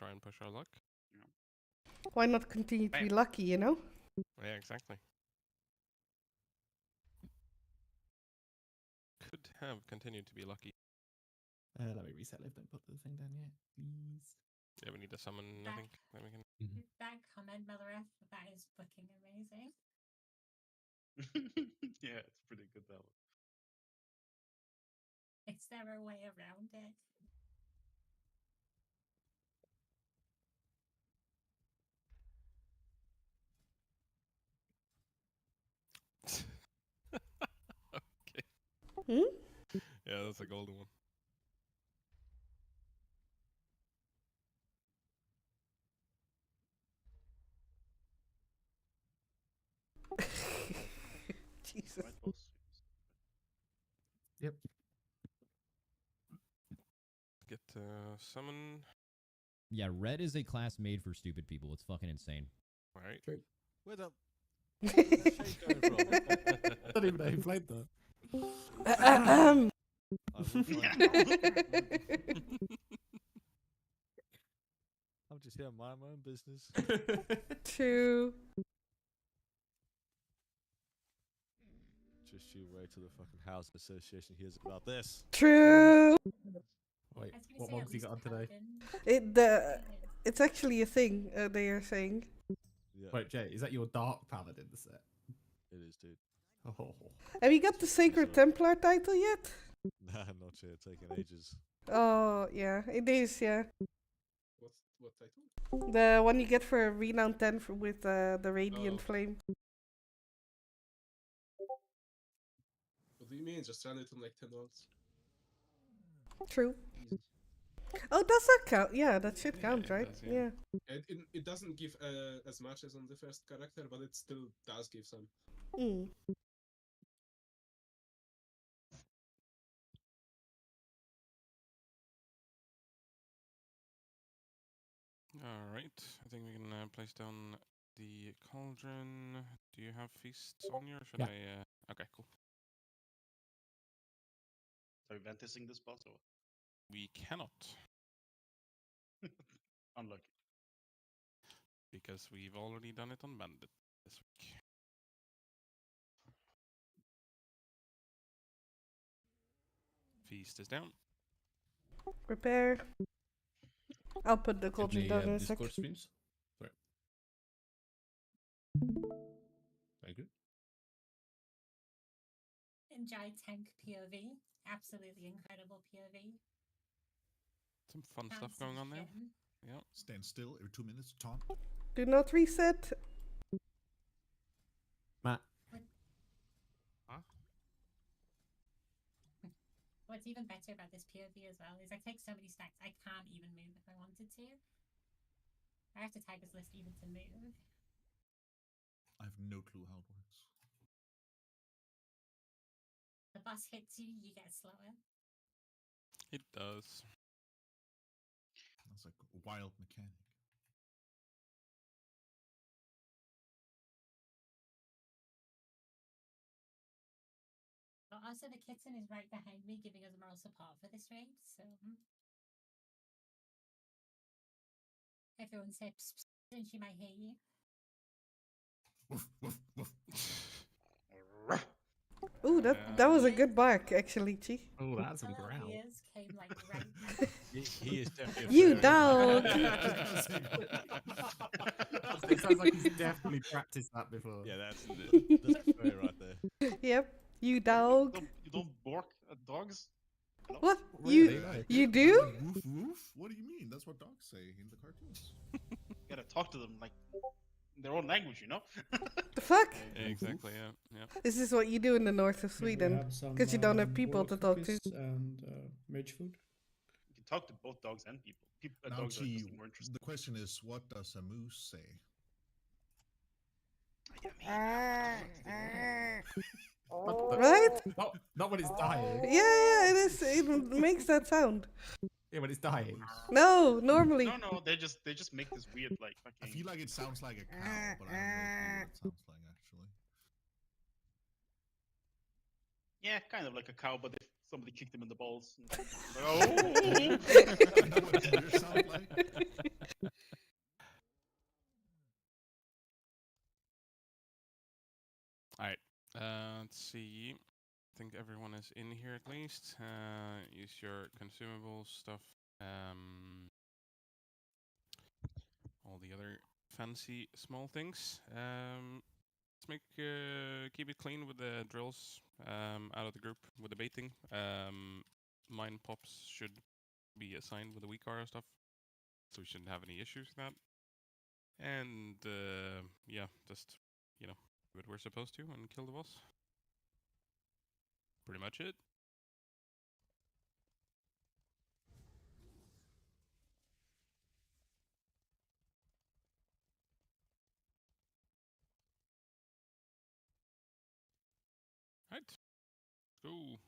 try and push our luck. Why not continue to be lucky, you know? Yeah, exactly. Could have continued to be lucky. Let me reset live. Don't put the thing down yet, please. Yeah, we need to summon, I think. Then we can... That comment, Meloreth, that is fucking amazing. Yeah, it's pretty good, that one. Is there a way around it? Okay. Yeah, that's a golden one. Jesus. Right, boss? Yep. Get summon. Yeah, red is a class made for stupid people. It's fucking insane. Alright. True. Where the I don't even know who played that. I'm just here minding my own business. True. Just you wait till the fucking housing association hears about this. True. Wait, I was what gonna mogs say you at got on least today? Paladin. It's actually a thing. They are saying. Yeah, Wait, Jay, is that your Dark Paladin set? it is, dude. Oh. Have you got the Sacred Templar title yet? Nah, not yet. Taking ages. Oh yeah, it is. Yeah, What title? the one you get for Renown 10 with the Radiant Oh. Flame. What do you mean? Just run it on like 10 volts. True. Easy. Oh, does that count? Yeah, that should Yeah, count, it right? does, Yeah. yeah. It doesn't give as much as on the first character, but it still does give some. Mm. Alright, I think we can place down the cauldron. Do you have feasts on you, or should Yeah. I? Okay, cool. Are we ventising this boss or what? We cannot, Unlucky. because we've already done it on Bandit this week. Feast is down. Prepare. I'll put the cauldron down in a sec. Discord streams. Sorry. Very good. Enjoy tank POV. Absolutely incredible POV. Some fun Found stuff some going on there. shit. Yeah. Stand still every 2 minutes. Taunt. Do not reset. Matt. What's even better about this POV as well is I take so many stacks I can't even move if I wanted to. I have to tag this list even to move. I have no clue how it works. The boss hits you, you get slower. It does. That's like a wild mechanic. But also the kitten is right behind me giving us moral support for this raid, so... Everyone say psst, psst, and she might hear you. Woof, woof, woof. Ooh, that was a good bark, actually, Chi. Oh, that's some The little growl. ears came like right He is definitely. You dog. It sounds like he's definitely practiced that before. Yeah, that's very right there. Yep. You dog. You don't bark at dogs? Hello? What? Really? You do? Woof, woof? What do you mean? That's what dogs say in the cartoons. You gotta talk to them like in their own language, you know? The fuck? Yeah, exactly. Yeah. Yeah. This is what you do in the north of Sweden. Because you don't have people to talk to. And mage food. You can talk to both dogs and people. Now, Dogs are Chi, just more interesting. the question is, what does a moose say? Right? Not when it's dying. Yeah, it is. It makes that sound. Yeah, when it's dying. No, normally. No, they just make this weird like I fucking. feel like it sounds like a cow, but I don't know what it sounds like actually. Yeah, kind of like a cow, but if somebody kicked him in the balls. I know what deer sound like. Let's see. I think everyone is in here at least. Use your consumables stuff. All the other fancy small things. Let's keep it clean with the drills out of the group with the baiting. Mine pops should be assigned with the weak aura stuff, so we shouldn't have any issues with that. And yeah, just do what we're supposed to and kill the boss. Pretty much it. Right. Go.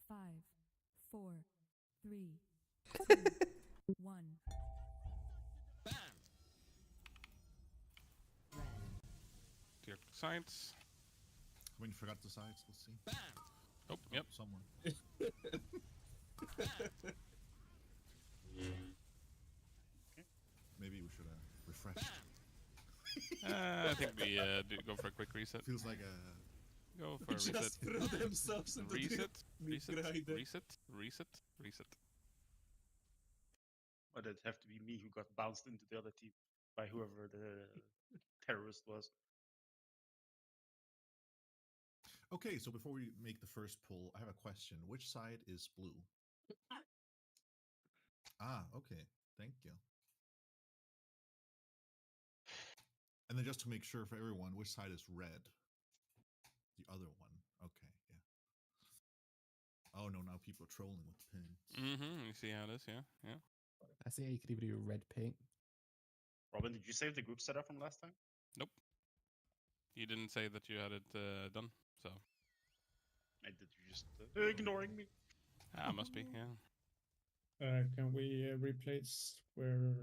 Five, 4, 3, 2, 1. Bam. To your sides. When you forgot the sides, let's see. Bam. Oh, yep. Somewhere. Maybe we should refresh. I think we do go for a quick reset. Feels like a. Go for a reset. Just threw themselves into Reset. the Reset. grinder. Reset. But it'd have to be me who got bounced into the other team by whoever the terrorist was. Okay, so before we make the first pull, I have a question. Which side is blue? Ah, okay. Thank you. And then just to make sure for everyone, which side is red? The other one. Okay, yeah. Oh no, now people are trolling with the pins. Mm-hmm. You see how it is, yeah. I see how you could even do red paint. Robin, did you save the group setup from last time? Nope. You didn't say that you had it done, so. I did. You just ignoring me. Must be, yeah. Can we replace where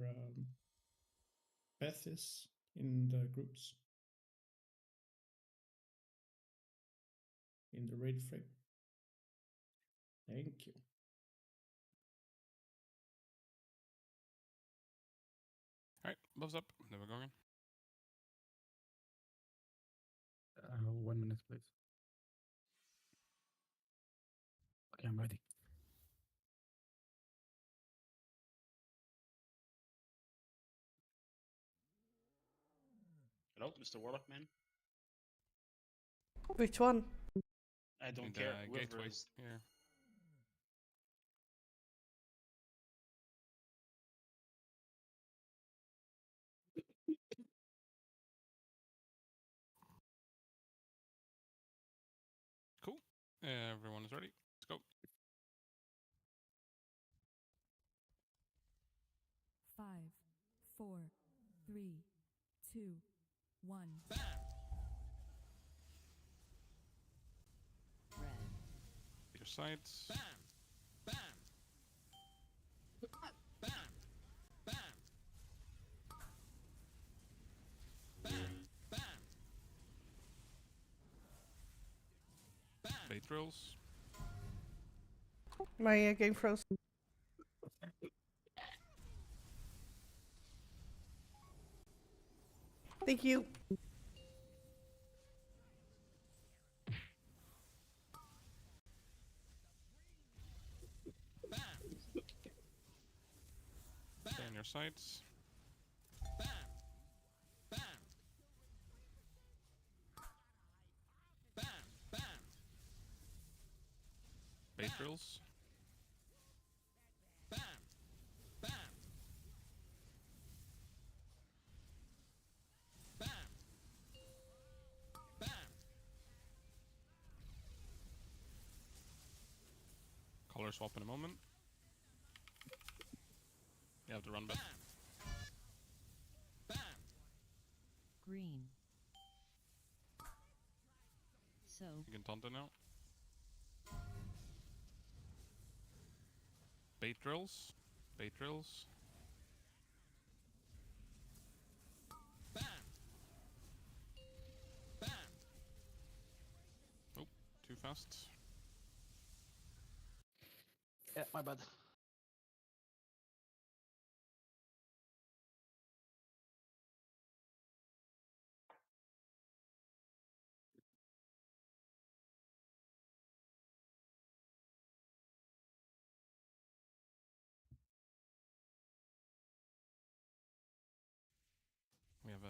Beth is in the groups? In the raid frame. Thank you. Alright, buffs up. Then we're going. 1 minute, please. Okay, I'm ready. Hello, Mr. Warlock man. Which one? I don't In care. the Whoever gateway is. here. Cool. Everyone is ready. Let's go. 5, 4, 3, 2, 1. Bam. Red. Your sides. Bam. Bam. Bam. Bam. Bam. Bam. Bam. Bait drills. My game froze. Thank you. Bam. Stay on your sides. Bam. Bam. Bam. Bam. Bait drills. Bam. Bam. Bam. Bam. Color swap in a moment. You have to run back. Bam. Green. So. You can taunt it now. Bait drills. Bait drills. Bam. Bam. Oh, too fast. Yeah, my bad.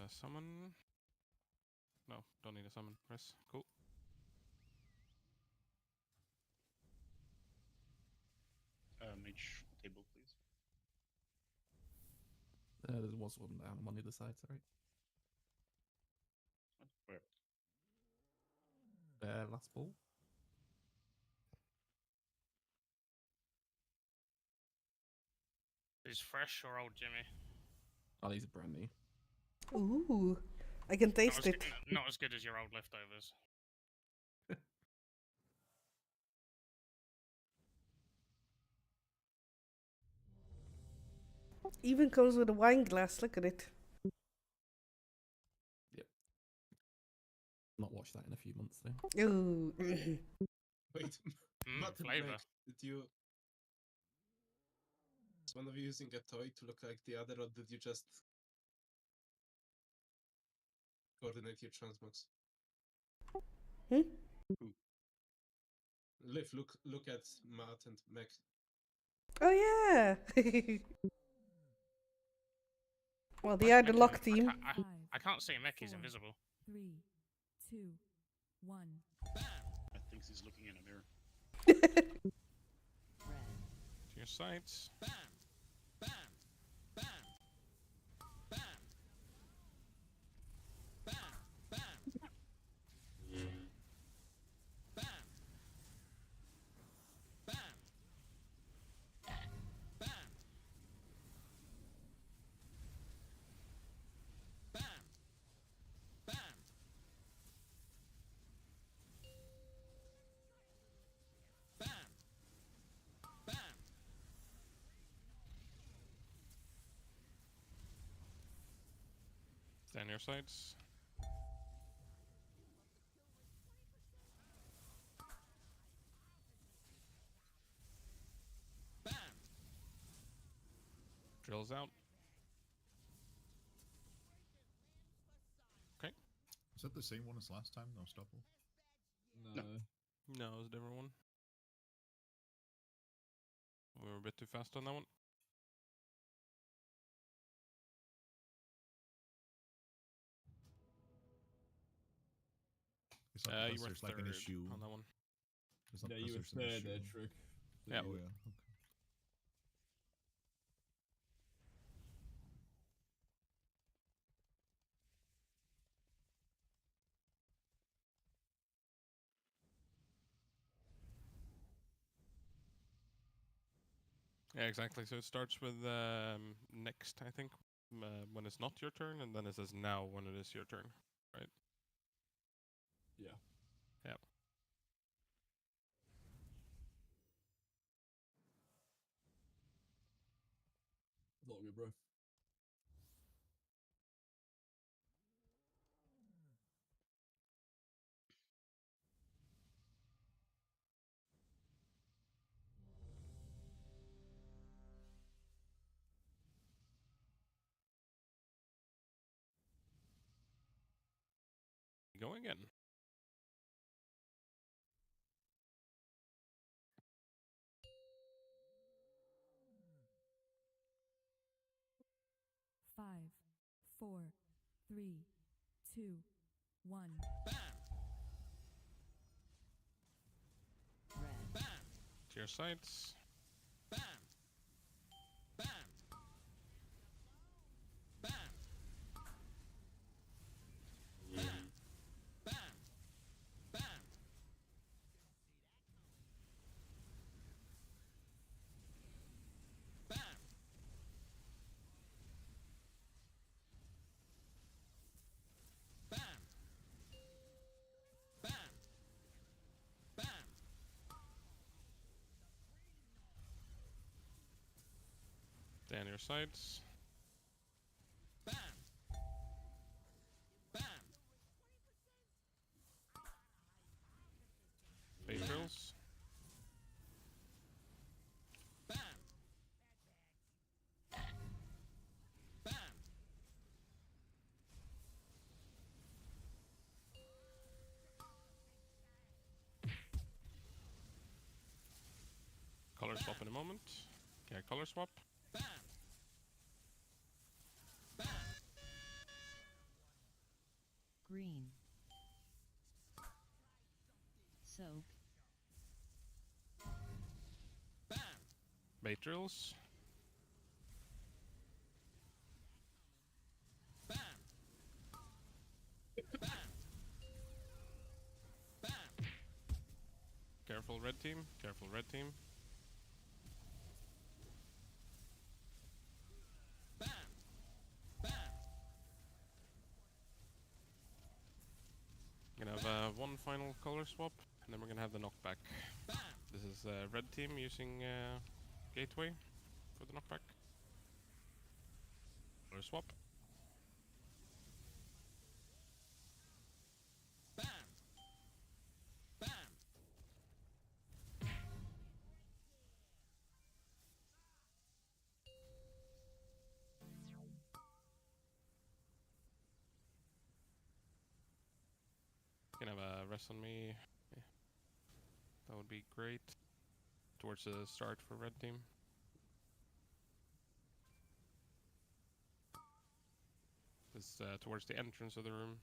summon. No, don't need a summon. Press. Cool. Mage table, please. There was one down on the other side, sorry. Where? Last ball. Is fresh or old, Jimmy? Oh, these are brand new. Ooh, I can taste it. Not as good as your old leftovers. Even comes with a wine glass. Look at it. Yep. Not watched that in a few months though. Ooh. Wait, Matt and Flavor. Meg, did you... Is one of you using a toy to look like the other, or did you just coordinate your transmogs? Hmm? Liv, look at Matt and Meg. Oh yeah. Well, they are the lock team. I can't see him. He's 4, invisible. 3, 2, 1. I think he's looking in a mirror. To your sights. Stand your sights. Drills out. Okay. Is that the same one as last time? No stubble? No. No, it was a different one. We were a bit too fast on that one. Is that because You were there's like an third issue? on that one. Is that Yeah, because you were there's an third issue? there, Trick. Yeah. Oh yeah. Okay. Yeah, exactly. So it starts with next, I think, when it's not your turn, and then it says now when it is your turn, right? Yeah. Yeah. Not good, bro. Go again. Five, 4, 3, 2, 1. To your sights. Stand your sights. Bait drills. Color swap in a moment. Okay, color swap. Green. Soak. Bait drills. Careful red team, careful red team. Gonna have one final color swap, and then we're gonna have the knockback. This is red team using gateway for the knockback. Color swap. Can have a rest on me. Yeah. That would be great. Towards the start for red team. This is towards the entrance of the room.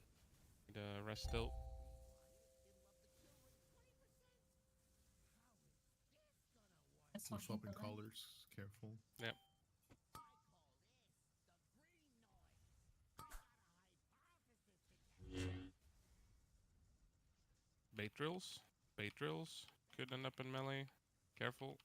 Need a rest still. I'm swapping colors. Careful. Yep. Bait drills. Bait drills. Could end up in melee. Careful.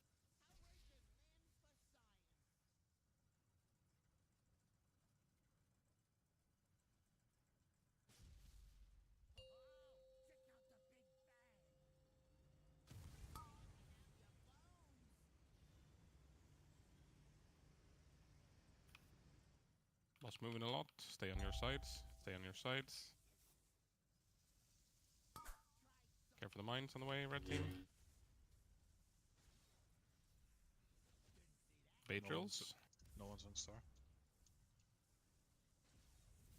Boss moving a lot. Stay on your sides. Stay on your sides. Care for the mines on the way, red team. Bait drills. No one's on star.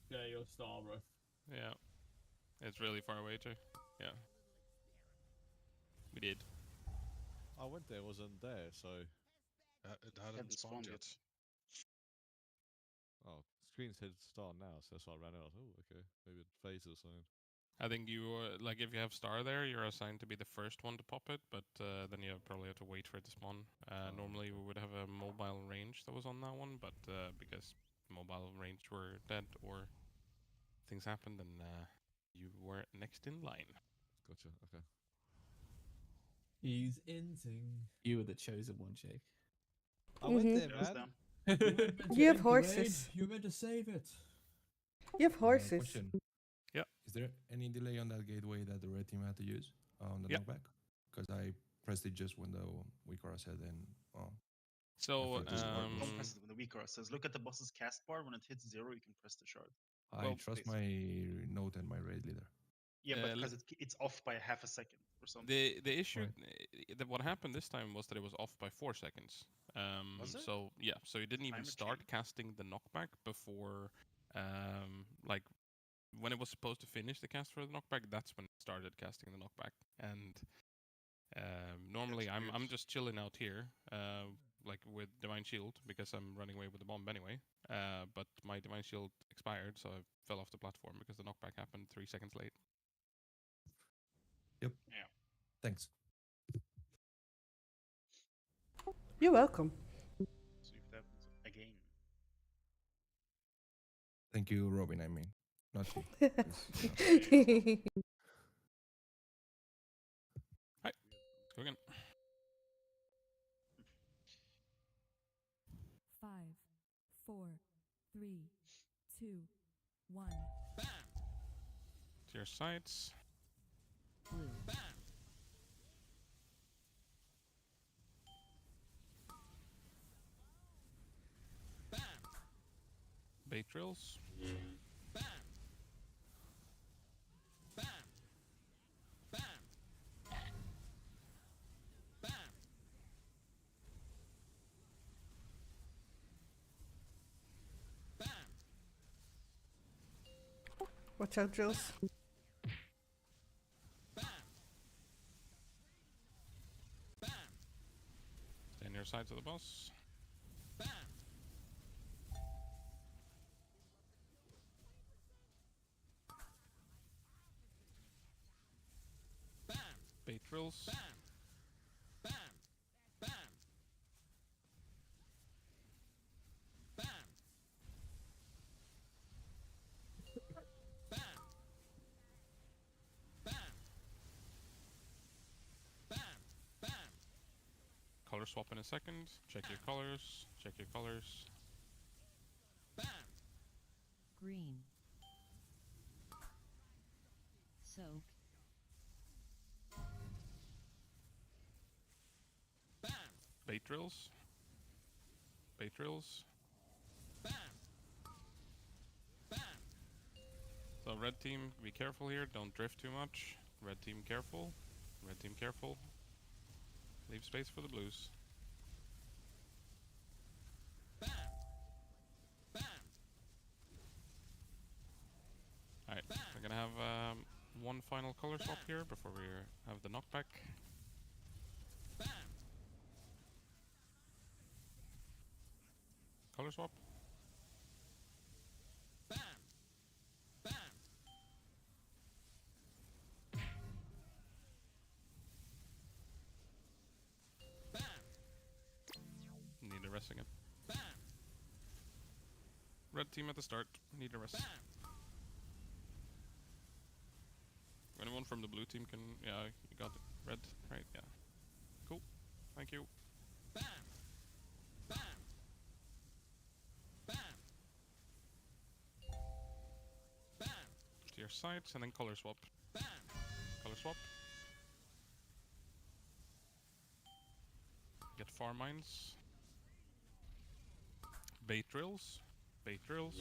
Yeah, you're star, bro. Yeah. It's really far away too. Yeah. We did. I went there, wasn't there, so... It hadn't spawned yet. Oh, screen said star now, so that's why I ran out. Oh, okay. Maybe it phased or something. I think you, like if you have star there, you're assigned to be the first one to pop it, but then you probably have to wait for it to spawn. Normally we would have a mobile range that was on that one, but because mobile range were dead or things happened, then you were next in line. Gotcha, okay. He's inting. You were the chosen one, Jake. I went there, man. You have horses. You meant to save it. You have horses. Question. Yeah. Is there any delay on that gateway that the red team had to use on the knockback? Because I pressed it just when the weak aura said, and so don't press it when the weak aura says. Look at the boss's cast bar. When it hits 0, you can press the shard. I trust my note and my raid leader. Yeah, but because it's off by half a second or something. The issue, what happened this time was that it was off by 4 seconds. Was it? So yeah, so you didn't even start casting the knockback before, like when it was supposed to finish the cast for the knockback. That's when it started casting the knockback. And normally I'm just chilling out here, like with Divine Shield because I'm running away with the bomb anyway. But my Divine Shield expired, so I fell off the platform because the knockback happened 3 seconds late. Yep. Yeah. Thanks. You're welcome. So if that happens again. Thank you, Robin. I mean, not you. Hi. Go again. 5, 4, 3, 2, 1. To your sides. Blue. Bait drills. Watch out, drills. Stay on your sides of the boss. drills. Color swap in a second. Check your colors. Check your colors. Green. Soak. Bait drills. Bait drills. So red team, be careful here. Don't drift too much. Red team, careful. Red team, careful. Leave space for the blues. Alright, we're gonna have one final color swap here before we have the knockback. Color swap. Need a rest again. Red team at the start. Need a rest. Anyone from the blue team can... Yeah, you got it. Red, right? Yeah. Cool. Thank you. To your sides and then color swap. Color swap. Get farm mines. Bait drills. Bait drills.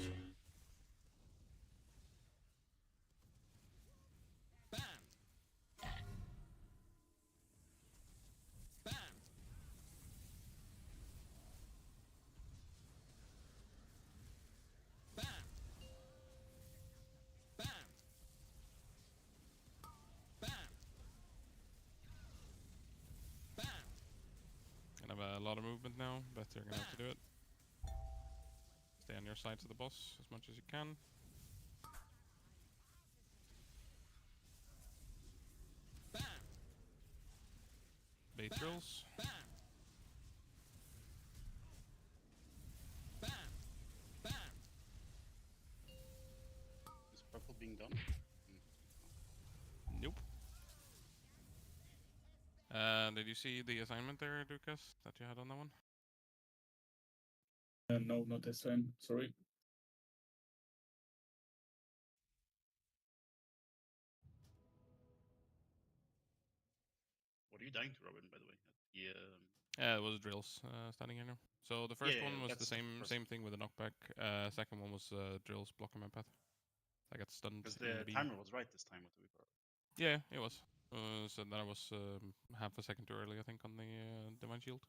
Gonna have a lot of movement now, but you're gonna have to do it. Stay on your sides of the boss as much as you can. Bait drills. Is purple being done? Nope. Did you see the assignment there, Lucas, that you had on that one? No, not this time. Sorry. What are you dying to, Robin, by the way? Yeah, it was drills standing here now. So the first Yeah, one was the that's the first same thing with the knockback. Second one was drills blocking my path. I got stunned. Because in the B. timer was right this time. What we were. Yeah, it was. So that was half a second too early, I think, on the Divine Shield.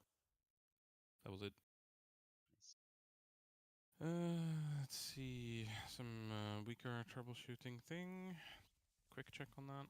That was it. Let's see. Some weaker troubleshooting thing. Quick check on that.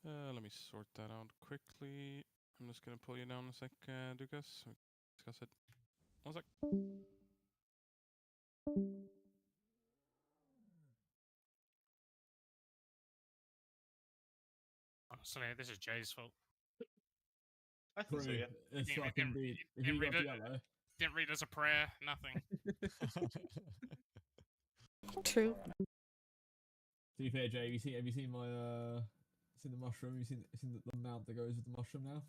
Let me sort that out quickly. I'm just gonna pull you down a sec, Dukas. So we can discuss it. 1 sec. Honestly, this is Jay's fault. I think so, yeah. It's Didn't- fucking didn't- deep. If didn't you read got it. yellow. Didn't read as a prayer, nothing. True. To be fair, Jay, have you seen my seen the mushroom? You seen the mount that goes with the mushroom now?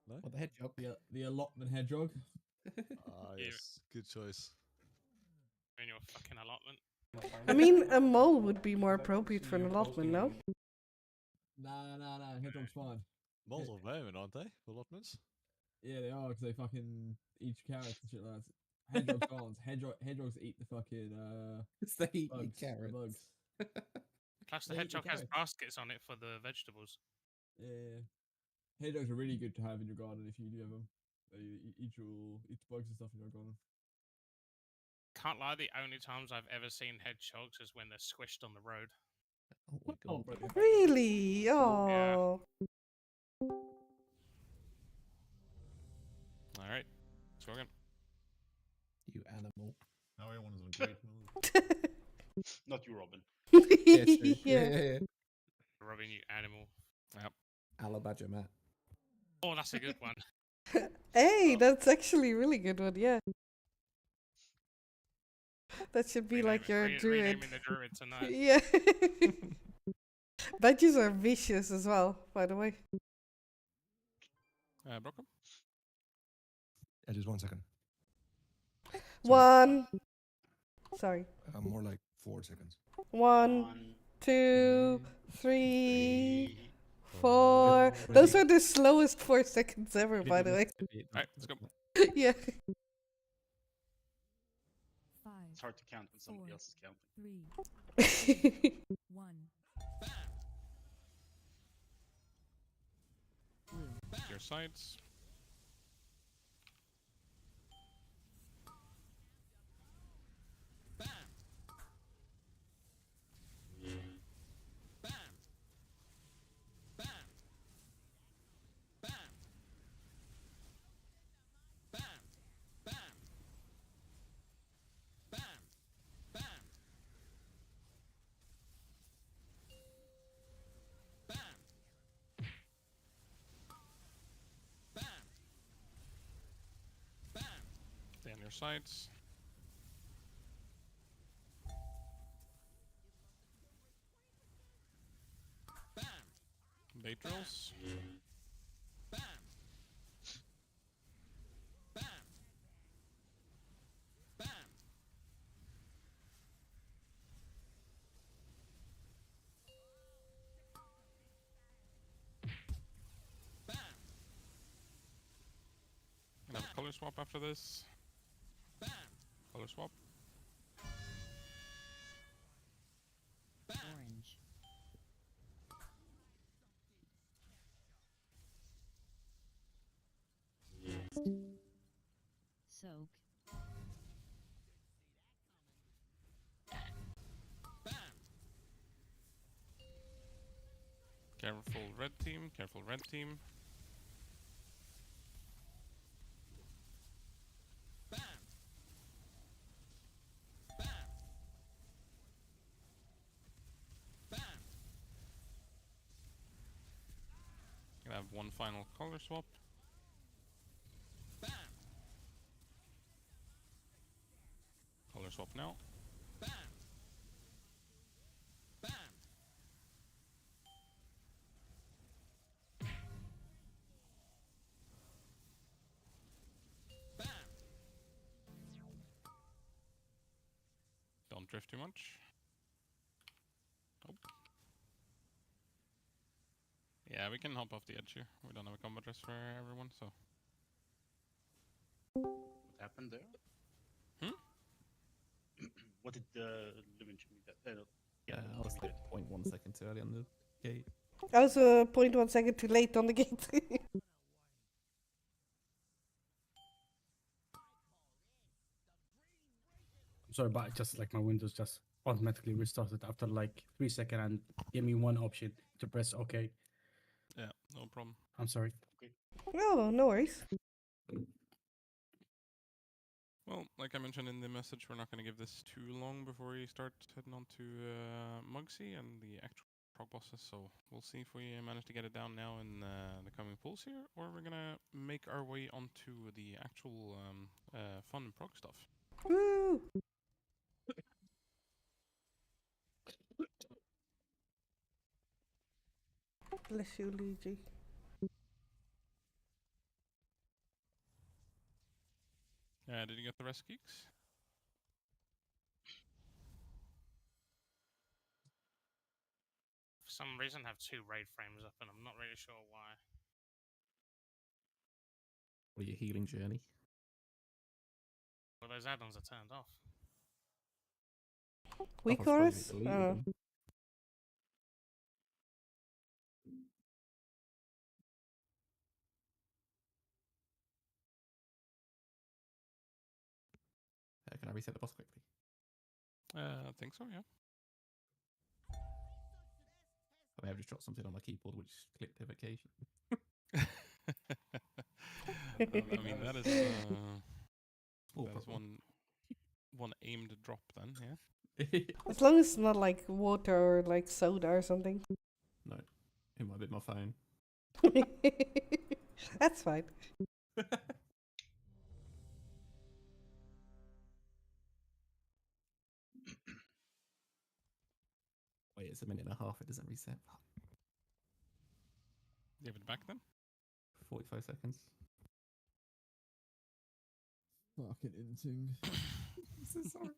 No? What, the hedgehog? The allotment hedgehog. Ah, yes. Good choice. In your fucking allotment. I mean, a mole would be more appropriate for an allotment, no? Nah. Hedgehog's fine. Moles are vermin, aren't they? Allotments? Yeah, they are, because they fucking eat carrots and shit like that. Hedgehogs aren't. Hedgehogs eat the fucking They eat bugs. The carrots. bugs. Plus, the Yeah, hedgehog you has can. baskets on it for the vegetables. Yeah. Hedgehogs are really good to have in your garden if you do have them. They eat bugs and stuff in your garden. Can't lie, the only times I've ever seen hedgehogs is when they're squished on the road. Oh my Oh, god. brilliant. Really? Oh. All right, let's go again. You animal. Now everyone's in a great mood. Not you, Robin. Yeah. Robin, you animal. Yep. Alabadger Matt. Oh, that's a good one. Hey, that's actually a really good one, yeah. That should be like your druid. Renaming the druid tonight. Yeah. Badges are vicious as well, by the way. Brockham? Just 1 second. 1. Sorry. More like 4 seconds. 1, 2, 3, 4. Those were the slowest 4 seconds ever, by the way. Alright, let's go. Yeah. It's hard to count when somebody else is counting. 3, 1. Your sides. Stay on your sides. Bait drills. Gonna have a color swap after this. Color swap. Orange. Soak. Careful red team, careful red team. Gonna have one final color swap. Color swap now. Don't drift too much. Oh. Yeah, we can hop off the edge here. We don't have a combat dress for everyone, so. What happened there? What did Livin show me that? Yeah, I was like 0.1 second too early on the gate. I was 0.1 second too late on the gate. Sorry, but just like my Windows just automatically restarted after like 3 seconds and gave me one option to press OK. Yeah, no problem. I'm sorry. Okay. No, no worries. Well, like I mentioned in the message, we're not going to give this too long before we start heading on to Mugsy and the actual prog bosses, so we'll see if we manage to get it down now in the coming pulls here, or we're going to make our way onto the actual fun prog stuff. Woo! Bless you, Luigi. Did you get the rest, Geeks? For some reason, I have 2 raid frames up, and I'm not really sure why. Or your healing journey. Well, those add-ons are turned off. Weak Oh, I suppose chorus? you delete them. reset the boss quickly? I think so, yeah. I may have just dropped something on my keyboard which clicked evocation. I mean, that is one aimed drop then, yeah. As long as it's not like water or like soda or something. No, it might be my phone. That's fine. Wait, it's a minute and a half. It doesn't reset. Give it back then. 45 seconds. Fucking inting. I'm so sorry.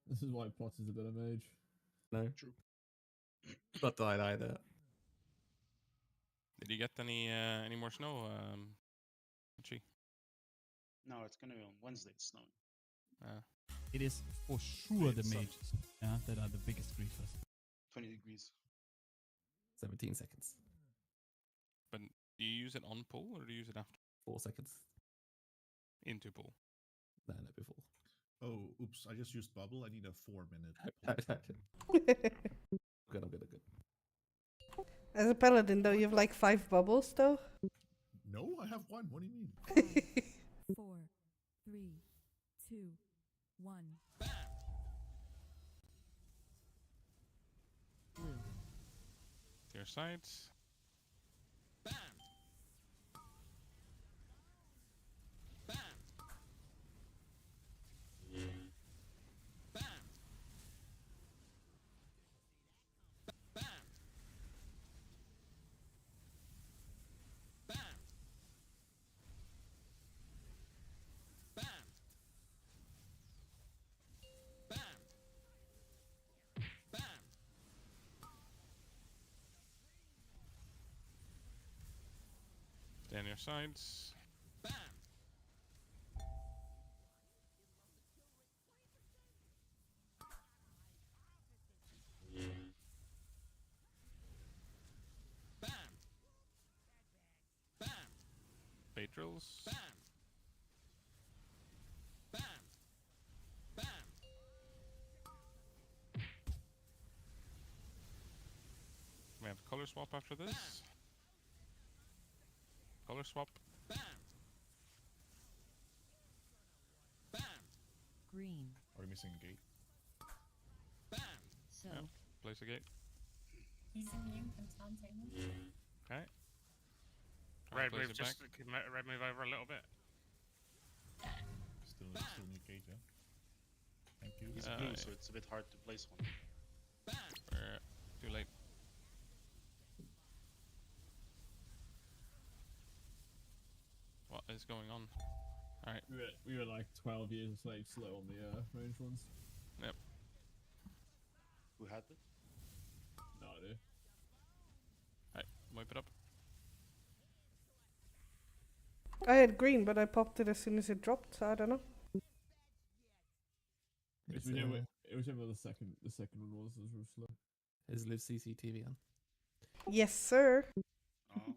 This is why Potter's a better mage. No. True. Not died either. Did you get any more snow, Chi? No, it's gonna be on Wednesday. It's snowing. It is for sure the It's mages that are the biggest griefers. 20 degrees. 17 seconds. But do you use it on pull or do you use it after? 4 seconds. Into pull. No, before. Oh, oops! I just used bubble. I need a 4-minute. I'm good. As a paladin, though, you have like 5 bubbles, though. No, I have 1. What do you mean? 4, 3, 2, 1. Blue. To your sides. Stay on your sides. Bait drills. We have color swap after this. Color swap. Green. Are we missing a gate? So. Yep. Place a gate. He's immune from taunting. Okay. Red Place move, it just back. red move over a little bit. Still need gate, yeah. Thank you. He's blue, so it's a bit hard to place one. Too late. What is going on? Alright. We were like 12 years of slave slow on the range ones. Yep. Who had it? No idea. Alright, wipe it up. I had green, but I popped it as soon as it dropped, so I don't know. It whichever the second one was real slow. Is Live CCTV on? Yes, sir. Oh.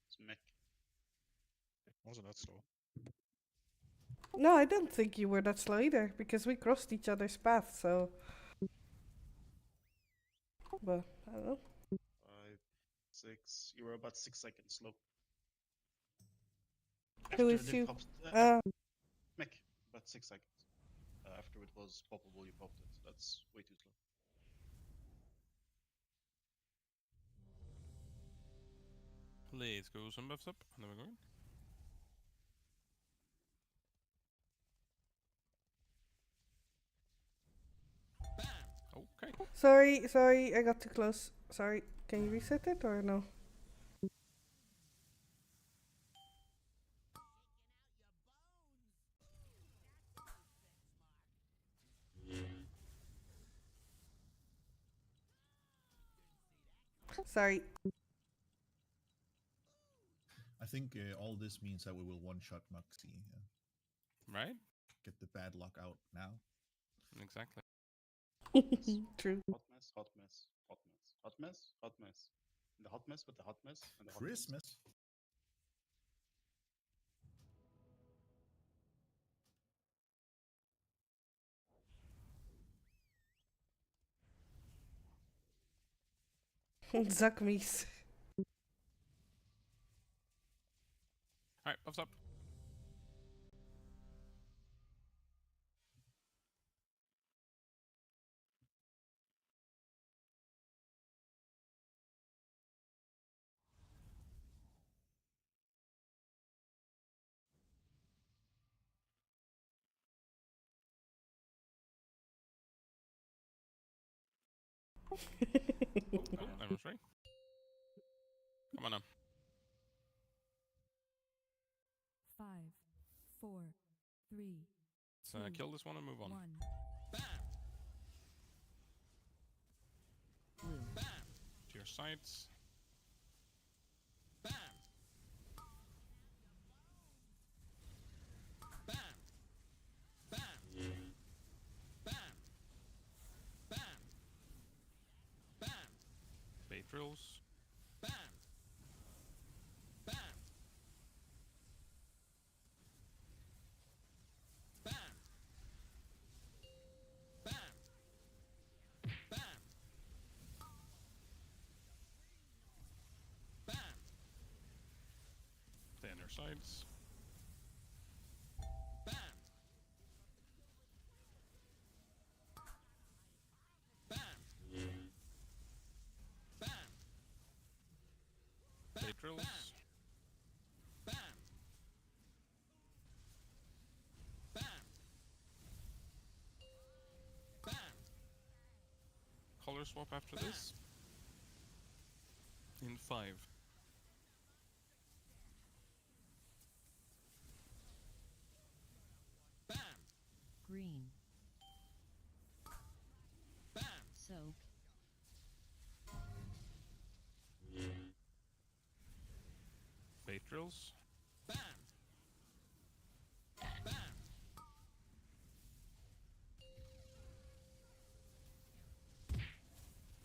It's mech. Wasn't that slow? No, I don't think you were that slow either, because we crossed each other's path, so... But, I don't know. 5, 6. You were about 6 seconds slow. Who After is they you? popped, mech, about 6 seconds. After it was poppable, you popped it. That's way too slow. Let's go some buffs up, and then we're going. Okay. Sorry, I got too close. Sorry, can you reset it or no? Sorry. I think all this means that we will one-shot Muxy. Yeah. Right? Get the bad luck out now. Exactly. True. Hot mess, hot mess, hot mess, hot mess, hot mess. And the hot mess with the hot mess and the hot Christmas. Zak mies. Alright, buffs up. Cool, everyone's ready. Come on now. 5, 4, 3, Let's kill this one and move on. 1. To your sides. Bait drills. Stay on your sides. Bait drills. Color swap after this. In 5. Green. Soak. Bait drills.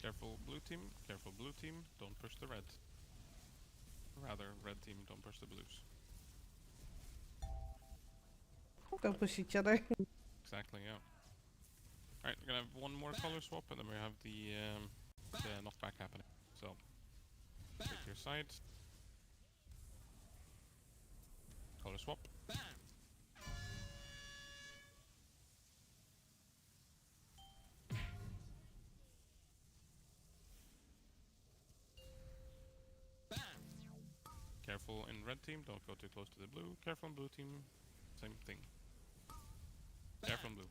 Careful blue team, careful blue team, don't push the red. Rather, red team, don't push the blues. Don't push each other. Exactly, yeah. Alright, we're gonna have one more color swap and then we have the knockback happening. So, take your side. Color swap. Careful in red team, don't go too close to the blue. Careful in blue team, same thing. Careful in blue,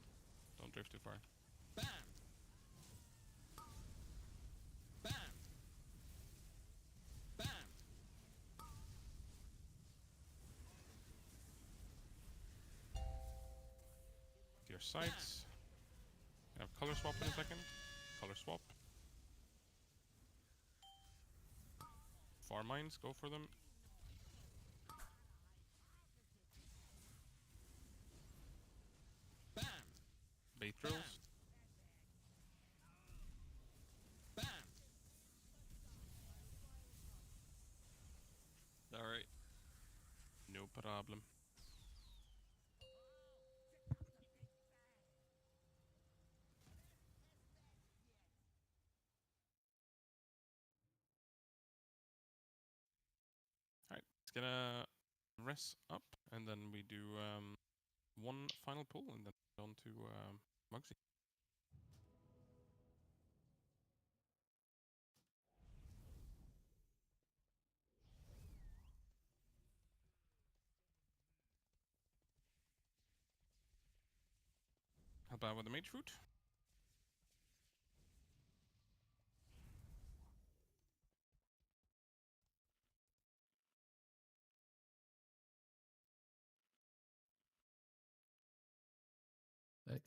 don't drift too far. To your sides. We have color swap in a second. Color swap. Far mines, go for them. Bait drills. Alright. No problem. Alright, it's gonna rest up and then we do one final pull and then on to Mugsy. Help out with the mage fruit.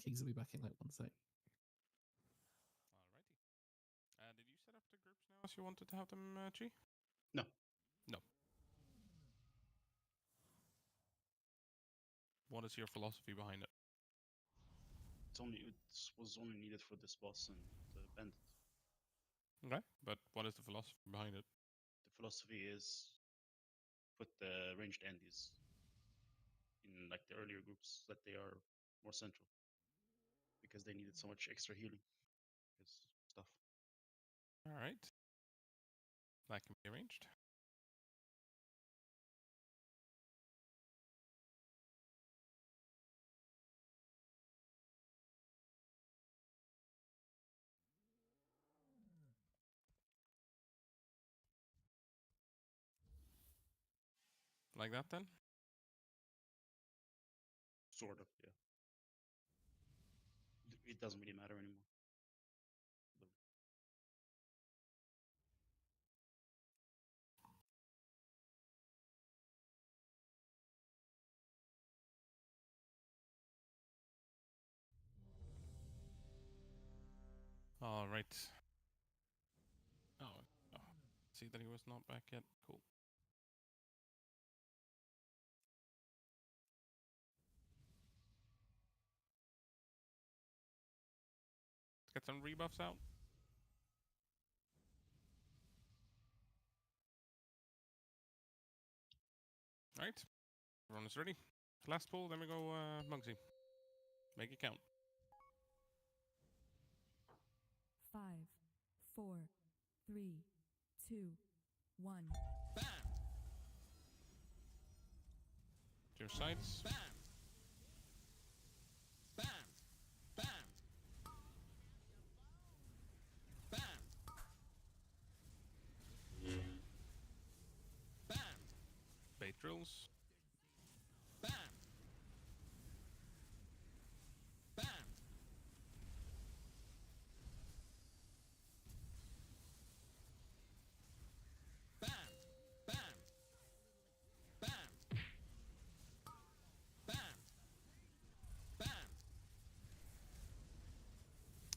Kings will be back in like 1 sec. Alrighty. Did you set up the groups now as you wanted to have them, Chi? No. No. What is your philosophy behind it? It was only needed for this boss and the bandit. Okay, but what is the philosophy behind it? The philosophy is put the ranged Andes in like the earlier groups that they are more central because they needed so much extra healing because stuff. All right. That can be arranged. Like that then? Sort of, yeah. It doesn't really matter anymore. All right. Oh, see that he was not back yet. Cool. Let's get some rebuffs out. All right. Everyone is ready. Last pull, then we go Muggsy. Make it count. 5, 4, 3, 2, 1. To your sides. Bait drills.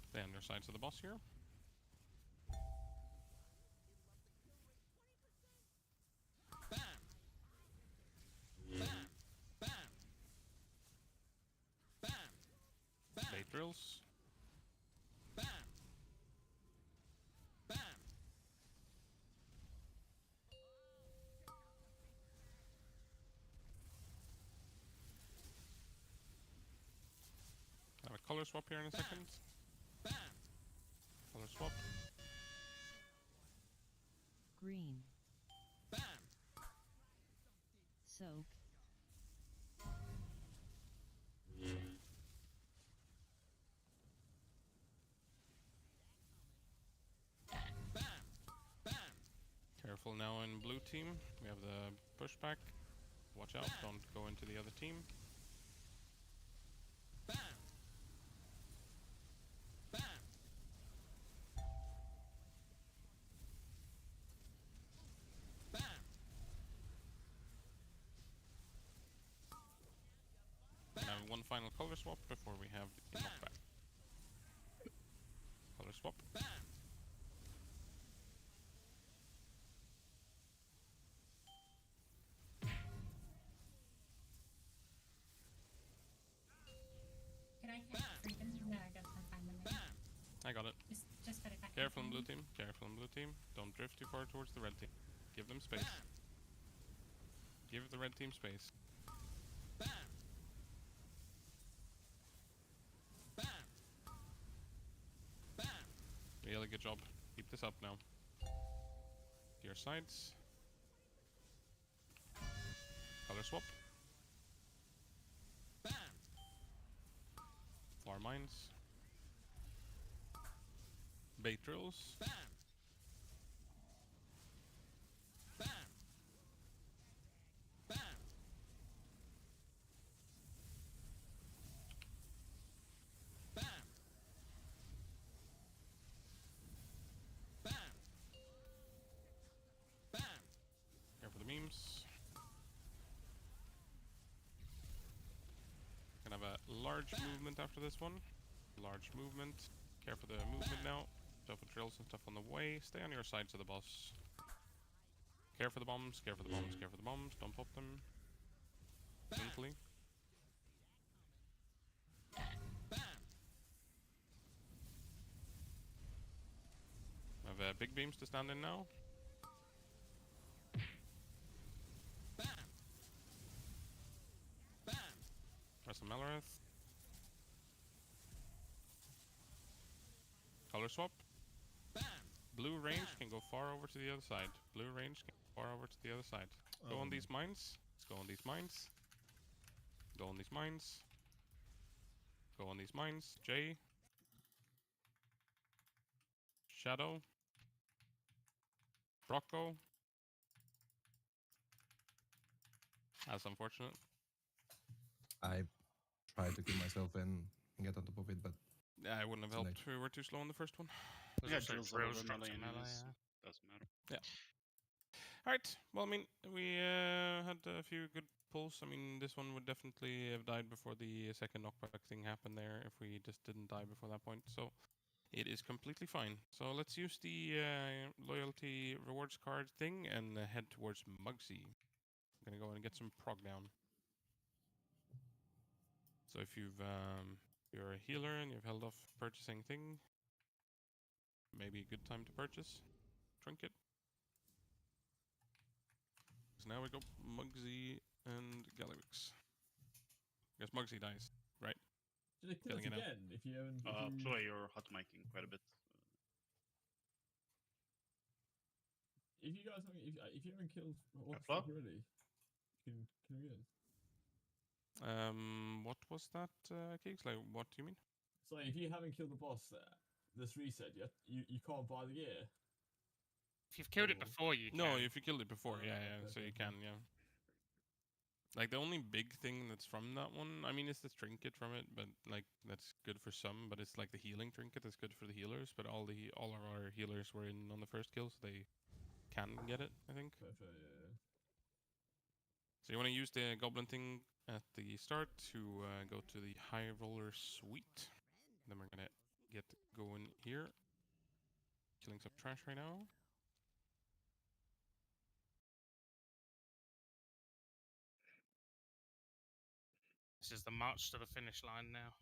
Stay on your sides of the boss here. Bait drills. Have a color swap here in a second. Color swap. Green. Soak. Careful now in blue team. We have the pushback. Watch out, don't go into the other team. And have one final color swap before we have the knockback. Color swap. Can I get freedom? No, I guess I'm fine with it. I got it. Just put it back. Careful in blue team. Careful in blue team. Don't drift too far towards the red team. Give them space. Give the red team space. Really good job. Keep this up now. To your sides. Color swap. Flower mines. Bait drills. Here for the memes. Gonna have a large movement after this one. Large movement. Care for the movement now. Stuff with drills and stuff on the way. Stay on your sides of the boss. Care for the bombs, care for the bombs, care for the bombs. Don't pop them. Gently. I have big beams to stand in now. There's some Meloreth. Color swap. Blue range can go far over to the other side. Blue range can go far over to the other side. Go on these mines. Let's go on these mines. Go on these mines. Go on these mines. J. Shadow. Rocco. That's unfortunate. I tried to kill myself and get on top of it, but Yeah, it wouldn't have too late. helped. We were too slow in the first one. Yeah, drills all over melee enemies. Doesn't matter. Yeah. Alright, well, I mean, we had a few good pulls. I mean, this one would definitely have died before the second knockback thing happened there if we just didn't die before that point. So it is completely fine. So let's use the loyalty rewards card thing and head towards Mugsy. I'm gonna go and get some prog down. So if you're a healer and you've held off purchasing thing, maybe a good time to purchase trinket. So now we go Mugsy and Gallywix. I guess Mugsy dies, right? Should I kill Killing it it out. again if you haven't? Chloe, you're hot micing quite a bit. If you guys haven't, if you haven't killed what's Flo? already, can we get? What was that, Keeks? Like, what do you mean? So if you haven't killed the boss this reset yet, you can't buy the gear. If you've killed it before, you can. No, if you killed it before, Oh, yeah, okay, yeah, okay, so you okay. can, yeah. Like, the only big thing that's from that one, I mean, it's the trinket from it, but, like, that's good for some, but it's like the healing trinket that's good for the healers, but all of our healers were in on the first kill, so they can get it, I think. Fair, yeah. So you want to use the goblin thing at the start to go to the high roller suite. Then we're gonna get going here. Killing some trash right now. This is the march to the finish line now.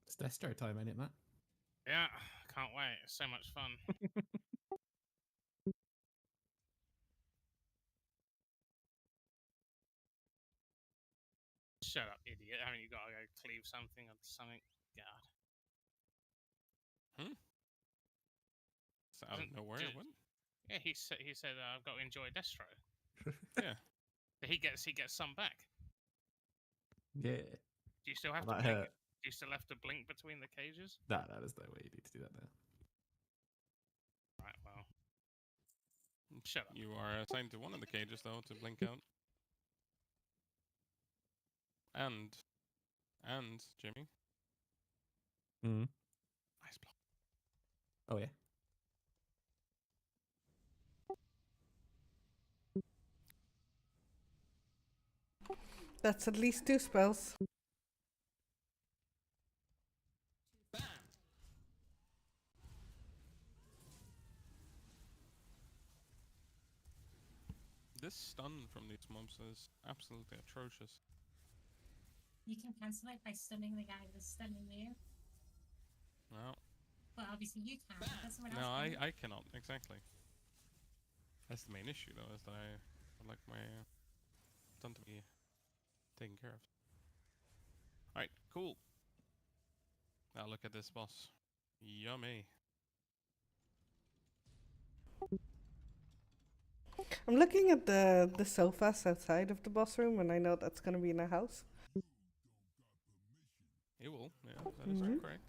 It's Destro time, ain't it, Matt? Yeah, can't wait. It's so much fun. Shut up, idiot. Haven't you got to go cleave something or something? God. It's out of nowhere. What? Yeah, he said I've got to enjoy Destro. Yeah. He gets some back. Yeah. Do you still have to That blink? hurt. Do you still have to blink between the cages? No, there's no way you need to do that now. Right, well. Shut up. You are assigned to one of the cages though to blink out. And Jimmy. Mm. Nice block. Oh yeah. That's at least 2 spells. This stun from these mobs is absolutely atrocious. You can cancel it by stunning the guy that's stunning you. No. But obviously you can. Does someone No, else can? I cannot, exactly. That's the main issue though, is that I would like my stun to be taken care of. Alright, cool. Now look at this boss. Yummy. I'm looking at the sofas outside of the boss room, and I know that's going to be in a house. It will, yeah, that is correct.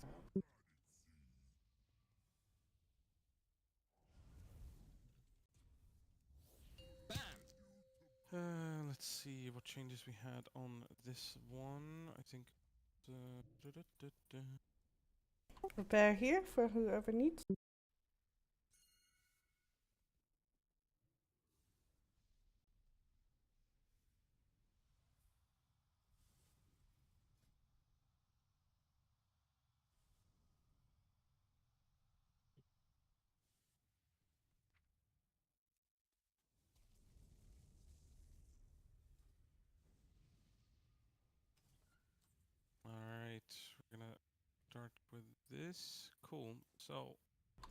Let's see what changes we had on this one. I think. Repair here for whoever needs. start with this. Cool. So,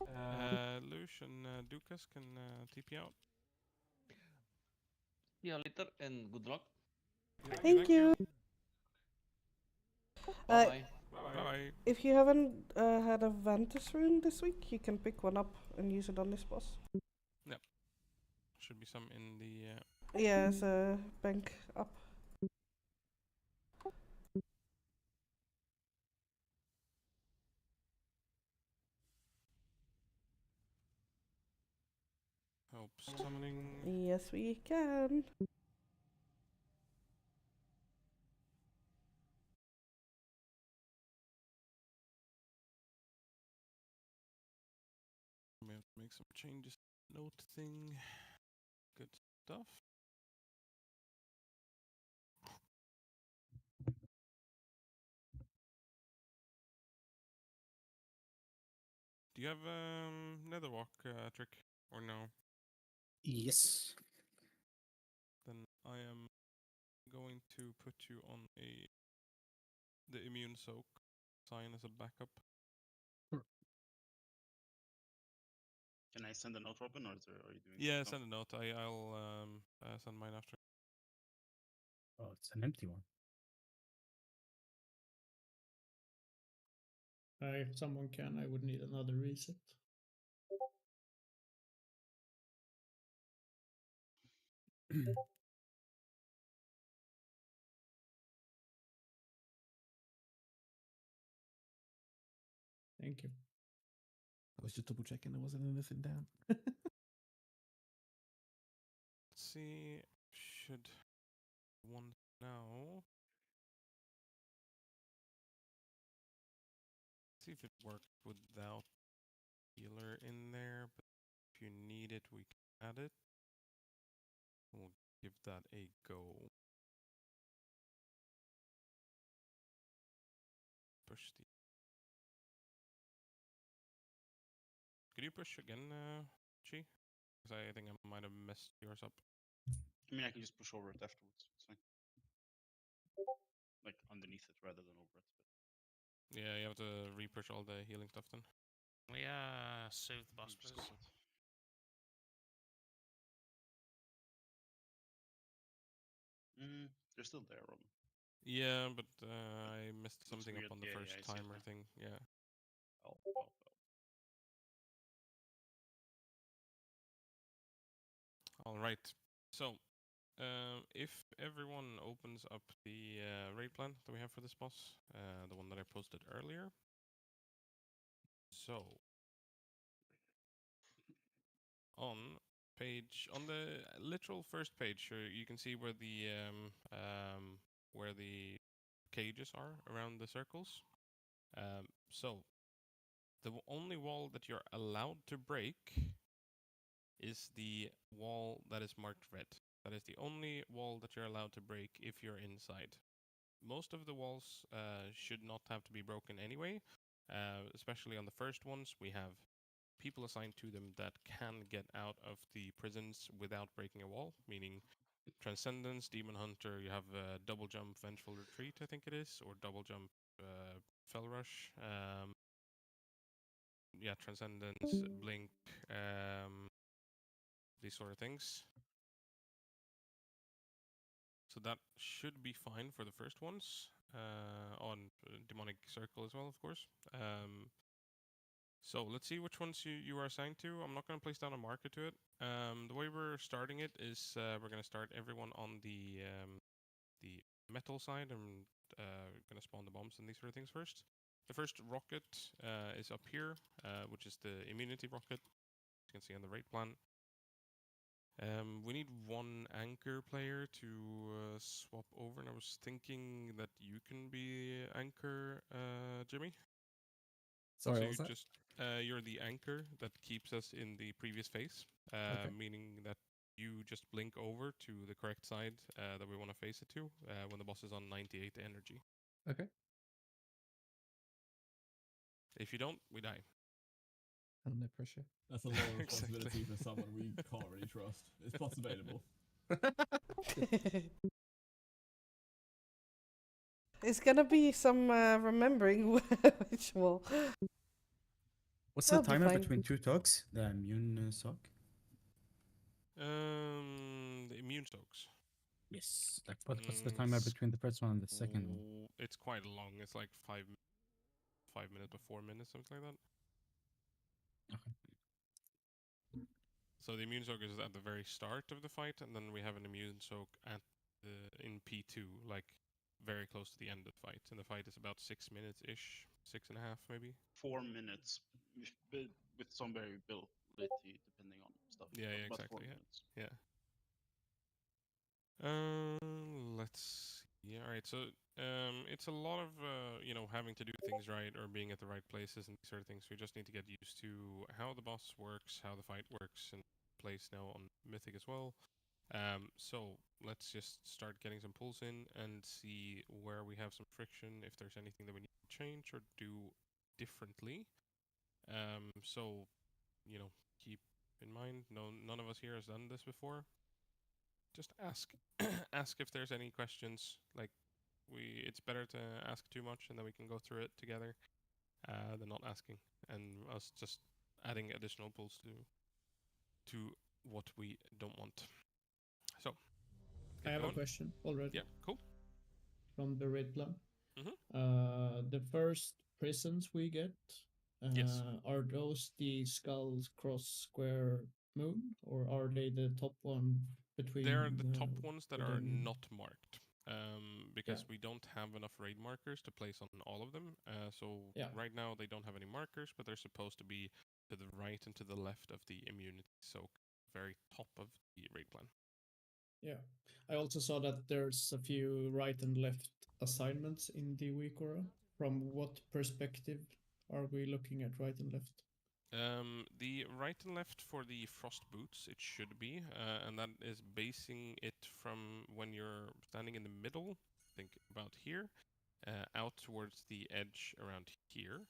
Lush and Dukas can TP out. Yeah, later and good luck. Thank you. Bye. Bye. If you haven't had a Vantage rune this week, you can pick one up and use it on this boss. Yep. Should be some in the. Yeah, as a bank up. Help summoning. Yes, we can. We have to make some changes. Note thing. Good stuff. Do you have Netherwalk trick or no? Yes. Then I am going to put you on the immune soak sign as a backup. Can I send a note, Robin, or are you doing? Yeah, no? send a note. I'll send mine after. Oh, it's an empty one. If someone can, I would need another reset. Thank you. I was just double checking there wasn't anything down. Let's see. Should one now. See if it worked without healer in there, but if you need it, we can add it. We'll give that a go. Push the. Could you push again, Chi? Because I think I might have messed yours up. I mean, I can just push over it afterwards. It's fine. Like underneath it rather than over it. But Yeah, you have to re-push all the healing stuff then. We soothe the boss, please. They're still there, Robin. Yeah, but I messed something weird. up on the Yeah, first I see it timer now. thing. Yeah. Oh. All right. So, if everyone opens up the raid plan that we have for this boss, the one that I posted earlier. So, on the literal first page, you can see where the cages are around the circles. So, the only wall that you're allowed to break is the wall that is marked red. That is the only wall that you're allowed to break if you're inside. Most of the walls should not have to be broken anyway, especially on the first ones. We have people assigned to them that can get out of the prisons without breaking a wall, meaning Transcendence, Demon Hunter, you have Double Jump, Vengeful Retreat, I think it is, or Double Jump, Fell Rush. Yeah, Transcendence, Blink, these sort of things. So that should be fine for the first ones, on Demonic Circle as well, of course. So let's see which ones you are assigned to. I'm not going to place down a marker to it. The way we're starting it is we're going to start everyone on the metal side and going to spawn the bombs and these sort of things first. The first rocket is up here, which is the immunity rocket. As you can see on the raid plan. We need one anchor player to swap over, and I was thinking that you can be anchor, Jimmy. Sorry, so what was that? You're the anchor that keeps us in the previous phase, Okay. meaning that you just blink over to the correct side that we want to face it to when the boss is on 98 energy. Okay. If you don't, we die. Under pressure. That's a lot of responsibility for someone we can't really trust. It's bots available. It's gonna be some remembering ritual. What's That'll the be timer fine. between two talks? The immune sock? The immune soaks. Yes. Like, what's the timer between the first one and the second one? It's quite long. It's like 5 minutes or 4 minutes, something like that. Okay. So the immune soak is at the very start of the fight, and then we have an immune soak at in P2, like very close to the end of the fight. And the fight is about 6 minutes ish, 6.5 maybe. 4 minutes, with some variability depending on stuff. Yeah, but yeah, about exactly. 4 Yeah. minutes. Yeah. Let's see. All right. So it's a lot of having to do things right or being at the right places and these sort of things. We just need to get used to how the boss works, how the fight works, and plays now on Mythic as well. So let's just start getting some pulls in and see where we have some friction, if there's anything that we need to change or do differently. So keep in mind, none of us here has done this before. Just ask ask if there's any questions. Like it's better to ask too much and then we can go through it together than not asking and us just adding additional pulls to what we don't want. So I have a question already. Yeah, cool. From the raid plan. Mm-hmm. The first prisons we get, yes. Are those the skulls, cross, square, moon, or are they the top one between? They're the top ones that are within- not marked. Because we don't have enough raid markers to place on all of them. So right now they don't have any markers, but they're supposed to be to the right and to the left of the immunity soak, very top of the raid plan. Yeah, I also saw that there's a few right and left assignments in the Wikora. From what perspective are we looking at right and left? The right and left for the frost boots, it should be, and that is basing it from when you're standing in the middle, think about here, out towards the edge around here.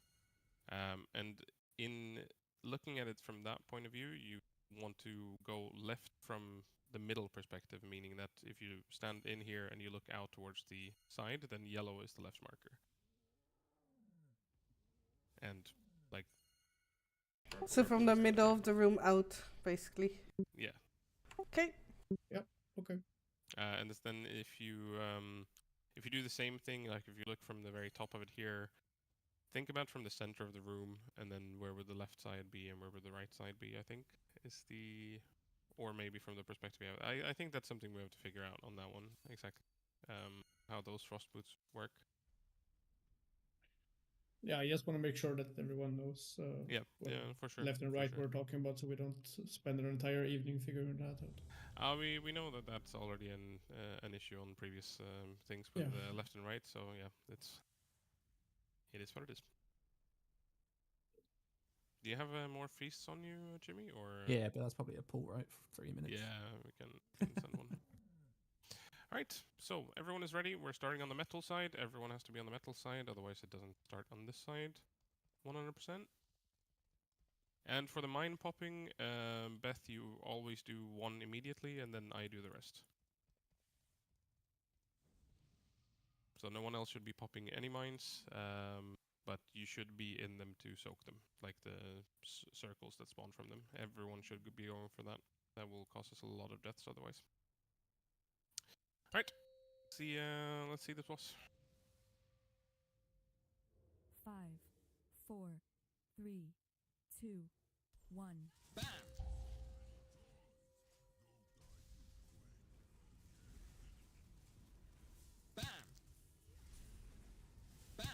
And in looking at it from that point of view, you want to go left from the middle perspective, meaning that if you stand in here and you look out towards the side, then yellow is the left marker. And like... So from the middle of the room out, basically. Yeah. Okay. Yep. Okay. And then if you do the same thing, like if you look from the very top of it here, think about from the center of the room, and then where would the left side be and where would the right side be, I think, is the... Or maybe from the perspective we have. I think that's something we have to figure out on that one, exactly. How those frost boots work. Yeah, I just want to make sure that everyone knows what for sure. left and right we're talking about, so we don't spend an entire evening figuring that out. We know that that's already an issue on previous things with left and right, so yeah, it is what it is. Do you have more feasts on you, Jimmy, or? Yeah, but that's probably a pull, right? For 3 minutes. Yeah, we can send one. All right, so everyone is ready. We're starting on the metal side. Everyone has to be on the metal side, otherwise it doesn't start on this side 100%. And for the mine popping, Beth, you always do one immediately, and then I do the rest. So no one else should be popping any mines, but you should be in them to soak them, like the circles that spawn from them. Everyone should be going for that. That will cause us a lot of deaths otherwise. Right. Let's see this boss. 5, 4, 3, 2, 1. Bam! Bam! Bam!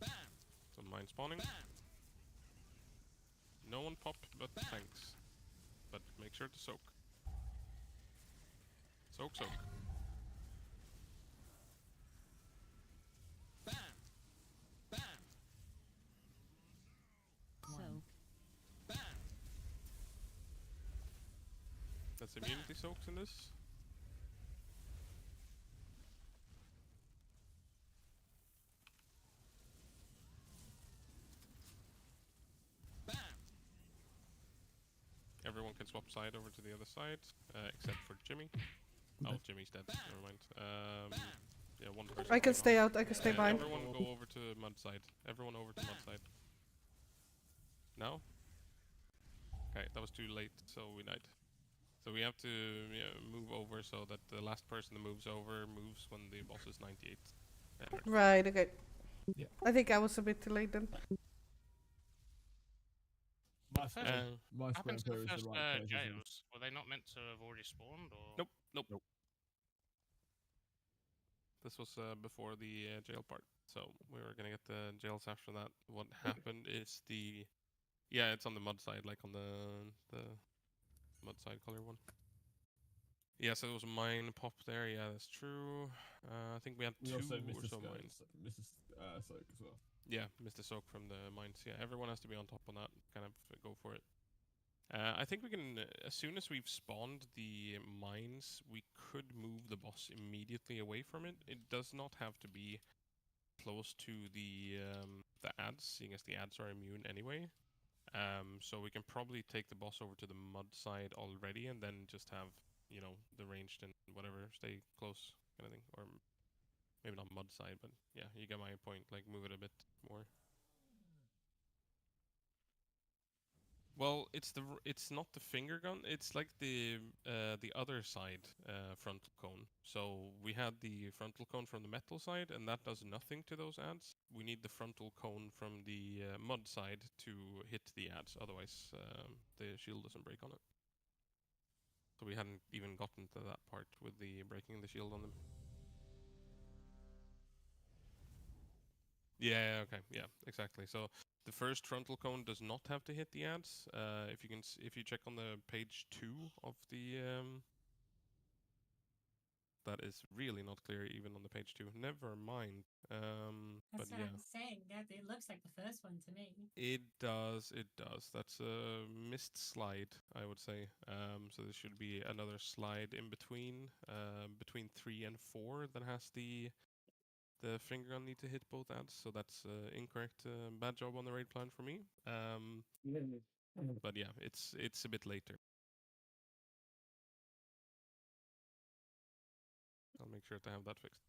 Bam! So mine spawning. Bam! No one pop, but thanks. But make sure to soak. Soak, soak. Bam! Bam! Soak. Bam! That's immunity soaks in this. Bam! Everyone can swap side over to the other side, except for Jimmy. Oh, Jimmy's dead. Never mind. Yeah, one person. I can stay stay behind. out. I can stay behind. Everyone go over to mud side. Everyone over to mud side. No? Okay, that was too late, so we died. So we have to move over so that the last person that moves over moves when the boss is 98. Right, okay. Yeah. I think I was a bit too late then. My square, my square Happens to player the is first the right place. isn't it? jails. Were they not meant to have already spawned? Or? Nope. This was before the jail part, so we were gonna get the jails after that. What happened is yeah, it's on the mud side, like on the mud side color one. Yeah, so it was a mine pop there. Yeah, that's true. I think we had We two also or missed so this guy, mines. Mrs. Soak as well. Yeah, Mr. Soak from the mines. Yeah, everyone has to be on top on that. Kind of go for it. I think we can, as soon as we've spawned the mines, we could move the boss immediately away from it. It does not have to be close to the ads, seeing as the ads are immune anyway. So we can probably take the boss over to the mud side already, and then just have, you know, the ranged and whatever stay close kind of thing. Or maybe not mud side, but yeah, you get my point. Like, move it a bit more. Well, it's not the finger gun. It's like the other side frontal cone. So we had the frontal cone from the metal side, and that does nothing to those ads. We need the frontal cone from the mud side to hit the ads. Otherwise, the shield doesn't break on it. So we hadn't even gotten to that part with the breaking the shield on them. Yeah. Okay. Yeah. Exactly. So the first frontal cone does not have to hit the ads. If you check on the page 2 of the that is really not clear even on the page 2. Never mind. That's but what yeah, I'm saying. It looks like the first one to me. it does. It does. That's a missed slide, I would say. So there should be another slide in between, between 3 and 4 that has the finger gun need to hit both ads, so that's incorrect. Bad job on the raid plan for me. But yeah, it's a bit later. I'll make sure to have that fixed.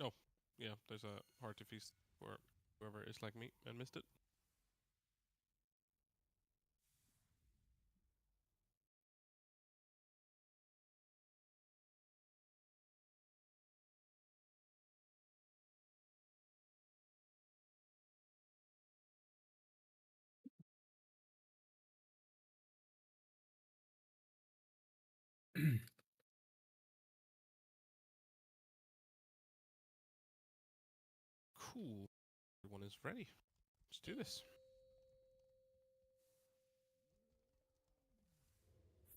Oh, yeah, there's a hearty feast for whoever is like me and missed it. Cool. Everyone is ready. Let's do this.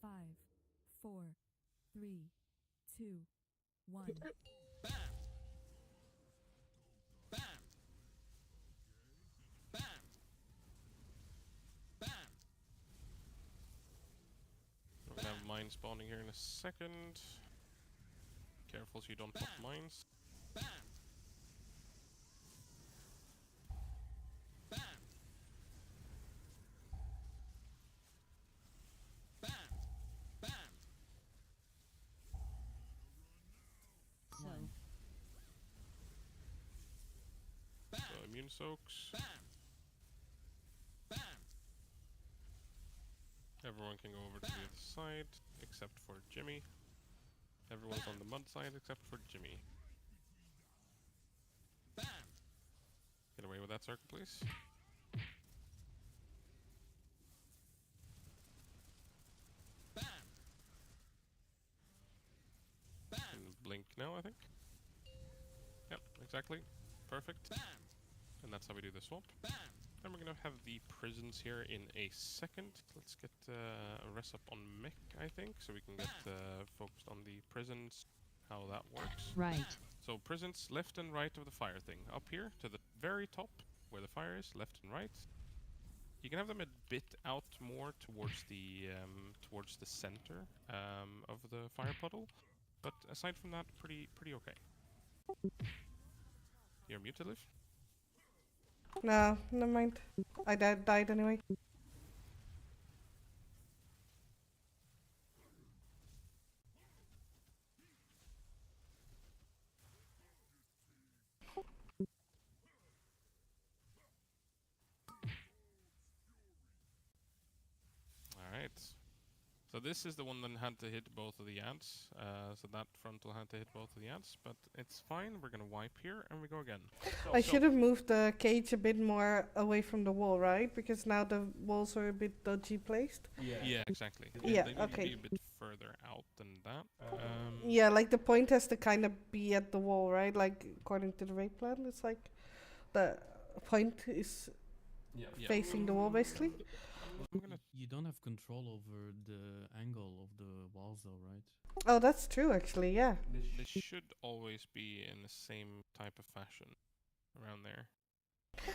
5, 4, 3, 2, 1. We're gonna have mine spawning here in a second. Careful so you don't pop mines. So immune soaks. Everyone can go over to the other side, except for Jimmy. Everyone's on the mud side except for Jimmy. Get away with that circle, please. And blink now, I think. Yep, exactly. Perfect. And that's how we do the swap. And we're gonna have the prisons here in a second. Let's get a rest up on mech, I think, so we can get focused on the prisons, how that works. Right. So prisons left and right of the fire thing. Up here to the very top where the fire is, left and right. You can have them a bit out more towards the center of the fire puddle, but aside from that, pretty okay. You're muted, Liv? No, never mind. I died anyway. So this is the one that had to hit both of the ads. So that frontal had to hit both of the ads, but it's fine. We're gonna wipe here and we go again. I should have moved the cage a bit more away from the wall, right? Because now the walls are a bit dodgy placed. Yeah, exactly. Yeah, They need okay. to be a bit further out than that. Yeah, like the point has to kind of be at the wall, right? Like according to the raid plan, it's like the point is facing the wall, basically. You don't have control over the angle of the walls, though, right? Oh, that's true, actually. Yeah. They should always be in the same type of fashion around there.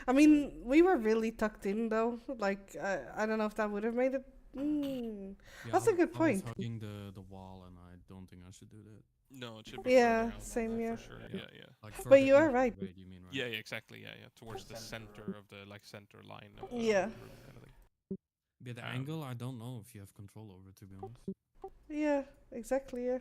I mean, we were really tucked in, though. Like, I don't know if that would have made it. That's a good I point. was hugging the wall, and I don't think I should do that. No, it should be Yeah, further out same, yeah. for sure. Yeah, yeah. Like But further you are into the right. raid, you mean, right? Yeah, exactly. Yeah, towards the center of the center line of the Yeah. room kind of thing. Yeah, the angle, I don't know if you have control over, to be honest. Yeah, exactly. Yeah.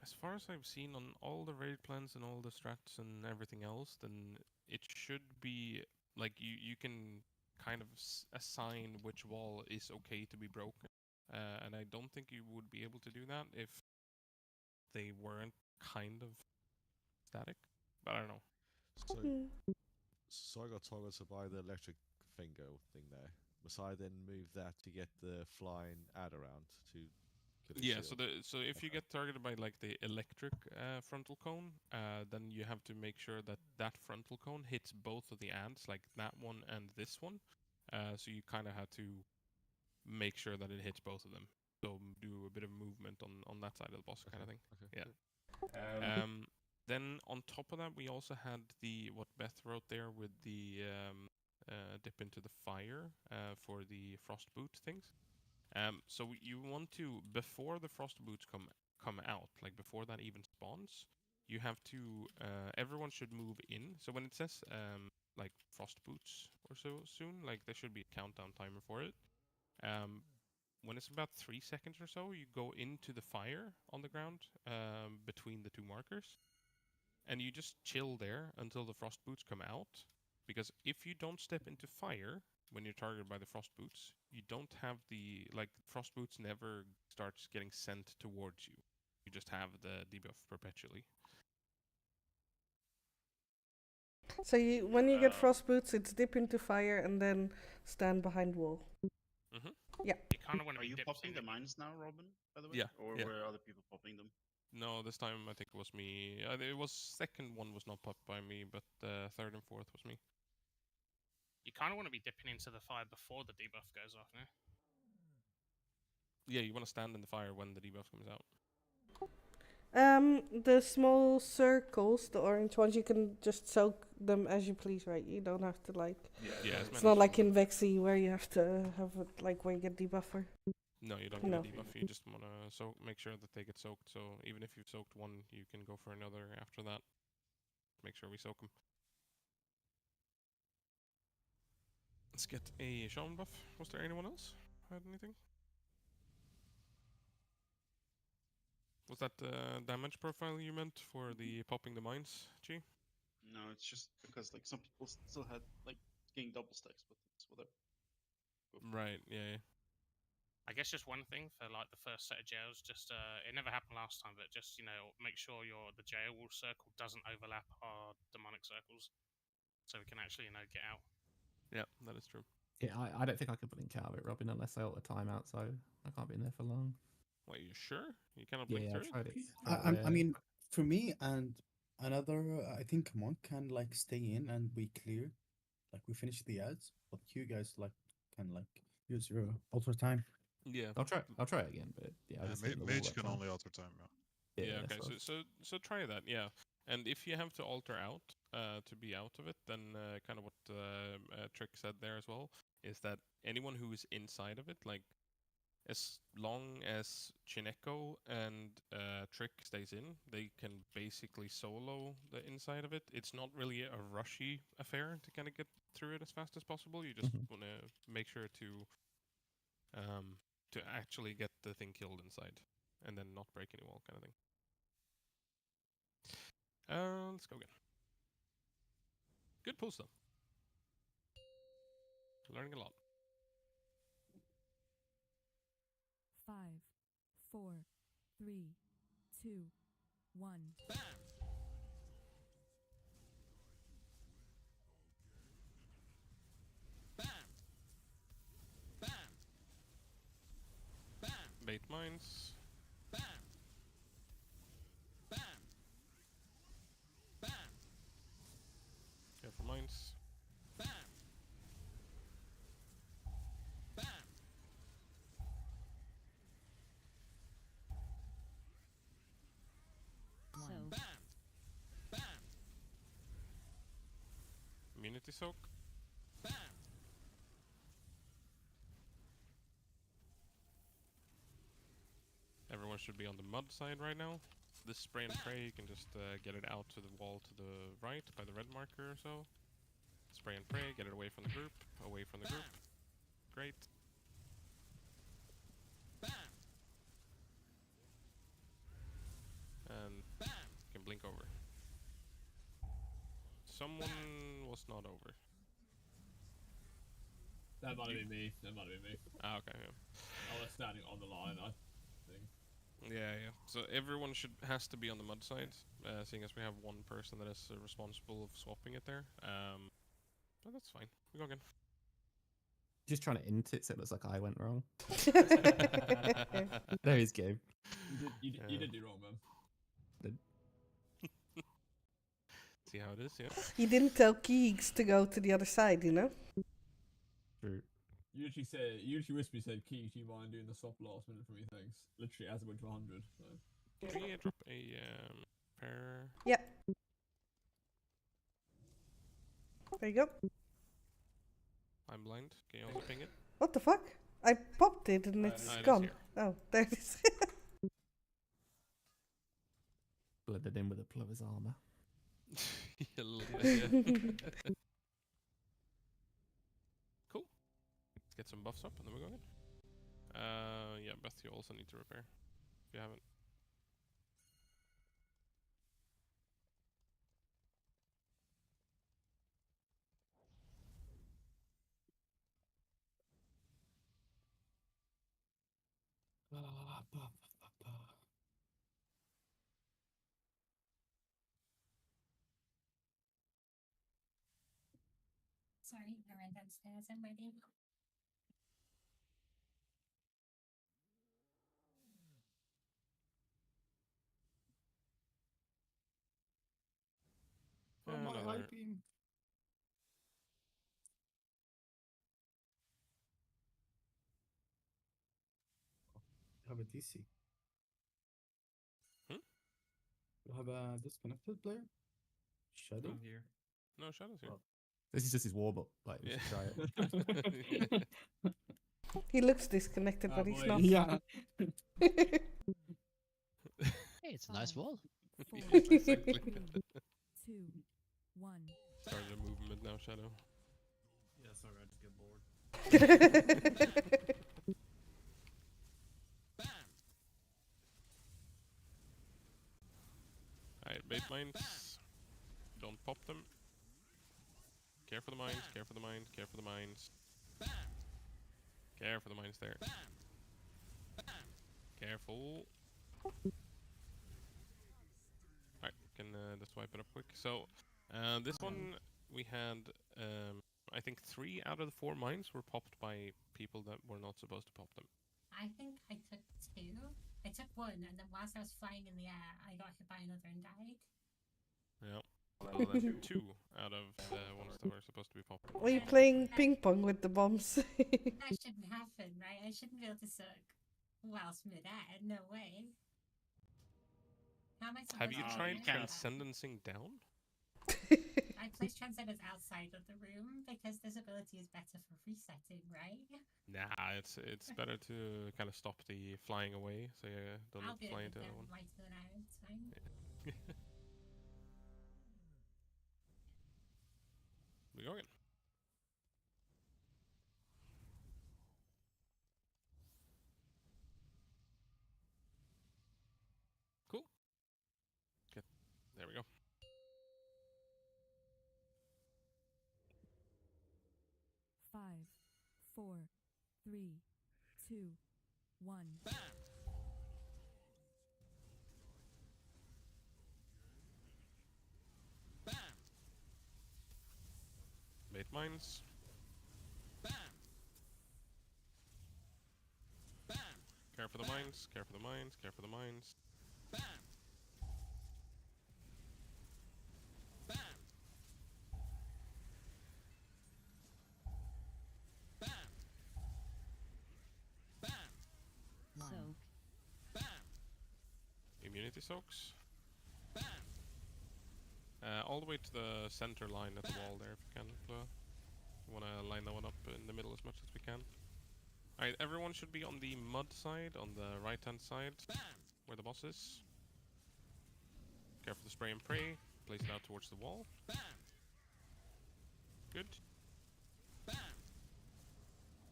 As far as I've seen on all the raid plans and all the strats and everything else, then it should be like you can kind of assign which wall is okay to be broken. And I don't think you would be able to do that if they weren't kind of static. But I don't know. So I got told to buy the electric finger thing there. Must I then move that to get the flying ad around to kill the Yeah, shield? so if you get targeted by like the electric frontal cone, then you have to make sure that that frontal cone hits both of the ads, like that one and this one. So you kind of have to make sure that it hits both of them. So do a bit of movement on that side of the boss kind of thing. Okay. Yeah. Then on top of that, we also had what Beth wrote there with the dip into the fire for the frost boot things. So you want to, before the frost boots come out, like before that even spawns, you have to everyone should move in. So when it says like frost boots or so soon, like there should be a countdown timer for it. When it's about 3 seconds or so, you go into the fire on the ground between the two markers, and you just chill there until the frost boots come out. Because if you don't step into fire when you're targeted by the frost boots, you don't have frost boots never starts getting sent towards you. You just have the debuff perpetually. So when you get frost boots, it's dip into fire and then stand behind wall. Yeah. You kind of want to Are be you dipped popping in the mines now, Robin? By the way, Yeah, or yeah. were other people popping them? No, this time I think it was me. It was second one was not popped by me, but third and fourth was me. You kind of want to be dipping into the fire before the debuff goes off, no? Yeah, you want to stand in the fire when the debuff comes out. The small circles, the orange ones, you can just soak them as you please, right? You don't have to like. Yeah, it's not like in Vexy where you have to have it like where you get debuffer. No, you don't get a debuff. You just want to make sure that they get soaked. So even if you've soaked one, you can go for another after that. Make sure we soak them. Let's get a shaman buff. Was there anyone else who had anything? Was that the damage profile you meant for the popping the mines, G? No, it's just because like some people still had like getting double stacks, but it's whatever. Right. Yeah. I guess just one thing for like the first set of jails, just it never happened last time, but just make sure the jail wall circle doesn't overlap our demonic circles, so we can actually get out. Yeah, that is true. Yeah, I don't think I can blink out of it, Robin, unless I alter timeout, so I can't be in there for long. Wait, you sure? You cannot blink through tried it? I mean, for me and another, I think Monk can like stay in and we clear, like we finish the ads, but you guys like can like use your alter time. Yeah, I'll try it again, but yeah. Mage can only alter time. Yeah. Okay. So try that. Yeah. And if you have to alter out to be out of it, then kind of what Trick said there as well is that anyone who is inside of it, like as long as Chineko and Trick stays in, they can basically solo the inside of it. It's not really a rushy affair to kind of get through it as fast as possible. You just want to make sure to actually get the thing killed inside, and then not break any wall, kind of thing. Let's go again. Good pulls though. Learning a lot. 5, 3, 2, 1. Bait mines. Careful mines. Immunity soak. Everyone should be on the mud side right now. This spray and pray, you can just get it out to the wall to the right by the red marker or so. Spray and pray, get it away from the group. Away from the group. Great. And you can blink over. Someone was not over. That might have been me. That might have been me. Ah, okay, yeah. I was standing on the line, I think. Yeah, yeah. So everyone has to be on the mud side, seeing as we have one person that is responsible of swapping it there. But that's fine. We go again. Just trying to int it so it looks like I went wrong. There is game. You did do wrong, man. See how it is, yeah. You didn't tell Keegs to go to the other side, you know? True. You usually whisper said, Keith, do you mind doing the swap last minute for me, thanks. Literally as it went to 100. So. Can we drop a pair? Yep. There you go. I'm blind. Can you also ping it? What the fuck? I popped it and it's it is gone. here. Oh, there it is. Blooded in with a plover's armor. A little bit, yeah. Cool. Let's get some buffs up and then we go in. Yeah, Beth, you also need to repair. If you haven't. Sorry, I ran downstairs. I'm ready. Oh, my hyping. Have a DC. Hmm? You have a disconnected player? Shadow? I'm here. No, Shadow's here. Oh. This is just his warm up. Like, we should try it. He looks disconnected, but he's not. Yeah. Hey, it's a nice wall. 4, 3, 2, 1. Started a movement now, Shadow. Yeah, sorry, I just get bored. Alright, bait mines. Don't pop them. Care for the mines, care for the mines, care for the mines. Care for the mines there. Careful. Alright, can just wipe it up quick. So, this one we had, I think 3 out of the 4 mines were popped by people that were not supposed to pop them. I think I took 2. I took 1, and then whilst I was flying in the air, I got hit by another and died. Yeah. Well, then 2 out of the ones that were supposed to be popped. Were you playing ping pong with the bombs? That shouldn't happen, right? I shouldn't be able to suck whilst mid-air. No way. How am I supposed Have you to tried do that? transcendencing down? I place Transcendence outside of the room because this ability is better for resetting, right? Nah, it's better to kind of stop the flying away, so you don't I'll be fly able into to that one. lighter than I, it's fine. We go again. Cool. Good. There we go. Five, 4, 3, 2, 1. Bait mines. Care for the mines, care for the mines, care for the mines. Soak. Immunity soaks. All the way to the center line at the wall there if you can. You want to line that one up in the middle as much as we can. Alright, everyone should be on the mud side, on the right hand side, where the boss is. Care for the spray and pray. Place it out towards the wall. Good.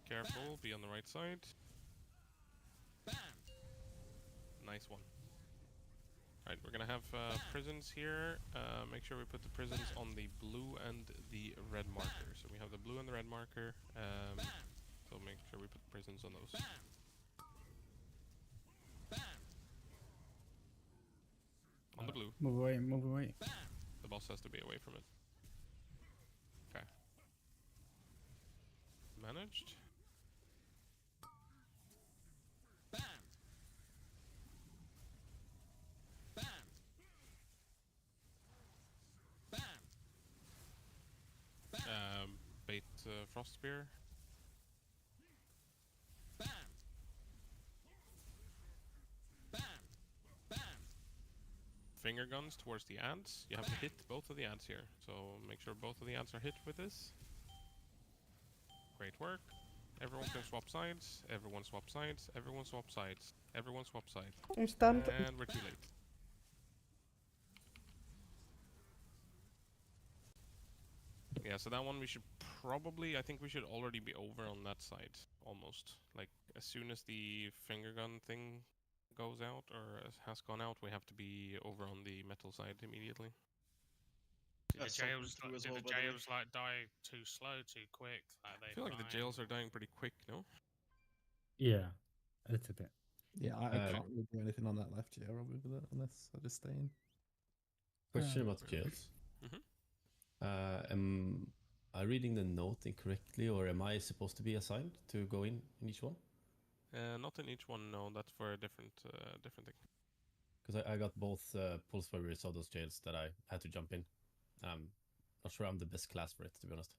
Careful, be on the right side. Nice one. Alright, we're gonna have prisons here. Make sure we put the prisons on the blue and the red marker. So we have the blue and the red marker. So make sure we put prisons on those. On the blue. Move away, move away. The boss has to be away from it. Okay. Managed. Bait frost spear. Finger guns towards the ants. You have to hit both of the ants here, so make sure both of the ants are hit with this. Great work. Everyone can swap sides. Everyone swap sides. Everyone swap sides. Everyone swap sides. I'm stunned. And we're too late. Yeah, so that one we should probably, I think we should already be over on that side, almost. Like, as soon as the finger gun thing goes out, or has gone out, we have to be over on the metal side immediately. Did the jails, like die too slow, too quick? Like I feel like the jails are dying pretty quick, no? Yeah, a little bit. Yeah, I can't really do anything on that left jail with it unless I just stay in. Question about jails. Am I reading the note incorrectly, or am I supposed to be assigned to go in each one? Not in each one, no. That's for a different thing. Because I got both pulse for those jails that I had to jump in. Not sure I'm the best class for it, to be honest.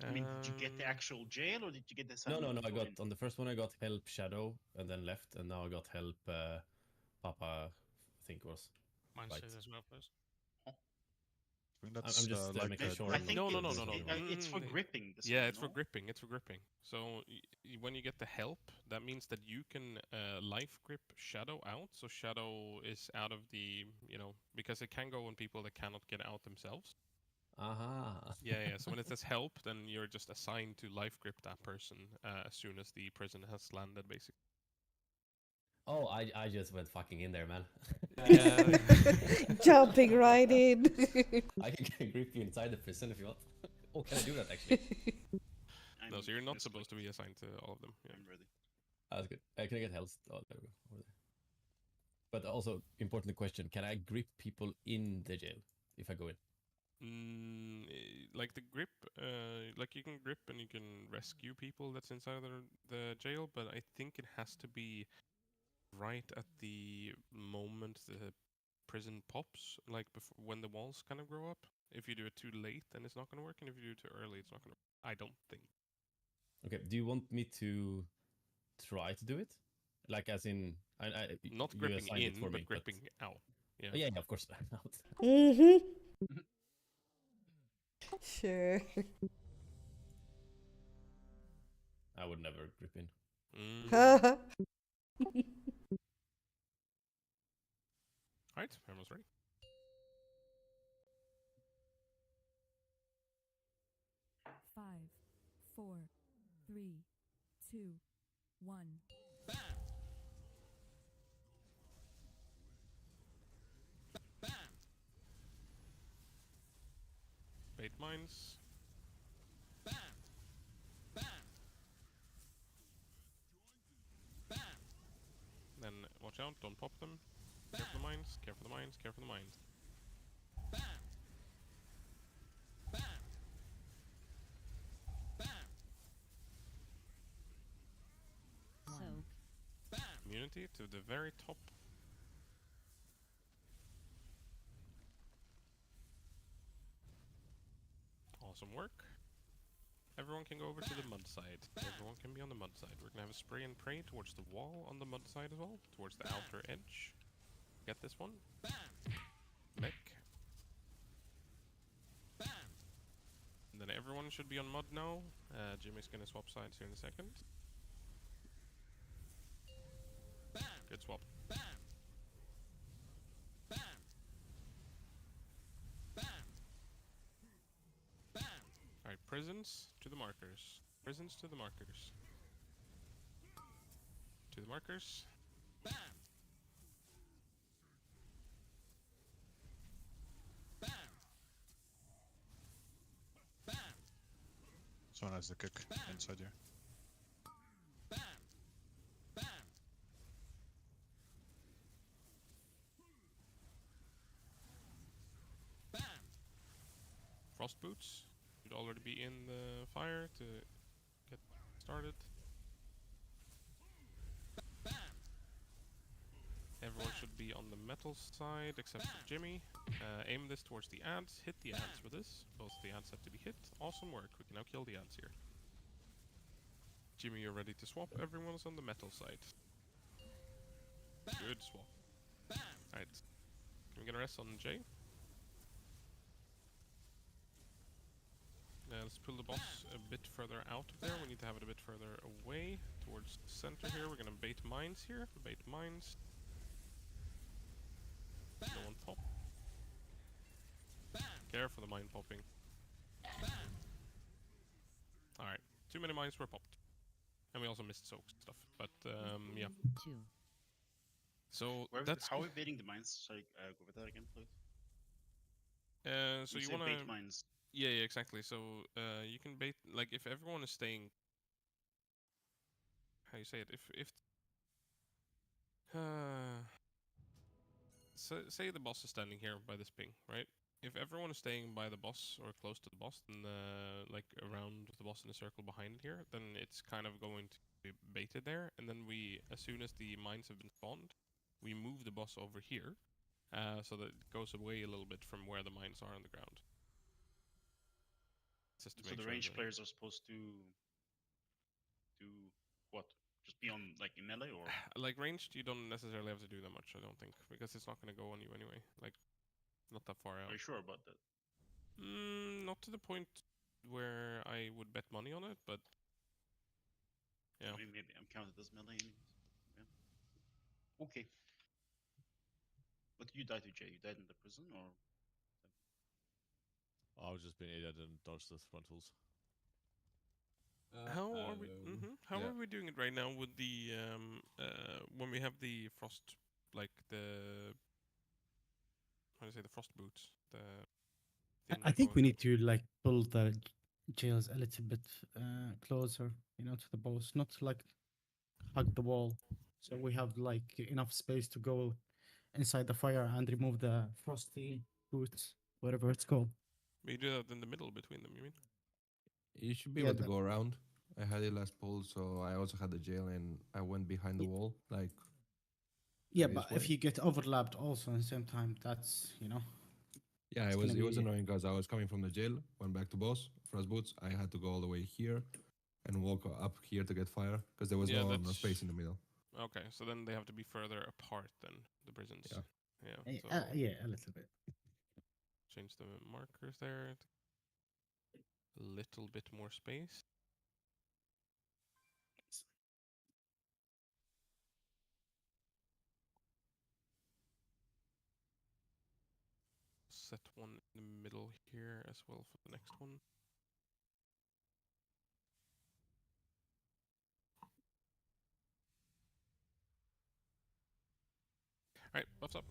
I mean, did you get the actual jail, or did you get the assignment? No. I got on the first one. I got help Shadow, and then left, and now I got help Papa. I think it was. Mine right. says as well, please. I mean, that's, I'm just like making sure. I think no. It's for gripping. Yeah, it's for gripping. It's for gripping. So when you get the help, that means that you can life grip Shadow out. So Shadow is out of the, because it can go on people that cannot get out themselves. Aha. Yeah. So when it says help, then you're just assigned to life grip that person as soon as the prison has landed, basically. Oh, I just went fucking in there, man. Jumping right in. I can grip you inside the prison if you want. Oh, can I do that actually? No, so you're not supposed to be assigned to all of them. Yeah. I'm ready. That's good. Can I get health? Oh, there we go. Over there. But also, important question, can I grip people in the jail if I go in? Like the grip, like you can grip and you can rescue people that's inside of the jail, but I think it has to be right at the moment the prison pops, like before, when the walls kind of grow up. If you do it too late, then it's not going to work, and if you do it too early, it's not going to work. I don't think. Okay, do you want me to try to do it? Like, as in, not gripping in, but gripping out. Yeah. Oh, yeah, of course. Sure. I would never grip in. Alright, everyone's ready. Five, 4, 3, 2, 1. Bait mines. Then watch out, don't pop them. Care for the mines, care for the mines, care for the mines. to the very top. Awesome work. Everyone can go over to the mud side. Everyone can be on the mud side. We're gonna have a spray and pray towards the wall on the mud side as well, towards the outer edge. Get this one. Mech. And then everyone should be on mud now. Jimmy's gonna swap sides here in a second. Good swap. Alright, prisons to the markers. Prisons to the markers. To the markers. Someone has the kick inside here. Frost boots should already be in the fire to get started. Everyone should be on the metal side except for Jimmy. Aim this towards the ants. Hit the ants with this. Both the ants have to be hit. Awesome work. We can now kill the ants here. Jimmy, you're ready to swap. Everyone's on the metal side. Good swap. Alright. Can we get a rest on Jay? Let's pull the boss a bit further out of there. We need to have it a bit further away towards the center here. We're gonna bait mines here. Bait mines. No one pop. Care for the mine popping. Alright. Too many mines were popped. And we also missed soak stuff. But yeah. So that's how are we baiting the mines? Sorry, go with that again, please. So you say wanna bait mines. Yeah, exactly. So you can bait, like, if everyone is staying. How you say it? If say the boss is standing here by this ping, right? If everyone is staying by the boss or close to the boss, then like around the boss in a circle behind it here, then it's kind of going to be baited there. And then as soon as the mines have been spawned, we move the boss over here, so that it goes away a little bit from where the mines are on the ground. Just to So make the sure range players are supposed to do what? Just be on like in melee or? Like ranged, you don't necessarily have to do that much, I don't think, because it's not going to go on you anyway. Like, not that far out. Are you sure about that? Not to the point where I would bet money on it, but yeah. I mean, maybe I'm counted as melee anyways. Yeah. Okay. What did you die to, Jay? You died in the prison or? I was just being idiot and dodged the frontals. How are we? How are we doing it right now with the when we have the frost, like the how do you say, the frost boots? I think we need to like pull the jails a little bit closer, you know, to the boss, not like hug the wall. So we have like enough space to go inside the fire and remove the frosty boots, whatever it's called. We do that in the middle between them, you mean? You should be Yeah, able to go around. I had it last pull, so I also had the jail and I went behind the wall, like. Yeah, but if you get overlapped also at the same time, that's, you know. Yeah, it's it was gonna be- annoying because I was coming from the jail, went back to boss, frost boots. I had to go all the way here and walk up here to get fire because there was no space in the middle. Okay, so then they have to be further apart than the prisons. Yeah. Yeah. So yeah, a little bit. change the markers there. A little bit more space. Set one in the middle here as well for the next one. Alright, buffs up.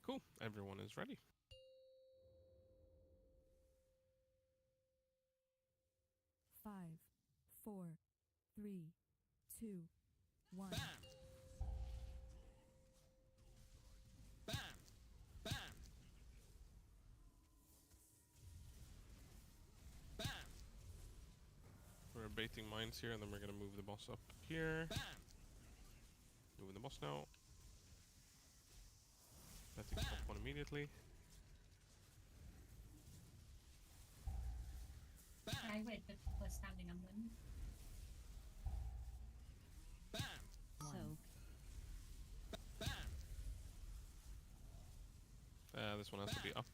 Cool, everyone is ready. Five, 4, 3, 2, 1. We're baiting mines here, and then we're gonna move the boss up here. Moving the boss now. Betting top one immediately. I wait, but people are standing on them. Soak. This one has to be up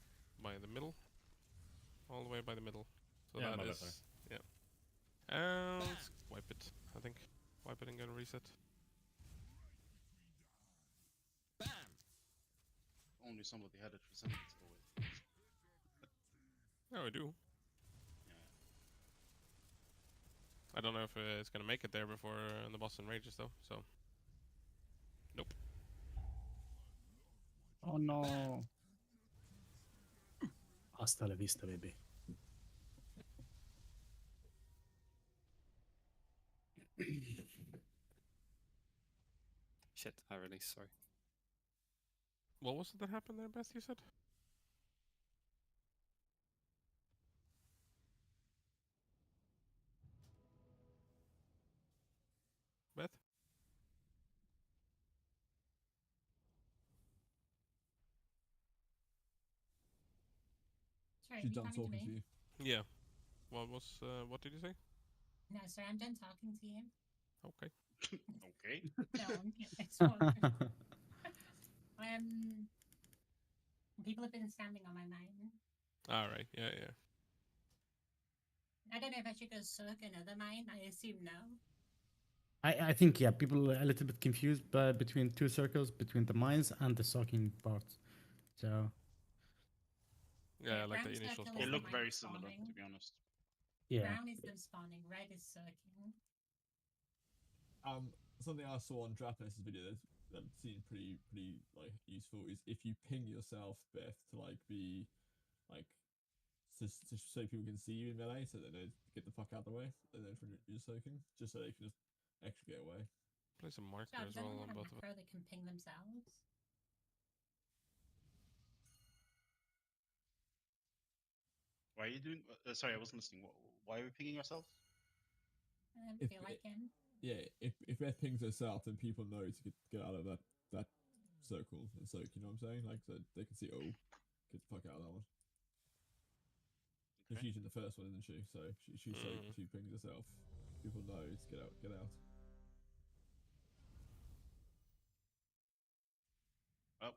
by the middle. All the way by the middle. So Yeah, that my is... bad, Yeah. Let's wipe it, I think. Wipe it and get a reset. Only somebody had it presented still with. Oh, I do. Yeah. I don't know if it's gonna make it there before the boss enrages though, so... Nope. Oh no. Hasta la vista, baby. Shit, I released, sorry. What was it that happened there, Beth, you said? Beth? Sorry, She's are you done talking to talking to me? you. Yeah. What did you say? No, sorry, I'm done talking to you. Okay. Okay. No, I'm it's fine. People have been standing on my mine. Alright, yeah, yeah. I don't know if I should go circ another mine. I assume no. I think, yeah, people are a little bit confused between two circles, between the mines and the soaking part. So... Yeah, like the brown initial circle spawn. is They the look mine very similar, spawning. to be honest. Yeah. Brown is them spawning. Red is circling. Something I saw on Drapness's video that seemed pretty like useful is if you ping yourself, Beth, to like be like so people can see you in melee, so that they get the fuck out of the way, and then when you're soaking, just so they can just actually get away. Place a marker So as does well anyone on have both of us. macro that can ping themselves? Why are you doing? Sorry, I wasn't listening. Why are we pinging ourselves? I If feel like him. Yeah, if Beth pings herself, then people know to get out of that circle and soak. You know what I'm saying? Like, so they can see, oh, get the fuck out of that one. Because she's in the first one, isn't she? So she pings herself. People know to get out. Oh.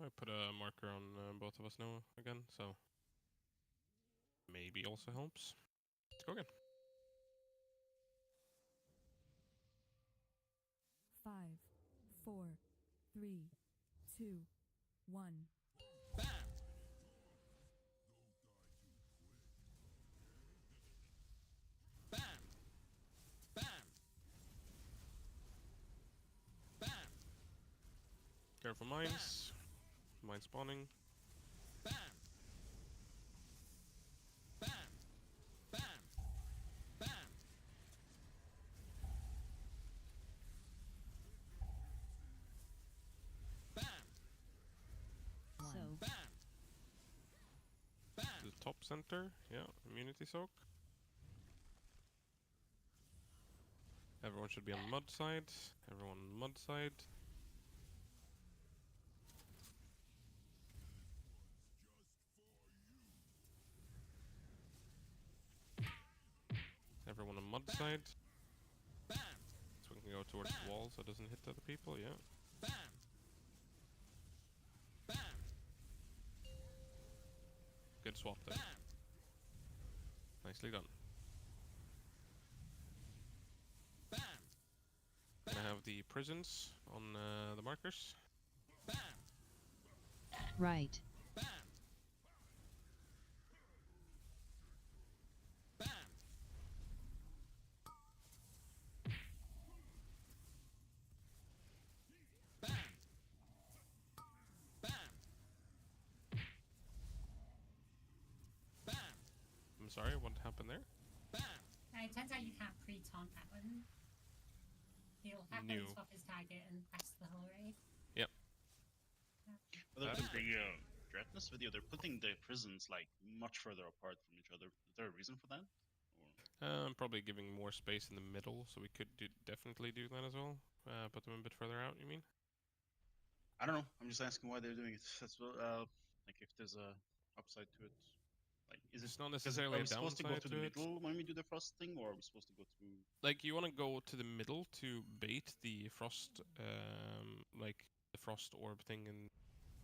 I put a marker on both of us now again, so maybe also helps. Let's go again. 5, 4, 3, 2, 1. Careful mines. Mine spawning. Soak. The top center, yeah, immunity soak. Everyone should be on mud side. Everyone on mud side. Everyone on mud side. So we can go towards the wall so it doesn't hit other people, yeah. Good swap there. Nicely done. Gonna have the prisons on the markers. Right. Sorry, what happened there? It turns out you can't pre-taunt that one. He'll happily swap his target and press the whole raid. Yep. But in the Dreadness video, they're putting the prisons like much further apart from each other. Is there a reason for that? Probably giving more space in the middle, so we could definitely do that as well. Put them a bit further out, you mean? I don't know. I'm just asking why they're doing it as well. Like if there's a upside to it. Like, is it not necessarily are we a supposed to go downside to the to it. middle when we do the frost thing, or are we supposed to go to? Like you want to go to the middle to bait the frost, like the frost orb thing, and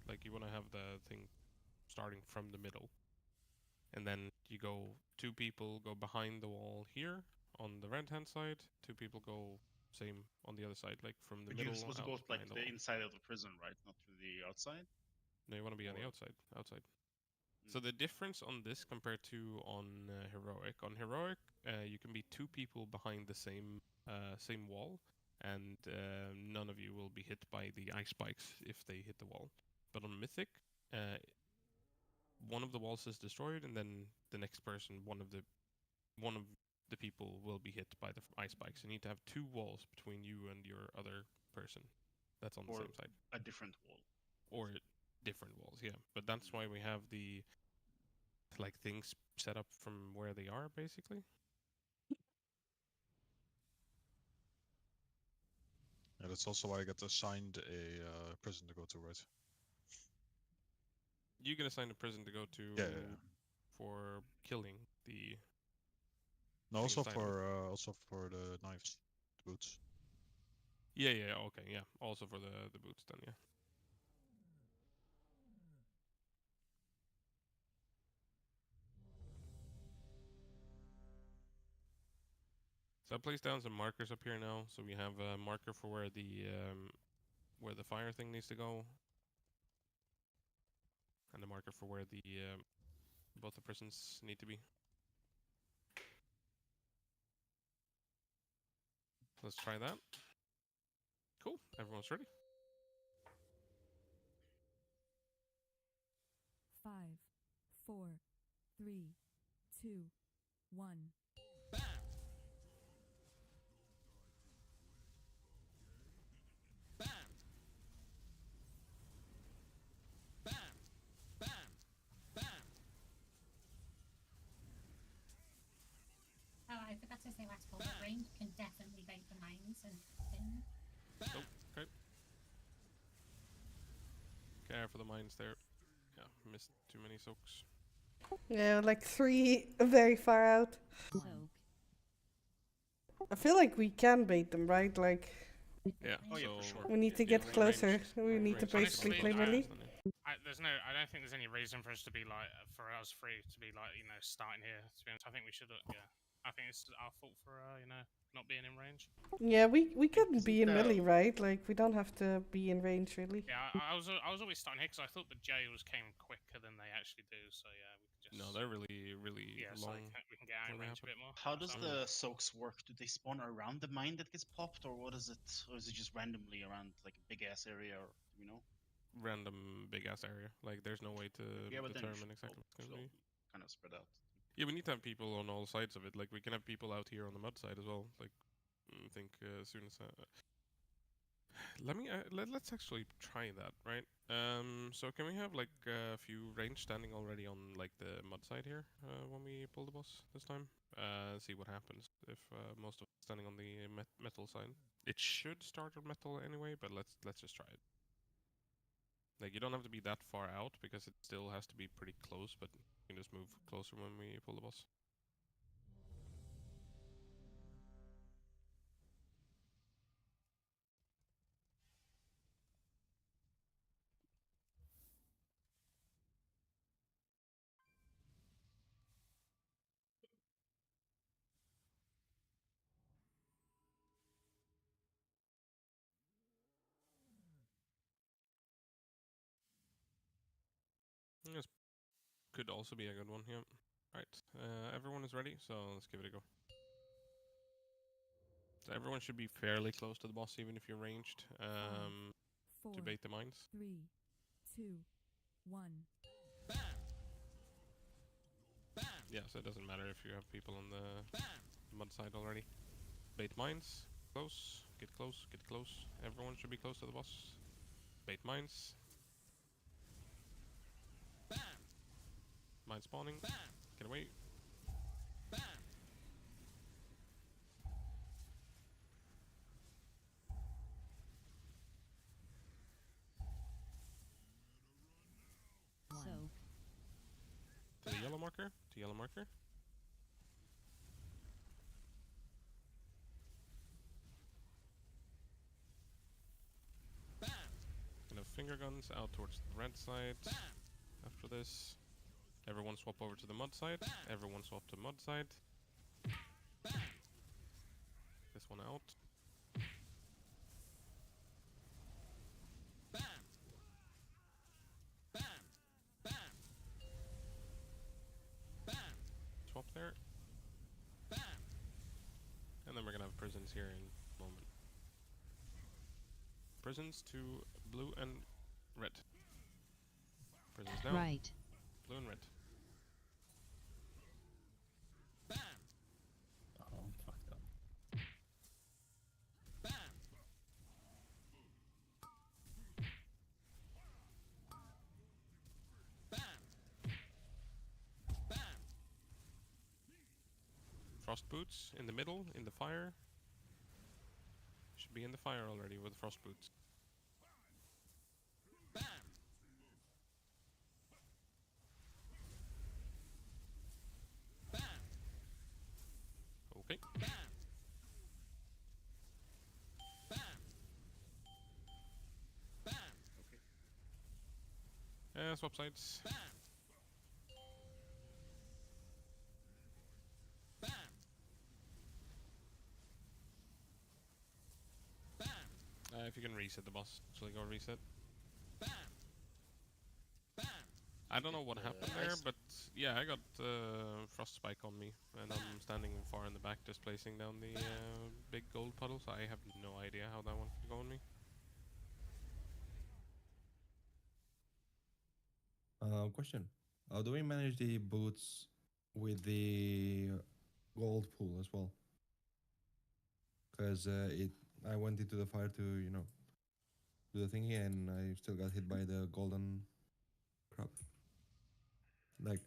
like you want to have the thing starting from the middle, and then you go. 2 people go behind the wall here on the right hand side. 2 people go same on the other side, like from the But middle. you're supposed to go like the the inside of the prison, right? Not to the outside. No, you want to be on the outside. So the difference on this compared to on Heroic. On Heroic, you can be 2 people behind the same wall, and none of you will be hit by the ice spikes if they hit the wall. But on Mythic, one of the walls is destroyed, and then the next person, one of the people will be hit by the ice spikes. You need to have 2 walls between you and your other person. That's on the same side. A different wall. Or different walls, yeah. But that's why we have the like things set up from where they are, basically. Yeah, that's also why I get assigned a prison to go to, right? You get assigned a prison to go to for killing the. No, also for the knives, the boots. Yeah, okay, yeah. Also for the boots, then, yeah. So I placed down some markers up here now. So we have a marker for where the fire thing needs to go, and a marker for where the both the prisons need to be. Let's try that. Cool. Everyone's ready. 5, 4, 3, 2, 1. Oh, I forgot to say last call. Range can definitely bait the mines and pin. Oh, okay. Care for the mines there. Yeah, missed too many soaks. Yeah, like 3 very far out. I feel like we can bait them, right? Like. Yeah. Oh yeah, for sure. We need to get closer. We need to basically play melee. I don't think there's any reason for us to be like, for us free to be like, you know, starting here. To be honest, I think we should. Yeah, I think it's our fault for you know, not being in range. Yeah, we can be in melee, right? Like we don't have to be in range, really. Yeah, I was always starting here because I thought the jails came quicker than they actually do. So yeah, we could just. No, they're really long. So we can get out in range a bit more. How does the soaks work? Do they spawn around the mine that gets popped, or what is it? Or is it just randomly around like a big ass area, or do we know? Random big ass area. Like there's no way to determine exactly what's going to be. Kind of spread out. Yeah, we need to have people on all sides of it. Like we can have people out here on the mud side as well. Like I think as soon as let's actually try that, right? So can we have like a few range standing already on like the mud side here when we pull the boss this time? See what happens if most of it's standing on the metal side. It should start on metal anyway, but let's just try it. Like you don't have to be that far out because it still has to be pretty close, but you can just move closer when we pull the boss. This could also be a good one, yeah. Right, everyone is ready, so let's give it a go. So everyone should be fairly close to the boss, even if you're ranged, to bait the mines. 3, 2, 1. Yeah, so it doesn't matter if you have people on the mud side already. Bait mines. Close. Get close. Get close. Everyone should be close to the boss. Bait mines. Mine spawning. Get away. Soak. To the yellow marker. To yellow marker. Gonna finger guns out towards the red side. After this, everyone swap over to the mud side. Everyone swap to mud side. This one out. Swap there. And then we're gonna have prisons here in a moment. Prisons to blue and red. Prisons now. Right. Blue and red. Oh, fucked up. Frost boots in the middle, in the fire. Should be in the fire already with frost boots. Okay. Swap sides. If you can reset the boss, actually go reset. I don't know what happened there, but yeah, I got frost spike on me, and I'm standing far in the back, just placing down the big gold puddle. So I have no idea how that one could go on me. Question: how do we manage the boots with the gold pool as well? Because I went into the fire to do the thingy, and I still got hit by the golden crap.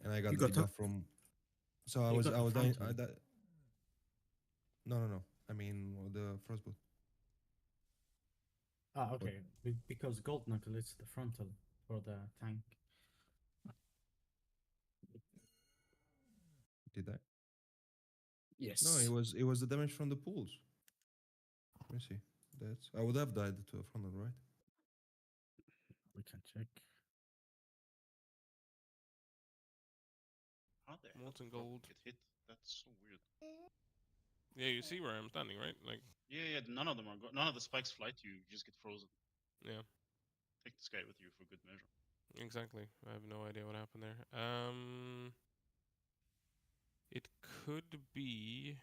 And I got You the got debuff from. So I you was got I the was front dying. one. No. I mean the frostboot. Ah, okay. Because gold knuckle is the frontal for the tank. Did I? Yes. No, it was the damage from the pools. Let me see. I would have died to a frontal, right? We can check. How the hell Molten did Brock gold. get hit? That's so weird. Yeah, you see where I'm standing, right? Like. Yeah. None of them are. None of the spikes fly to you. You just get frozen. Yeah. Take this guy with you for good measure. Exactly. I have no idea what happened there. It could be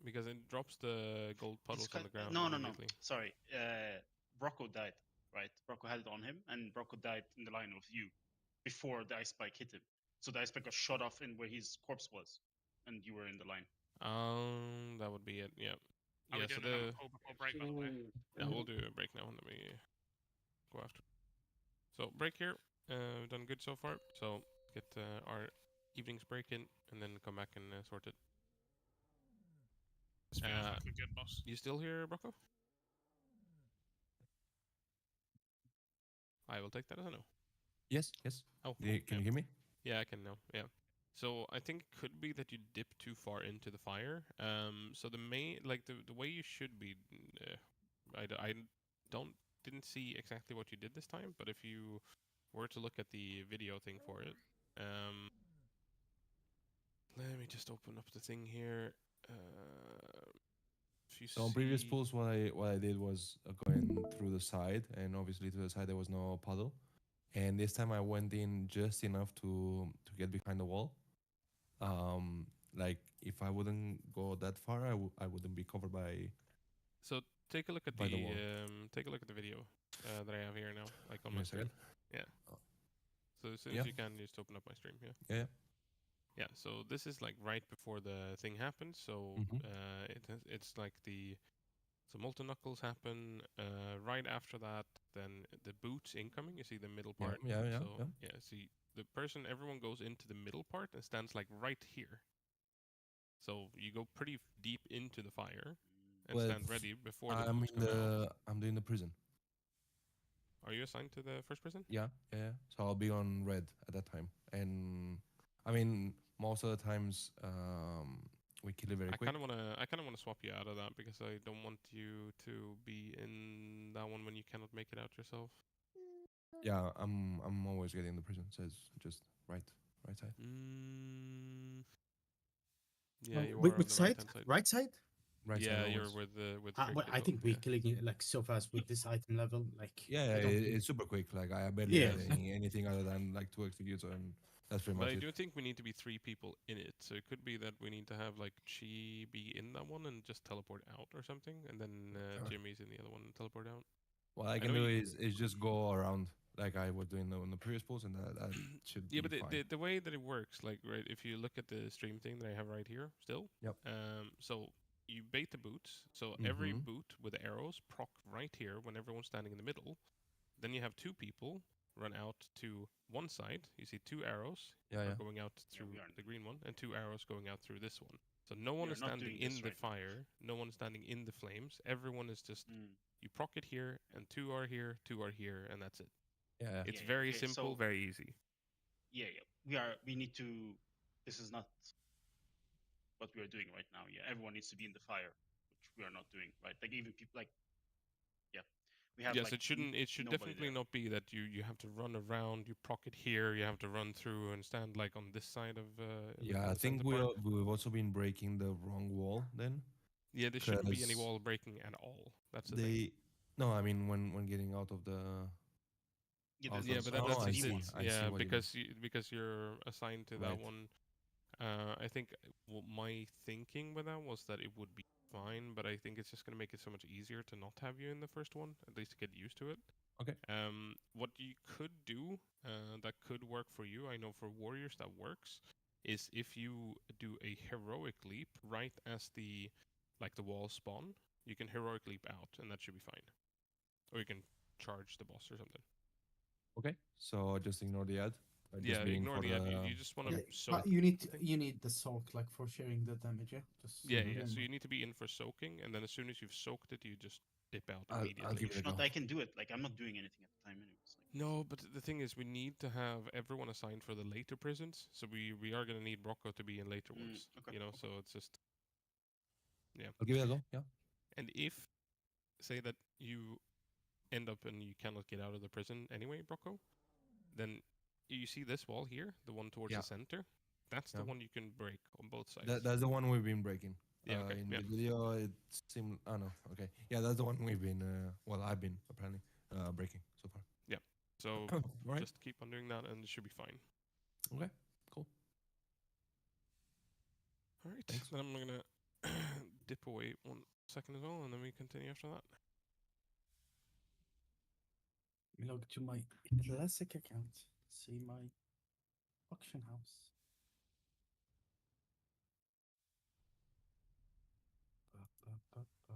because it drops the gold puddles on the ground. No. immediately. Sorry. Brocco died, right? Brocco had it on him, and Brocco died in the line with you before the ice spike hit him. So the ice spike got shot off in where his corpse was, and you were in the line. That would be it. Yeah. Are we So doing another call before break, by the way? Yeah, we'll do a break now, and then we go after. So break here. We've done good so far. So get our evening's break in, and then come back and sort it. This feels like a good boss. You still here, Brocco? I will take that as a no. Yes. Oh, can you hear me? Yeah, I can now. Yeah. So I think it could be that you dip too far into the fire. So the main, the way you should be, I didn't see exactly what you did this time, but if you were to look at the video thing for it, let me just open up the thing here. So on previous pools, what I did was going through the side, and obviously to the side there was no puddle. And this time I went in just enough to get behind the wall. Like if I wouldn't go that far, I wouldn't be covered by. So take a look at the wall. Take a look at the video that I have here now, on Give me my a screen. second. Yeah. So as soon as you can, just open up my stream. Yeah. Yeah. Yeah, so this is like right before the thing happens. So Mhm. it's like so molten knuckles happen right after that. Then the boots incoming. You see the middle Yeah, part. yeah. So see the person. Everyone goes into the middle part and stands like right here. So you go pretty deep into the fire and But stand ready before the boots come out. I'm doing the prison. Are you assigned to the first prison? Yeah. So I'll be on red at that time, and I mean most of the times we kill it very I quick. kind of wanna swap you out of that because I don't want you to be in that one when you cannot make it out yourself. Yeah, I'm always getting the prison. So it's just right side. Yeah, you Which are on the side? right-hand side. Right side? Right side Yeah, you're always. with Well, I Cricket think on, we're yeah. killing it like so fast with this item level. Like, Yeah, I don't think... it's super quick. Like I barely Yeah. had anything other than like 2 executes, and that's pretty But much I it. do think we need to be 3 people in it. So it could be that we need to have like Chi be in that one and just teleport out or something, and then Sure. Jimmy's in the other one and teleport out. What I I can know do you- is just go around like I was doing on the previous pulls, and that should Yeah, be but fine. the way that it works, like right, if you look at the stream thing that I have right here, still. Yep. So you bait the boots. So every Mhm. boot with the arrows proc right here when everyone's standing in the middle. Then you have 2 people run out to one side. You see 2 arrows Yeah. going out through we aren't. the green one, and 2 arrows going out through this one. So no one We is are not standing doing in this the right now. fire. No one is standing in the flames. Everyone is just Mm. you proc it here, and 2 are here, 2 are here, and that's it. Yeah. It's Yeah, very okay, simple, so- very easy. Yeah. We need to. This is not what we are doing right now. Yeah, everyone needs to be in the fire, which we are not doing. Right, like even people like. Yeah, we have. Yes, like, it shouldn't. It should nobody definitely there. not be that you have to run around. You proc it here. You have to run through and stand like on this side of. Like Yeah, on I the think center part. we've also been breaking the wrong wall then. Yeah, there shouldn't be any 'Cause wall breaking at all. That's the thing. They no, I mean when getting out of the. Yeah, out Yeah, of- but oh, that's I just see. it. I see Yeah, what you mean. because you're assigned to that Right. one. I think my thinking with that was that it would be fine, but I think it's just gonna make it so much easier to not have you in the first one. At least to get used to it. Okay. What you could do that could work for you, I know for warriors that works, is if you do a heroic leap right as the wall spawn, you can heroic leap out, and that should be fine. Or you can charge the boss or something. Okay, so just ignore the ad. Yeah, being ignore for the ad. You just want to soak. But you need the soak like for sharing the damage, yeah. Just Yeah. remember. So you need to be in for soaking, and then as soon as you've soaked it, you just dip out I'll immediately. give it a If not, go. I can do it. Like I'm not doing anything at the time, anyways. Like, No, but the thing is, we need to have everyone assigned for the later prisons. So we are gonna need Rocco to be in later ones. okay, You know, so it's just yeah. I'll give it a go. Yeah. And if say that you end up and you cannot get out of the prison anyway, Rocco, then you see this wall here, the one towards Yeah. the center. That's the Yeah. one you can break on both sides. That's the one we've been breaking. Yeah, okay, In yeah. the video, it seemed. Oh no. Okay. Yeah, that's the one we've been. Well, I've been apparently breaking so far. Yeah. So Right. just keep on doing that, and it should be fine. Okay. Cool. All right. Thanks. Then I'm gonna dip away 1 second as well, and then we continue after that. Log to my classic account. See my auction house. Ba, ba, ba, ba.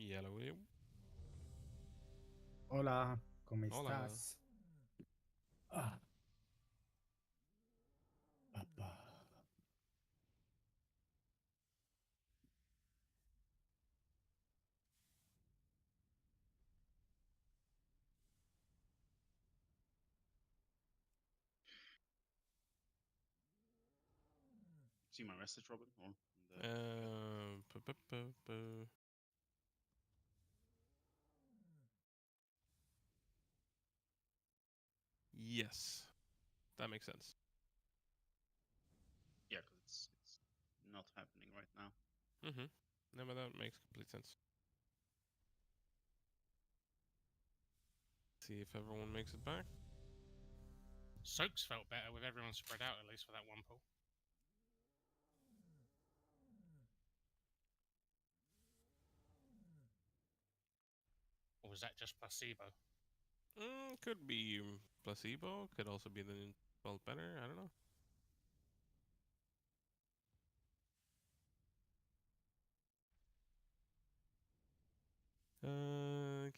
Yellow. Hola, ¿cómo Hola. estás? Ah. Papá. See my message, Robin? Or Yes, that makes sense. yeah, because it's not happening right now. Mm-hmm. No, but that makes complete sense. See if everyone makes it back. Soaks felt better with everyone spread out, at least for that one pool. Or was that just placebo? Could be placebo. Could also be the felt better. I don't know.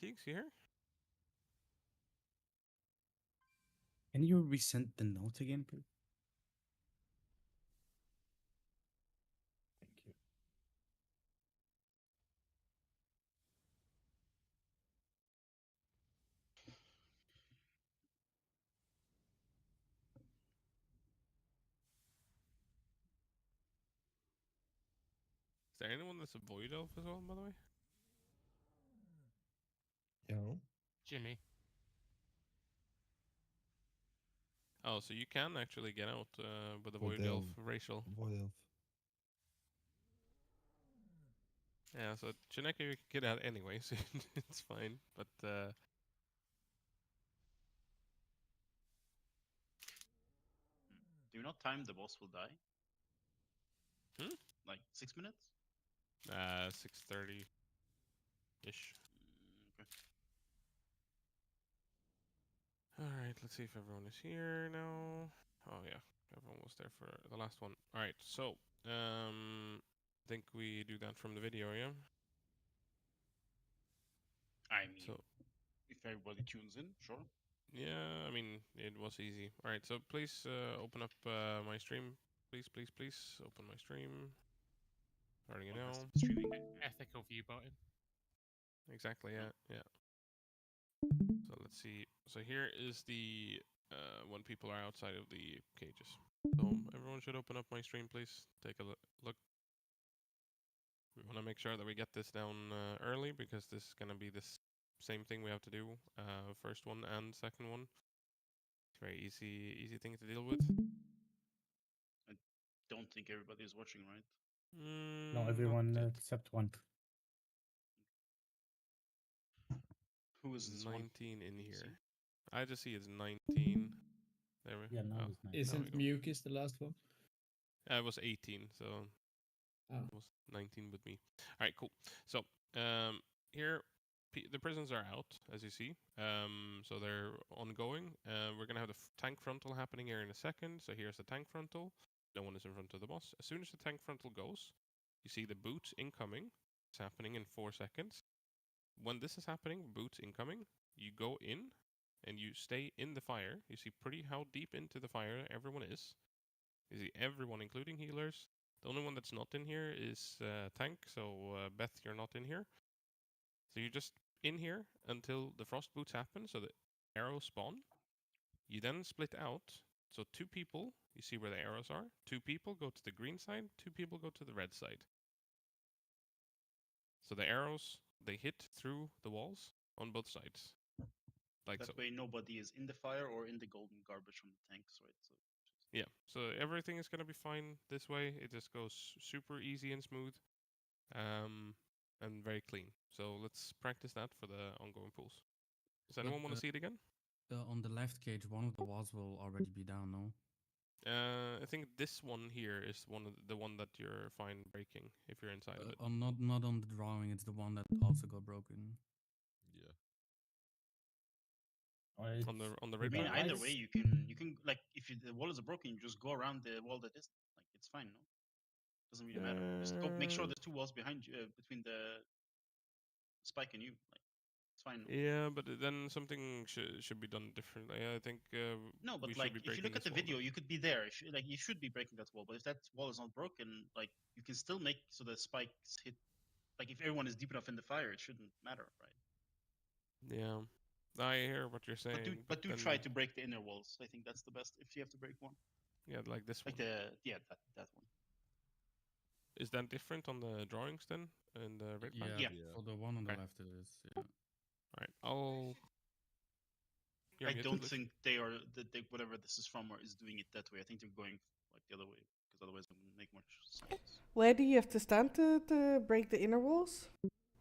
Keeks, you here? Can you resend the note again, please? Thank you. Is there anyone that's a void elf as well, by the way? Yeah. Jimmy. Oh, so you can actually get out with the Void void elf elf. racial. Void elf. Yeah, so Chineka you can get out anyway, so it's fine. But Do you not time the boss will die? Like 6 minutes? 6:30 ish. Okay. Alright, let's see if everyone is here now. Oh yeah, everyone was there for the last one. Alright, so I think we do that from the video, yeah? I mean, So if everybody tunes in, sure. yeah, I mean it was easy. Alright, so please open up my stream. Please, please, please open my stream. Starting it now. Streaming. Ethical view button. Exactly, yeah, yeah. So let's see. So here is the when people are outside of the cages. So everyone should open up my stream, please. Take a look. We want to make sure that we get this down early because this is going to be this same thing we have to do. First one and second one. It's very easy thing to deal with. I don't think everybody is watching, right? No, everyone except one. Who is this 19 one? in Can you here. see? I just see it's 19. There we Yeah, now oh, it's 9. Isn't Mucus the last one? It was 18, so it was 19 with me. All right, cool. So here, the prisons are out, as you see. So they're ongoing. We're gonna have the tank frontal happening here in a second. So here's the tank frontal. No one is in front of the boss. As soon as the tank frontal goes, you see the boots incoming. It's happening in 4 seconds. When this is happening, boots incoming, you go in and you stay in the fire. You see pretty how deep into the fire everyone is. You see everyone, including healers. The only one that's not in here is tank. So Beth, you're not in here. So you're just in here until the frost boots happen. So the arrows spawn. You then split out. So 2 people, you see where the arrows are. 2 people go to the green side. 2 people go to the red side. So the arrows, they hit through the walls on both sides. Like that so. way, nobody is in the fire or in the golden garbage from the tanks, right? So yeah, so everything is gonna be fine this way. It just goes super easy and smooth, and very clean. So let's practice that for the ongoing pools. Does anyone want to see it again? On the left cage, one of the walls will already be down, no? I think this one here is the one that you're fine breaking if you're inside of it. Not on the drawing. It's the one that also got broken. Yeah. On the I red mean, part? either way, you can like if the wall is broken, you just go around the wall that isn't. Like it's fine, no? Doesn't really matter. Just go make sure there's 2 walls behind you between the spike in you. Like, it's fine. Yeah, but then something should be done differently. I think No, but we like should be if you breaking look at this the wall video, then. you could be there. If you, like you should be breaking that wall. But if that wall is not broken, like you can still make so the spikes hit. Like if everyone is deep enough in the fire, it shouldn't matter, right? Yeah, I hear what you're saying, But do then, try to break the inner walls. I think that's the best. If you have to break one, yeah, like this like one. that one. Is that different on the drawings then? And the red plan? Yeah, for the one on the Okay. left it is. Yeah. Alright, I'll. You're I muted, don't Liz. think they are that they, whatever this is from or is doing it that way. I think they're going like the other way because otherwise it wouldn't make much sense. Where do you have to stand to break the inner walls?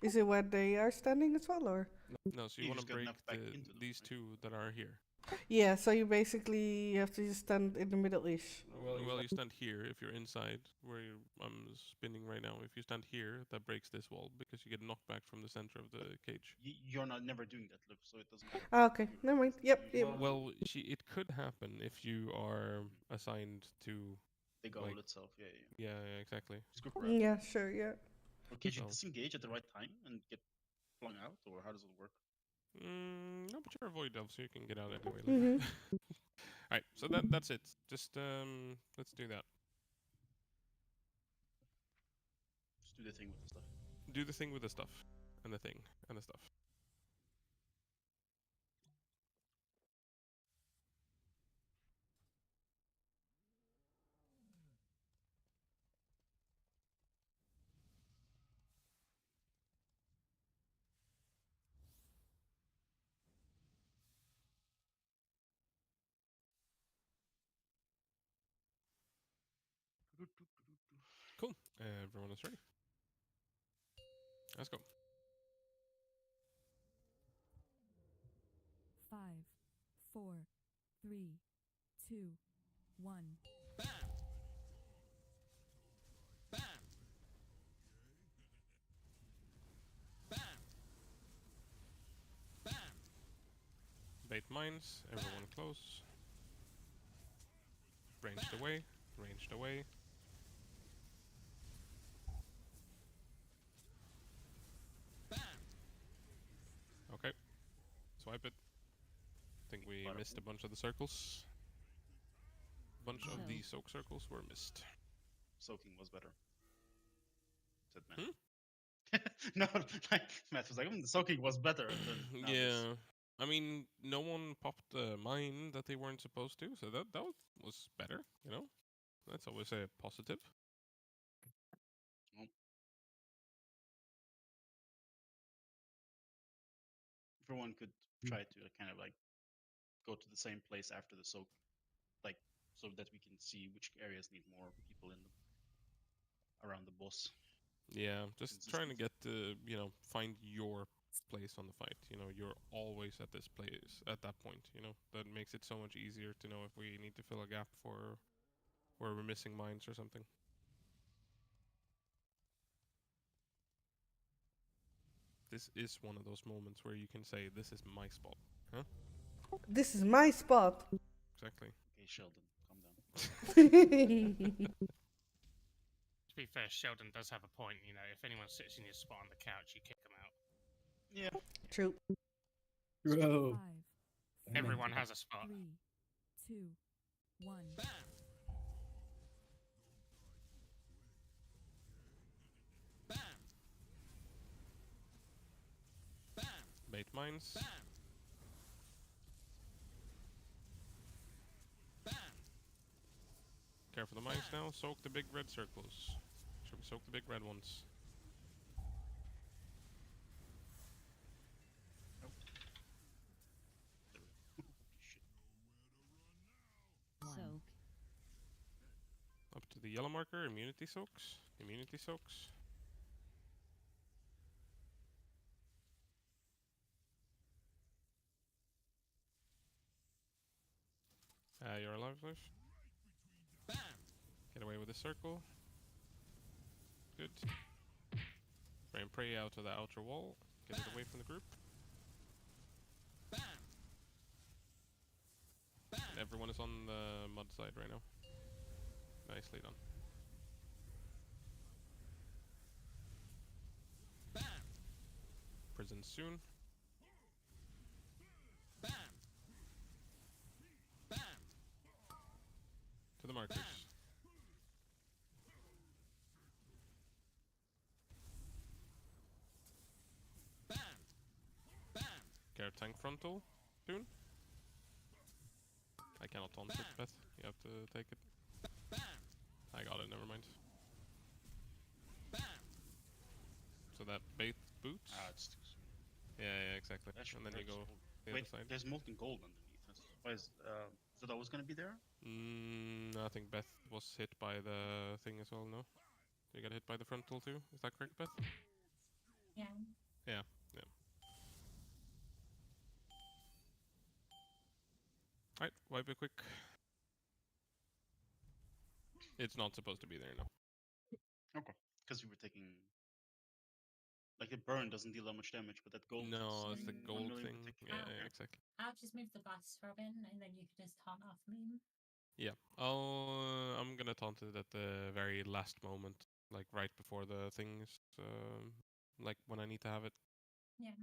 Is it where they are standing as well, or? No, so you You want to just got break knocked back into them, these two that are here. Yeah, so you basically have to just stand in the middle-ish. Well, you stand here if you're inside where I'm spinning right now. If you stand here, that breaks this wall because you get knocked back from the center of the cage. You're not never doing that, Liv, so it doesn't matter. Ah, okay, never mind. Yep. Well, it could happen if you are assigned to The goal like, itself, yeah. Yeah, exactly. Just go for it. Yeah, sure, yeah. Or can you So- disengage at the right time and get flung out, or how does it work? No, but you're a void elf, so you can get out anyway. Mhm. Alright, so that's it. Just let's do that. Just do the thing with the stuff. Do the thing with the stuff, and the thing, and the stuff. Cool. Everyone is ready. Let's go. 5, 4, 3, 2, 1. Bait mines, everyone close. Ranged away, ranged away. Okay. Swipe it. Think we missed a bunch of the circles. Bunch of the soak circles were missed. Soaking was better. Said Matt. No, like Matt was like, the soaking was better. And then now this. Yeah. I mean, no one popped a mine that they weren't supposed to, so that was better, you know? That's always a positive. Everyone could try to kind of like go to the same place after the soak, like so that we can see which areas need more people in them around the boss. Yeah, just trying to get you know, find your place on the fight. You know, you're always at this place at that point. You know, that makes it so much easier to know if we need to fill a gap for where we're missing mines or something. This is one of those moments where you can say, "This is my spot," huh? This is my spot. Exactly. Okay, Sheldon, calm down. To be fair, Sheldon does have a point. You know, if anyone sits in your spot on the couch, you kick them out. Yeah. True. Bro. Everyone has a spot. 3, 2, 1. Bait mines. Care for the mines now. Soak the big red circles. Should we soak the big red ones? Soak. Up to the yellow marker. Immunity soaks. Immunity soaks. You're alive, Liv. Get away with the circle. Good. Spray and pray out to the outer wall. Get it away from the group. And everyone is on the mud side right now. Nicely done. prison soon. To the markers. Care tank frontal soon. I cannot taunt it, Beth. You have to take it. I got it, never mind. So that bait boots. Ah, it's too soon. Yeah, exactly. That And then you go the Wait, other side. there's molten gold underneath us. Why is so that was gonna be there? I think Beth was hit by the thing as well, no? You got hit by the frontal too? Is that correct, Beth? Yeah. Yeah. Alright, wipe it quick. It's not supposed to be there, no. Okay. Because we were taking. Like the burn doesn't deal that much damage, but that gold. No, it's the doing 1 gold million thing. particular. Yeah, exactly. I'll just move the bus, Robin, and then you can just taunt off me. Yeah, I'm gonna taunt it at the very last moment, like right before the things, like when I need to have it. Yeah.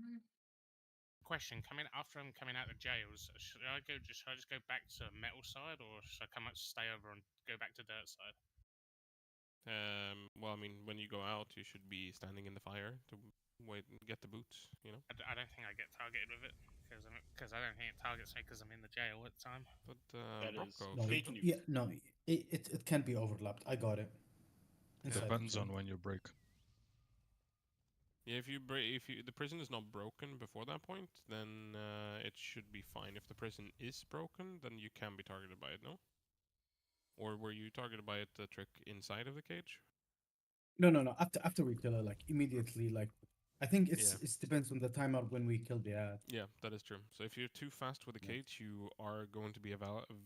Question: coming after I'm coming out of jails, should I just go back to metal side, or should I come out, stay over, and go back to dirt side? Well, I mean, when you go out, you should be standing in the fire to wait and get the boots, you know? I don't think I get targeted with it, because I don't think it targets me because I'm in the jail at the time. But That Rocco, No, fake news. yeah, no, it can be overlapped. I got it. Inside the Depends jail. on when you break. yeah, if the prison is not broken before that point, then it should be fine. If the prison is broken, then you can be targeted by it, no? Or were you targeted by it, the trick inside of the cage? No. After we kill it, like immediately, like I think it depends on the timer when we kill the ad. Yeah, that is true. So if you're too fast with the cage, you are going to be a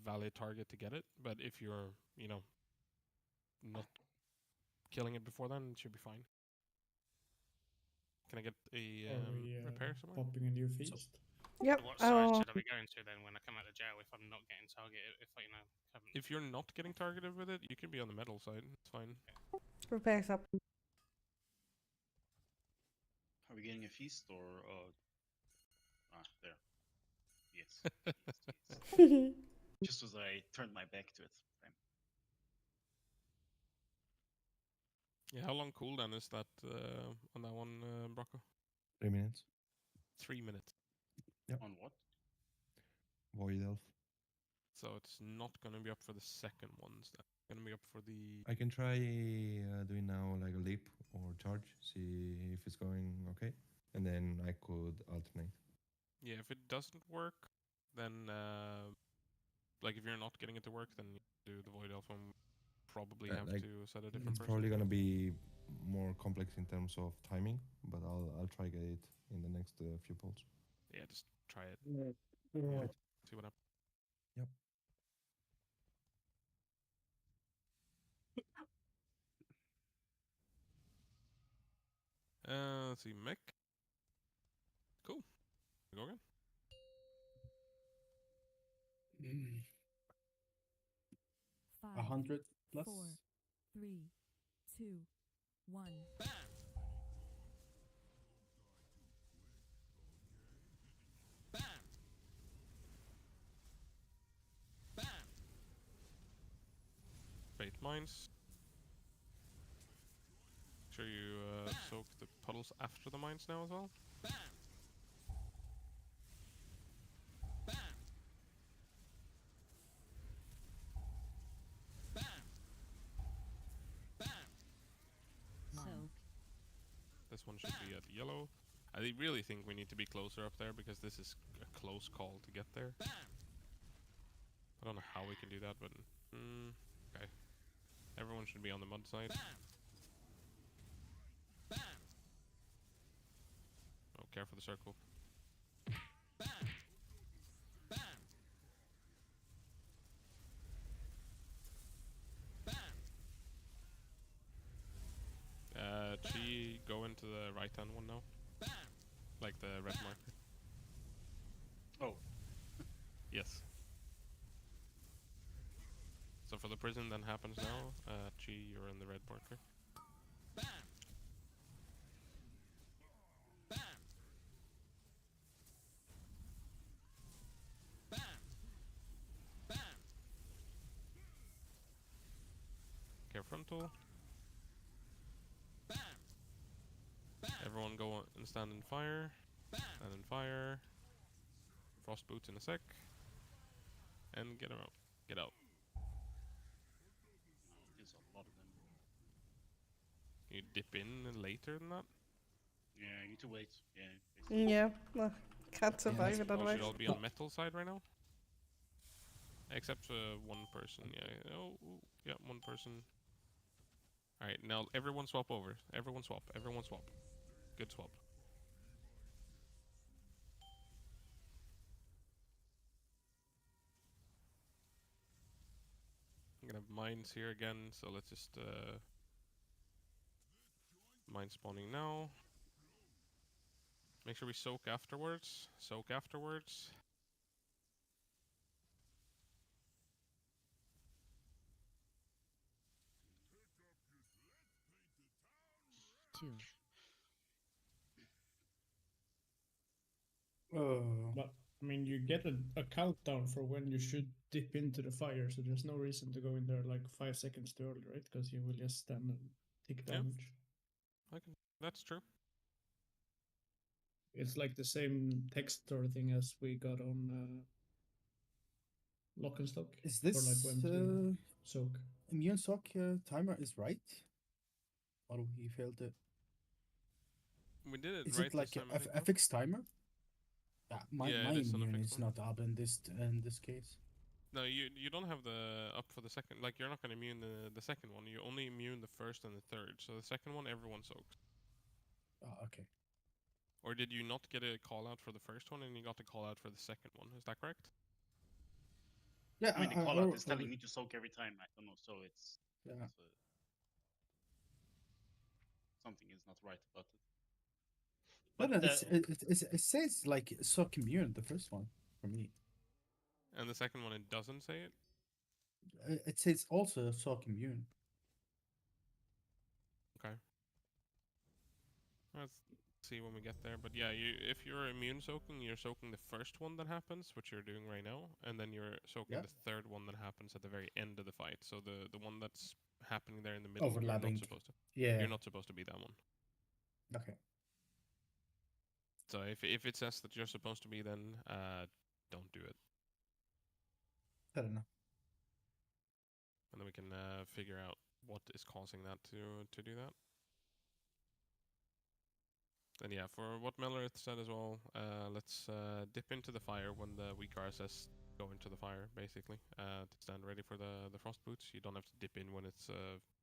valid target to get it. But if you're, not killing it before then, it should be fine. Can I get a repair somewhere? Popping a new feast. Yep. What side should I be going to then when I come out of jail if I'm not getting targeted? If you're not getting targeted with it, you can be on the metal side. It's fine. Repairs up. Are we getting a feast or? There. Yes. yes. Just as I turned my back to it. Okay. Yeah, how long cooldown is that on that one, Brocco? 3 minutes. 3 minutes. Yep. On what? Void Elf. So it's not gonna be up for the second ones. That's gonna be up for the. I can try doing now like a leap or charge, see if it's going okay, and then I could alternate. Yeah, if it doesn't work, then like if you're not getting it to work, then you do the Void Elf and probably have Like, to set a different it's person. probably gonna be more complex in terms of timing, but I'll try get it in the next few polls. Yeah, just try it. Right. See what happens. Yep. Let's see, mech. Cool. Go again. Five, 100 plus. 4, 3, 2, 1. Bait mines. Make sure you soak the puddles after the mines now as well. Soak. This one should be at yellow. I really think we need to be closer up there because this is a close call to get there. I don't know how we can do that, but okay. Everyone should be on the mud side. Oh, care for the circle. Chi, go into the right hand one now. Like the red marker. Oh. Yes. So for the prison then happens now, Chi, you're in the red marker. frontal. Everyone go and stand in fire. Stand in fire. Frost boots in a sec. And get out. Get out. There's a lot of them. Can you dip in later than that? Yeah, you need to wait. Yeah. Basically. Yeah, no, can't survive it We otherwise. should all be on metal side right now. Except one person. Yeah. Oh, yeah, one person. All right, now everyone swap over. Everyone swap. Everyone swap. Good swap. I'm gonna have mines here again, so let's just mine spawning now. Make sure we soak afterwards. Soak afterwards. But I mean, you get a countdown for when you should dip into the fire, so there's no reason to go in there like 5 seconds too early, right? Because you will just stand and take damage. That's true. It's like the same texture thing as we got on Lock and Stock. Is for this like when to soak? immune sock timer is right? Or we failed it? We did it Is right it like this time, I think, a fixed timer? Yeah, my Yeah, my it is on a immune fixed is one. not up in this case. No, you don't have the up for the second. Like you're not gonna immune the second one. You only immune the first and the third. So the second one, everyone soaks. Okay. Or did you not get a call out for the first one and you got the call out for the second one? Is that correct? Yeah, I mean, the call out is telling me to soak every time. I don't know, so it's Yeah. something is not right about it. No, But it says like sock immune the first one for me. And the second one, it doesn't say it. It says also sock immune. Okay. Let's see when we get there. But yeah, if you're immune soaking, you're soaking the first one that happens, which you're doing right now, and then you're soaking Yeah. the third one that happens at the very end of the fight. So the one that's happening there in the middle, Overlapping. you're not supposed to. Yeah. You're not supposed to be that one. Okay. So if it says that you're supposed to be, then don't do it. Fair enough. And then we can figure out what is causing that to do that. And yeah, for what Melorith said as well, let's dip into the fire when the weak RSS go into the fire, basically, to stand ready for the frost boots. You don't have to dip in when it's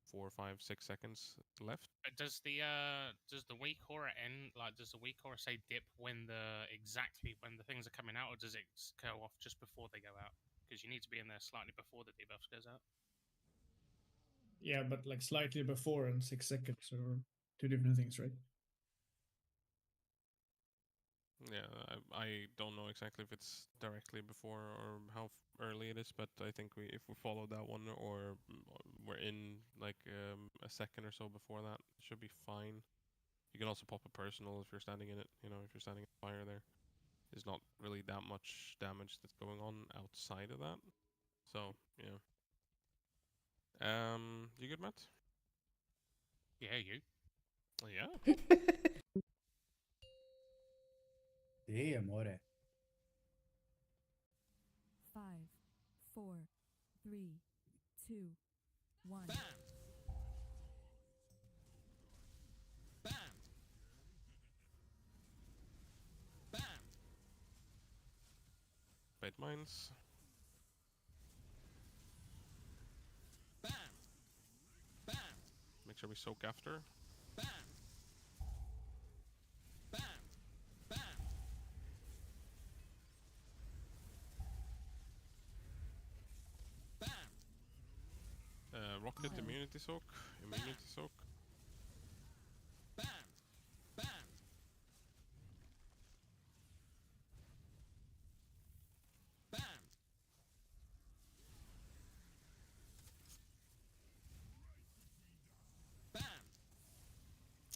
4, 5, 6 seconds left. Does the weak aura end? Like, does the weak aura say dip when exactly when the things are coming out, or does it go off just before they go out? Because you need to be in there slightly before the debuff goes out. Yeah, but like slightly before and 6 seconds or two different things, right? Yeah, I don't know exactly if it's directly before or how early it is, but I think if we follow that one, or we're in like a second or so before that, it should be fine. You can also pop a personal if you're standing in it. You know, if you're standing in fire, there's not really that much damage that's going on outside of that. So yeah. You good, Matt? Yeah, you. Oh, yeah. Yeah, more. 5, 4, 3, 2, 1. Bait mines. Make sure we soak after. Rocket immunity soak. Immunity soak.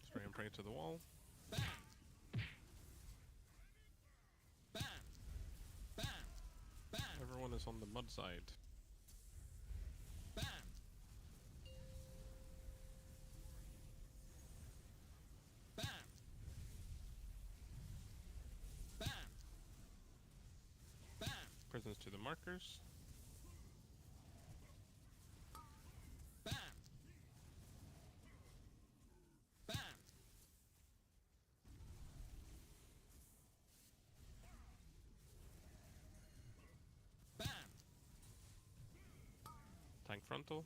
Spray and pray to the wall. Everyone is on the mud side. to the markers. Tank frontal.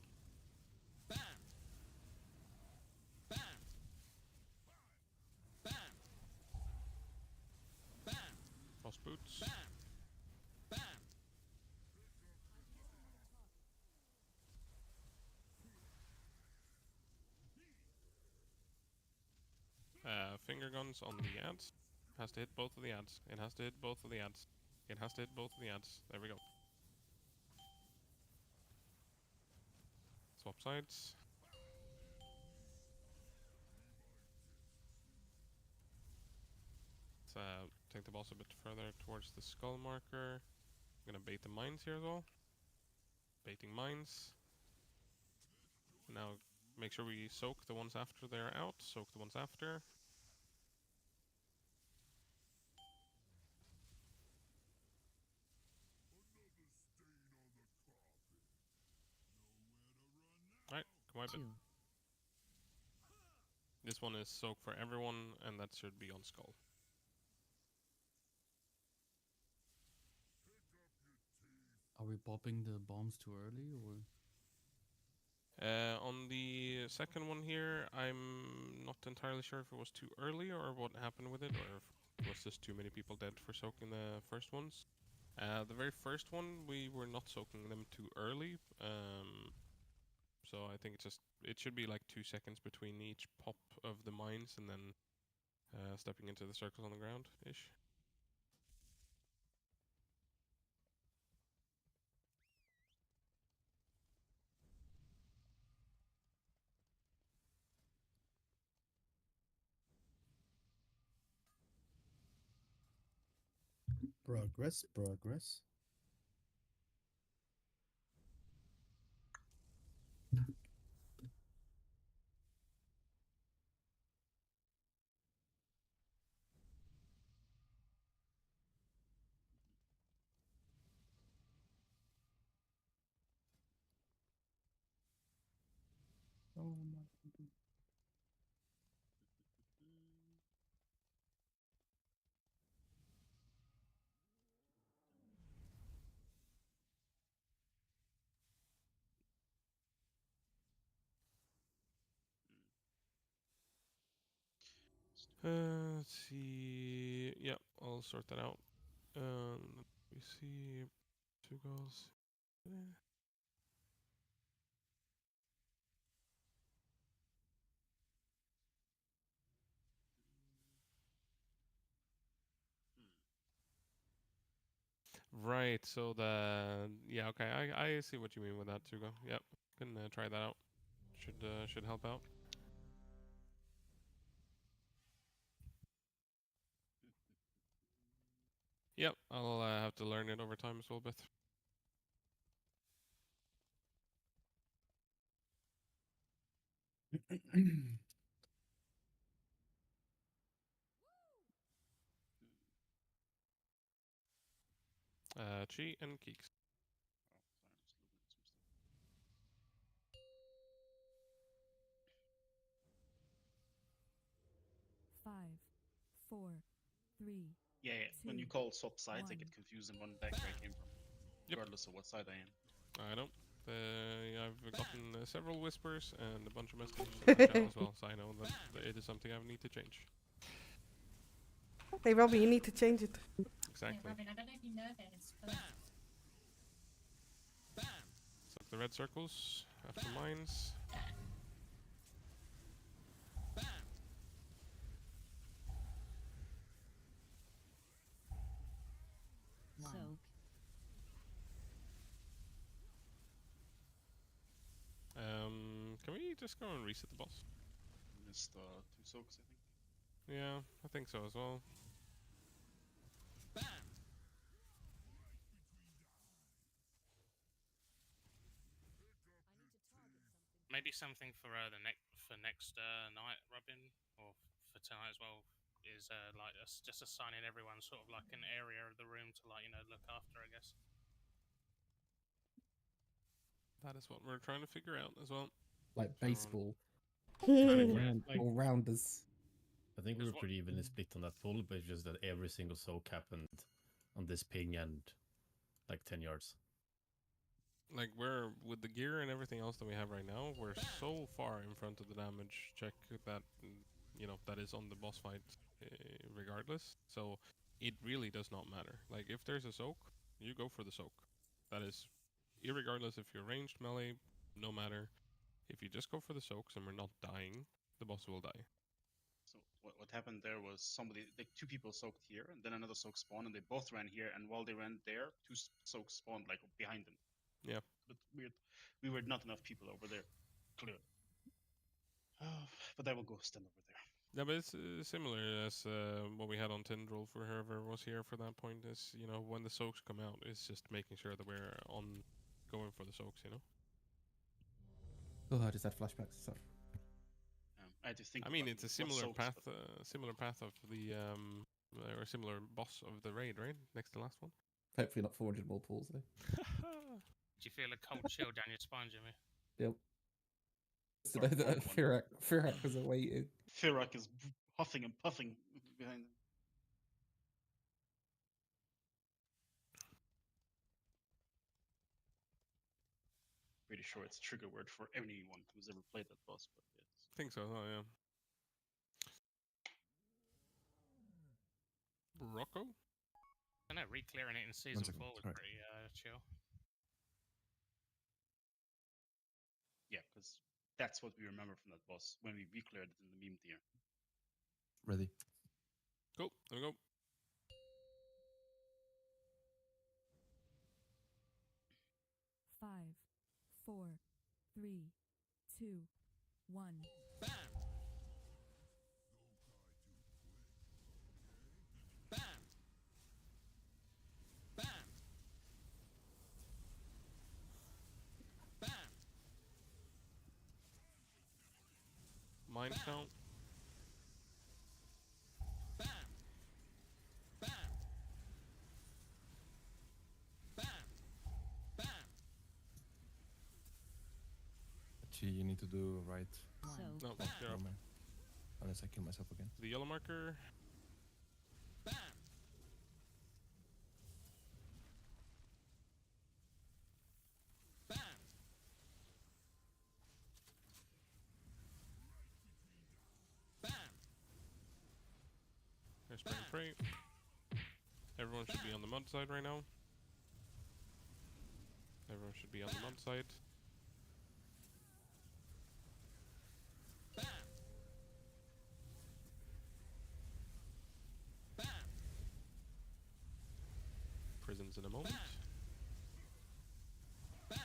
Cross boots. Finger guns on the ads. Has to hit both of the ads. It has to hit both of the ads. It has to hit both of the ads. There we go. Swap sides. Let's take the boss a bit further towards the skull marker. I'm gonna bait the mines here as well. Baiting mines. Now make sure we soak the ones after they're out. Soak the ones after. Alright, come wipe it. This one is soak for everyone, and that should be on skull. Are we popping the bombs too early, or? On the second one here, I'm not entirely sure if it was too early or what happened with it, or if it was just too many people dead for soaking the first ones. The very first one, we were not soaking them too early, so I think it should be like 2 seconds between each pop of the mines and then stepping into the circles on the ground-ish. Progress. Oh my God. Let's see. Yeah, I'll sort that out. Let me see. 2 goals. Right, so yeah, okay, I see what you mean with that, Tugo. Yep, can try that out. Should help out. Yep, I'll have to learn it over time as well, a bit. Chi and Keeks. 5, 4, 3. Yeah. When you call swap sides, I get confused and run back where I came from, regardless of what side I am. I know. I've gotten several whispers and a bunch of messages in my channel as well, so I know that it is something I need to change. Hey, Robbie, you need to change it. Exactly. Yeah, Robin, I don't know if you know this, but Suck the red circles after mines. Soak. Can we just go and reset the boss? Missed 2 soaks, I think. Yeah, I think so as well. Maybe something for next night, Robin, or for tonight as well, is like just assigning everyone sort of like an area of the room to, like, you know, look after, I guess. That is what we're trying to figure out as well. Like baseball. Like- All rounders. I think we were pretty evenly split on that pool, but it's just that every single soak happened on this ping and like 10 yards. Like we're with the gear and everything else that we have right now, we're so far in front of the damage check that that is on the boss fight, regardless. So it really does not matter. Like if there's a soak, you go for the soak. That is, irregardless if you're ranged melee, no matter. If you just go for the soaks and we're not dying, the boss will die. So what happened there was somebody, like 2 people soaked here, and then another soak spawned, and they both ran here. And while they ran there, 2 soaks spawned like behind them. Yeah. But weird. We were not enough people over there. Clear. But I will go stand over there. Yeah, but it's similar as what we had on Tendril for whoever was here for that point. Is when the soaks come out, it's just making sure that we're on going for the soaks. Oh, I just had flashbacks. Sorry. I had to think. I mean, about it's a what similar soaks, path, but- similar path of the or similar boss of the raid, right? Next to the last one. Hopefully not 400 more pools though. Do you feel a cold chill down your spine, Jimmy? Yep. So that Firak was awaiting. Firak is huffing and puffing behind him. Pretty sure it's a trigger word for anyone who's ever played that boss, but yes. I think so. Oh yeah. Rocco? I know, re-clearing it in season 4 was Sorry. pretty chill. Yeah, because that's what we remember from that boss when we recleared it in the meme tier. Ready. Cool. There we go. Five, 4, 3, 2, 1. Bam! Bam! Bam! Bam! Mind count. Bam! Bam! Bam! Bam! Actually, you need to do right. So, No, you're Oh, up. man. Unless I kill myself again. The yellow marker. Bam! Bam! Bam! There's spray and pray. Everyone should be on the mud side right now. Everyone should be on the mud side. Bam! Bam! Prisons in a moment. Bam!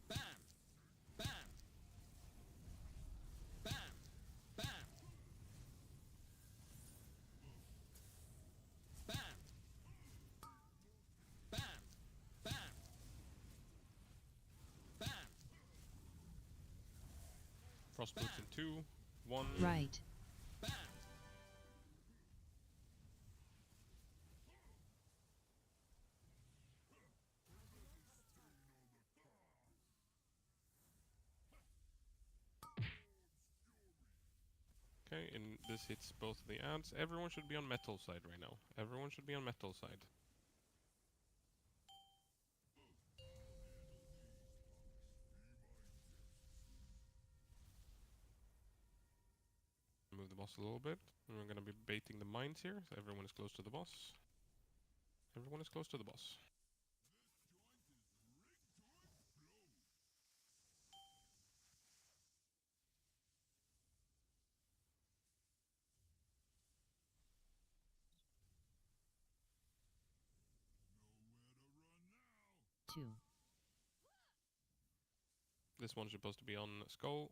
Bam! Bam! Bam! Bam! Bam! Bam! Bam! Bam! Frost boots in 2, 1. right. Bam! Okay, and this hits both of the ads. Everyone should be on metal side right now. Everyone should be on metal side. Move the boss a little bit. And we're gonna be baiting the mines here, so everyone is close to the boss. Everyone is close to the boss. Two. This one's supposed to be on skull.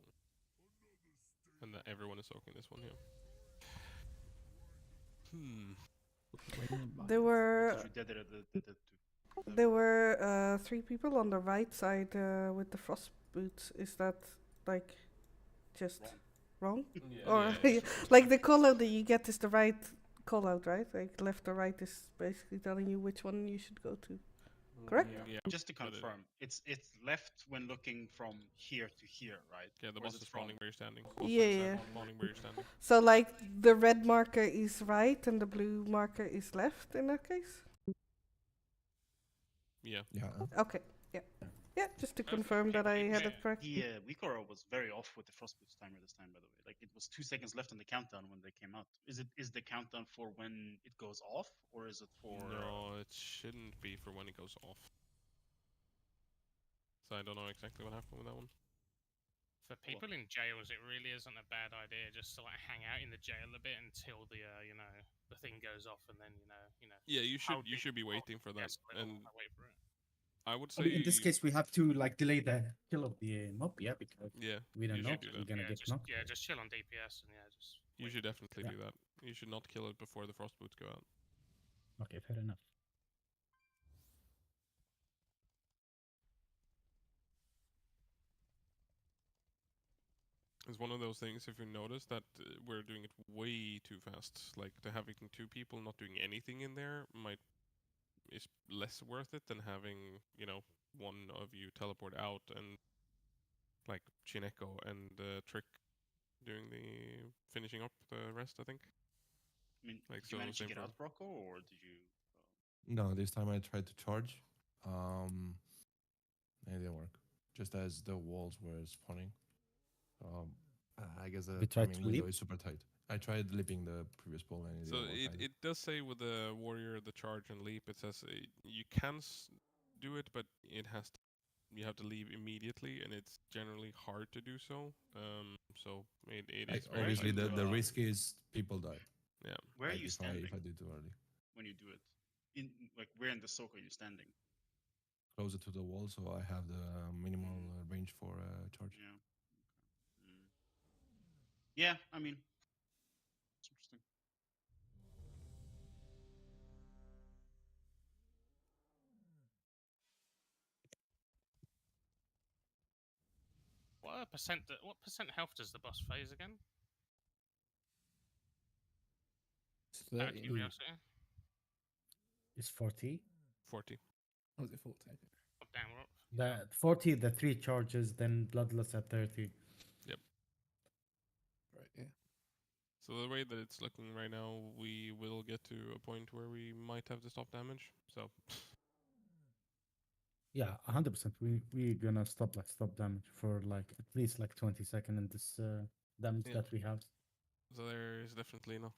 And that everyone is soaking this one here. There were Because we did it at the there were 3 people on the right side with the frost boots. Is that like just wrong? Yeah, Or yeah, like the color that you get is the right call out, right? Like left or right is basically telling you which one you should go to. Correct? Yeah. Just to confirm, it's left when looking from here to here, right? Yeah, the Or boss it is from spawning where you're standing. Yeah. Spawning where you're standing. So like the red marker is right and the blue marker is left in that case? Yeah. Yeah. Okay. Yeah. Yeah, just to confirm that I had it correct. The Weekora was very off with the Frostboots timer this time, by the way. Like it was 2 seconds left on the countdown when they came out. Is the countdown for when it goes off, or is it for? No, it shouldn't be for when it goes off. So I don't know exactly what happened with that one. For people in jails, it really isn't a bad idea just to like hang out in the jail a bit until the the thing goes off, and then Yeah, you should be waiting for that, and wait for it. I would I say mean, in this case, we have to like delay the kill of the mob, yeah, because we don't you know should do we're that. gonna get knocked. Yeah, just chill on DPS and just. You should definitely Yeah. do that. You should not kill it before the frost boots go out. Okay, fair enough. It's one of those things, if you notice, that we're doing it way too fast. Like, to having 2 people not doing anything in there is less worth it than having, one of you teleport out and, like, Chineko and Trick doing the finishing up the rest, I think. I mean, like, did you manage to get out, Brocco, or did you? No, this time I tried to charge. It didn't work. Just as the walls were spawning. I guess the You tried timing to window leap? is super tight. I tried leaping the previous ball and it So didn't work either. it does say with the warrior, the charge and leap, it says you can do it, but you have to leave immediately, and it's generally hard to do so. So it Like, is very obviously tight. the risk is people die. Yeah. Where are Like you if standing? I do too early. When you do it, where in the soak are you standing? Closer to the wall, so I have the minimal range for charge. Yeah. Yeah, I mean, it's interesting. What percent health does the boss phase again? Out of curiosity. It's 40. 40. Oh, is it 40? Oh, damn, we're up. The 40, the 3 charges, then Bloodlust at 30. Yep. Right, yeah. So the way that it's looking right now, we will get to a point where we might have to stop damage. So Yeah, 100%. We're gonna stop damage for like at least like 20 seconds in this damage Yeah. that we have. So there is definitely not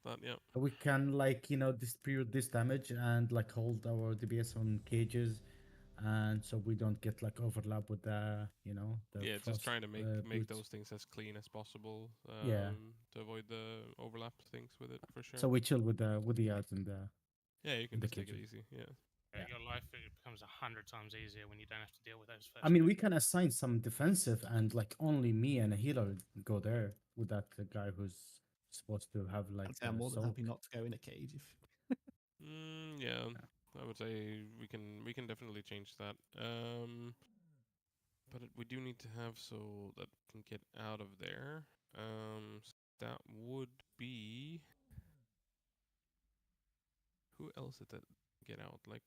that. Yeah. We can like distribute this damage and like hold our DBS on cages, and so we don't get like overlap with the the Yeah, just frost, trying to make boots. those things as clean as possible. Yeah. To avoid the overlap things with it for sure. So we chill with the ads and the Yeah, you can the just take it cages. easy. Yeah. Your life it becomes 100 times easier when you don't have to deal with those first. I mean, we can assign some defensive, and like only me and a healer go there with that guy who's supposed to have like. I'd say I'm more than soak. happy not to go in a cage. Yeah, I would say we can definitely change that. But we do need to have so that we can get out of there. So that would be who else did that get out? Like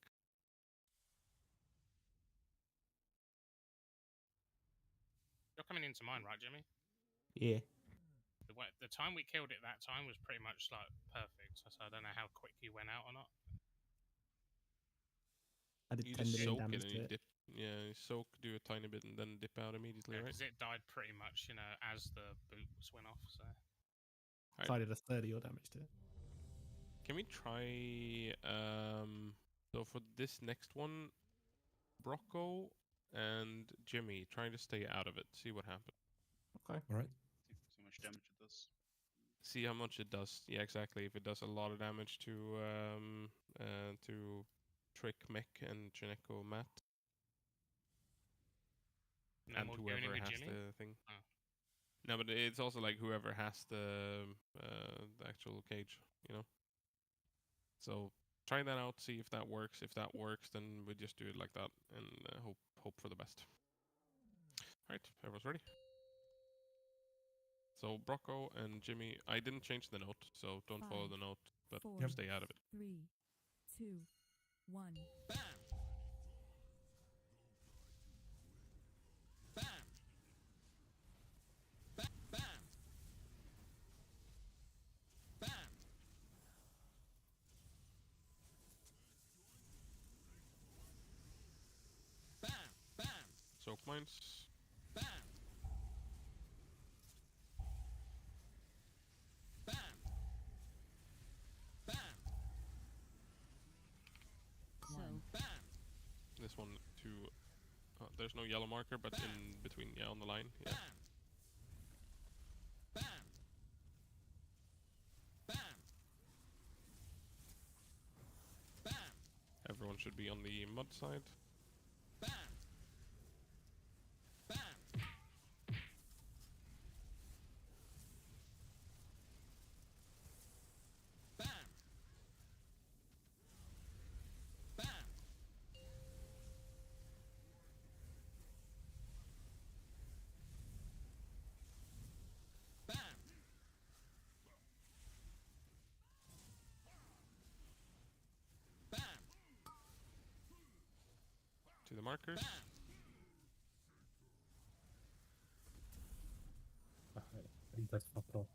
You're coming into mine, right, Jimmy? Yeah. The time we killed it that time was pretty much like perfect. So I don't know how quick you went out or not. I did you 10 just million soak damage it and to you it. dip. Yeah, you soak, do a tiny bit, and then dip out immediately, right? Because it died pretty much, as the boots went off. So. So I did a third of your damage to it. Can we try? So for this next one, Brocco and Jimmy trying to stay out of it. See what happens. Okay. All right. See how much damage it does. See how much it does. Yeah, exactly. If it does a lot of damage to Trick, Mech, and Chineko, Matt, No and more doing it whoever with has Jimmy? the thing. Oh. No, but it's also like whoever has the actual cage, So try that out. See if that works. If that works, then we just do it like that and hope for the best. All right, everyone's ready. So Brocco and Jimmy, I didn't change the note, so don't follow the note, but stay out of it. 3, 2, 1. Soak mines. This one to, there's no yellow marker, but in between, yeah, on the line, yeah. Everyone should be on the mud side. To the markers. I think that's fucked off.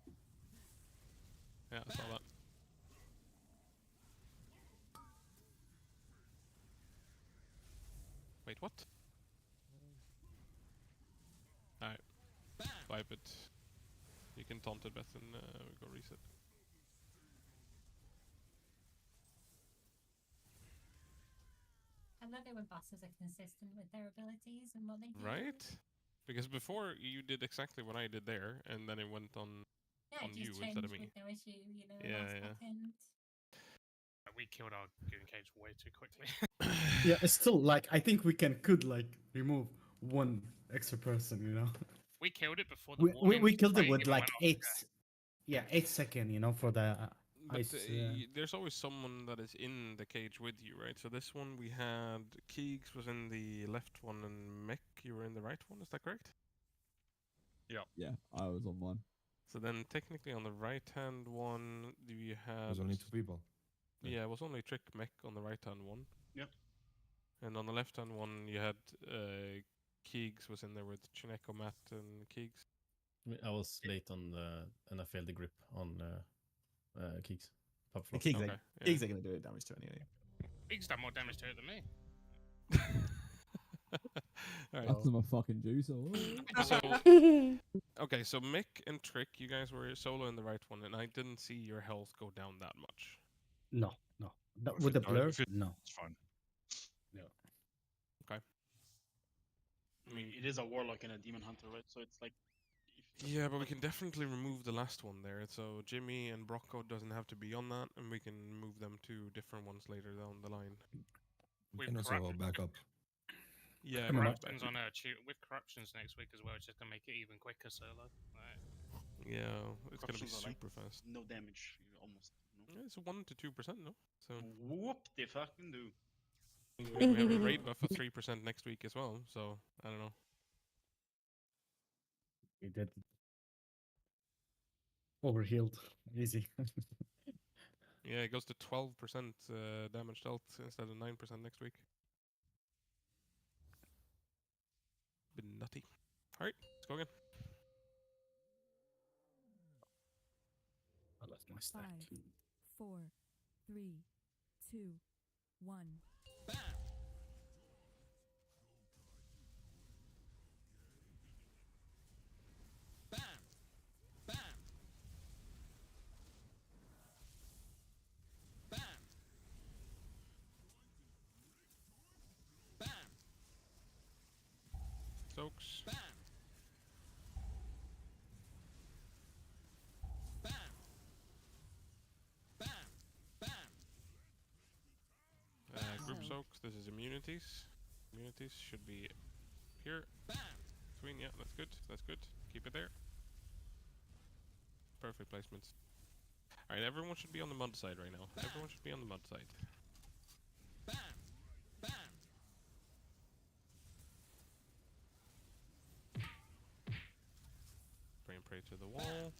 Yeah, I saw that. Wait, what? Alright. Vibe it. You can taunt it, Beth, and we go reset. I love it when bosses are consistent with their abilities and what they do. Right? Because before you did exactly what I did there, and then it went on you instead of me. With no issue, you know, Yeah, last yeah. second. We killed our goon cage way too quickly. Yeah, it's still like I think we could like remove one extra person, you know. We killed it before the We killed it spray with even like went off. 8, yeah, 8 seconds, you know, for the But ice. there's always someone that is in the cage with you, right? So this one we had Keegs was in the left one, and Mech, you were in the right one. Is that correct? Yeah. Yeah, I was on one. So then technically on the right hand one, you had. There's only 2 people. Yeah, it was only Trick Mech on the right hand one. Yep. And on the left hand one, you had Keegs was in there with Chineko, Matt, and Keegs. I was late on the and I failed the grip on Keeks. Keeks Okay, Keeks are going to do it damage to anyway. Keeks done more damage to it than me. Alright. That's some fucking juice. So, okay, so Mick and Trick, you guys were solo in the right one, and I didn't see your health go down that much. No. With the blur, no. It's fine. No. Okay. I mean, it is a warlock and a demon hunter, right? So it's like. Yeah, but we can definitely remove the last one there. So Jimmy and Brocco doesn't have to be on that, and we can move them to different ones later down the line. We can also back up. Yeah, corruptions on with corruptions next week as well. It's just gonna make it even quicker solo. Right. Yeah, it's gonna be Corruptions are, like, super fast. No damage, almost. No? Yeah, it's 1 to 2%, no? So Whoop they fucking do. we have a raid buff of 3% next week as well. So I don't know. We did overhealed, easy. Yeah, it goes to 12% damage dealt instead of 9% next week. Been nutty. All right, let's go again. I lost my stack. 5, 4, 3, 2, 1. Soaks. Group soaks. This is immunities. Immunities should be here. Between, yeah, that's good. That's good. Keep it there. Perfect placements. Alright, everyone should be on the mud side right now. Everyone should be on the mud side. Bring him. pray to the wall.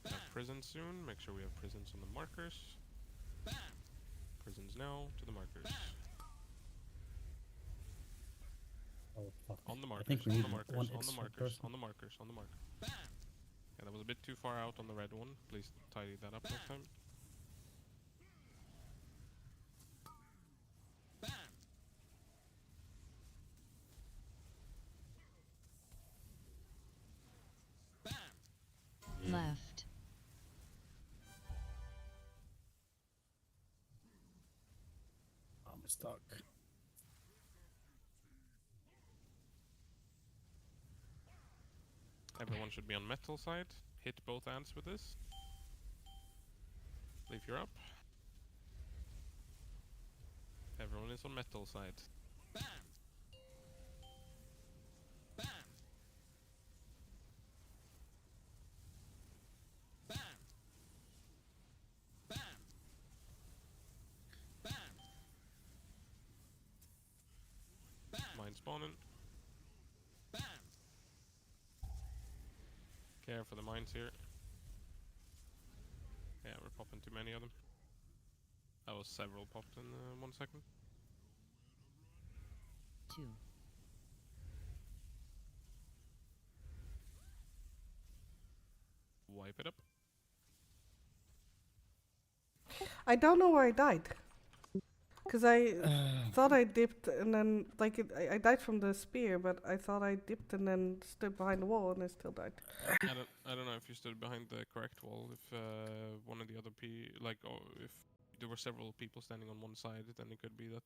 Have prisons soon. Make sure we have prisons on the markers. Prisons now to the markers. Oh fuck. On the I markers, think we on need the markers, one on the extra markers, person. on the markers, on the markers. Yeah, that was a bit too far out on the red one. Please tidy that up next time. Left. I'm stuck. Everyone should be on metal side. Hit both ants with this. Leave you're up. Everyone is on metal side. Mine spawning. Care for the mines here. Yeah, we're popping too many of them. That was several popped in 1 second. 2. Wipe it up. I don't know where I died. Because I thought I dipped and then, like, I died from the spear, but I thought I dipped and then stood behind the wall and I still died. I don't know if you stood behind the correct wall. If one of the other if there were several people standing on one side, then it could be that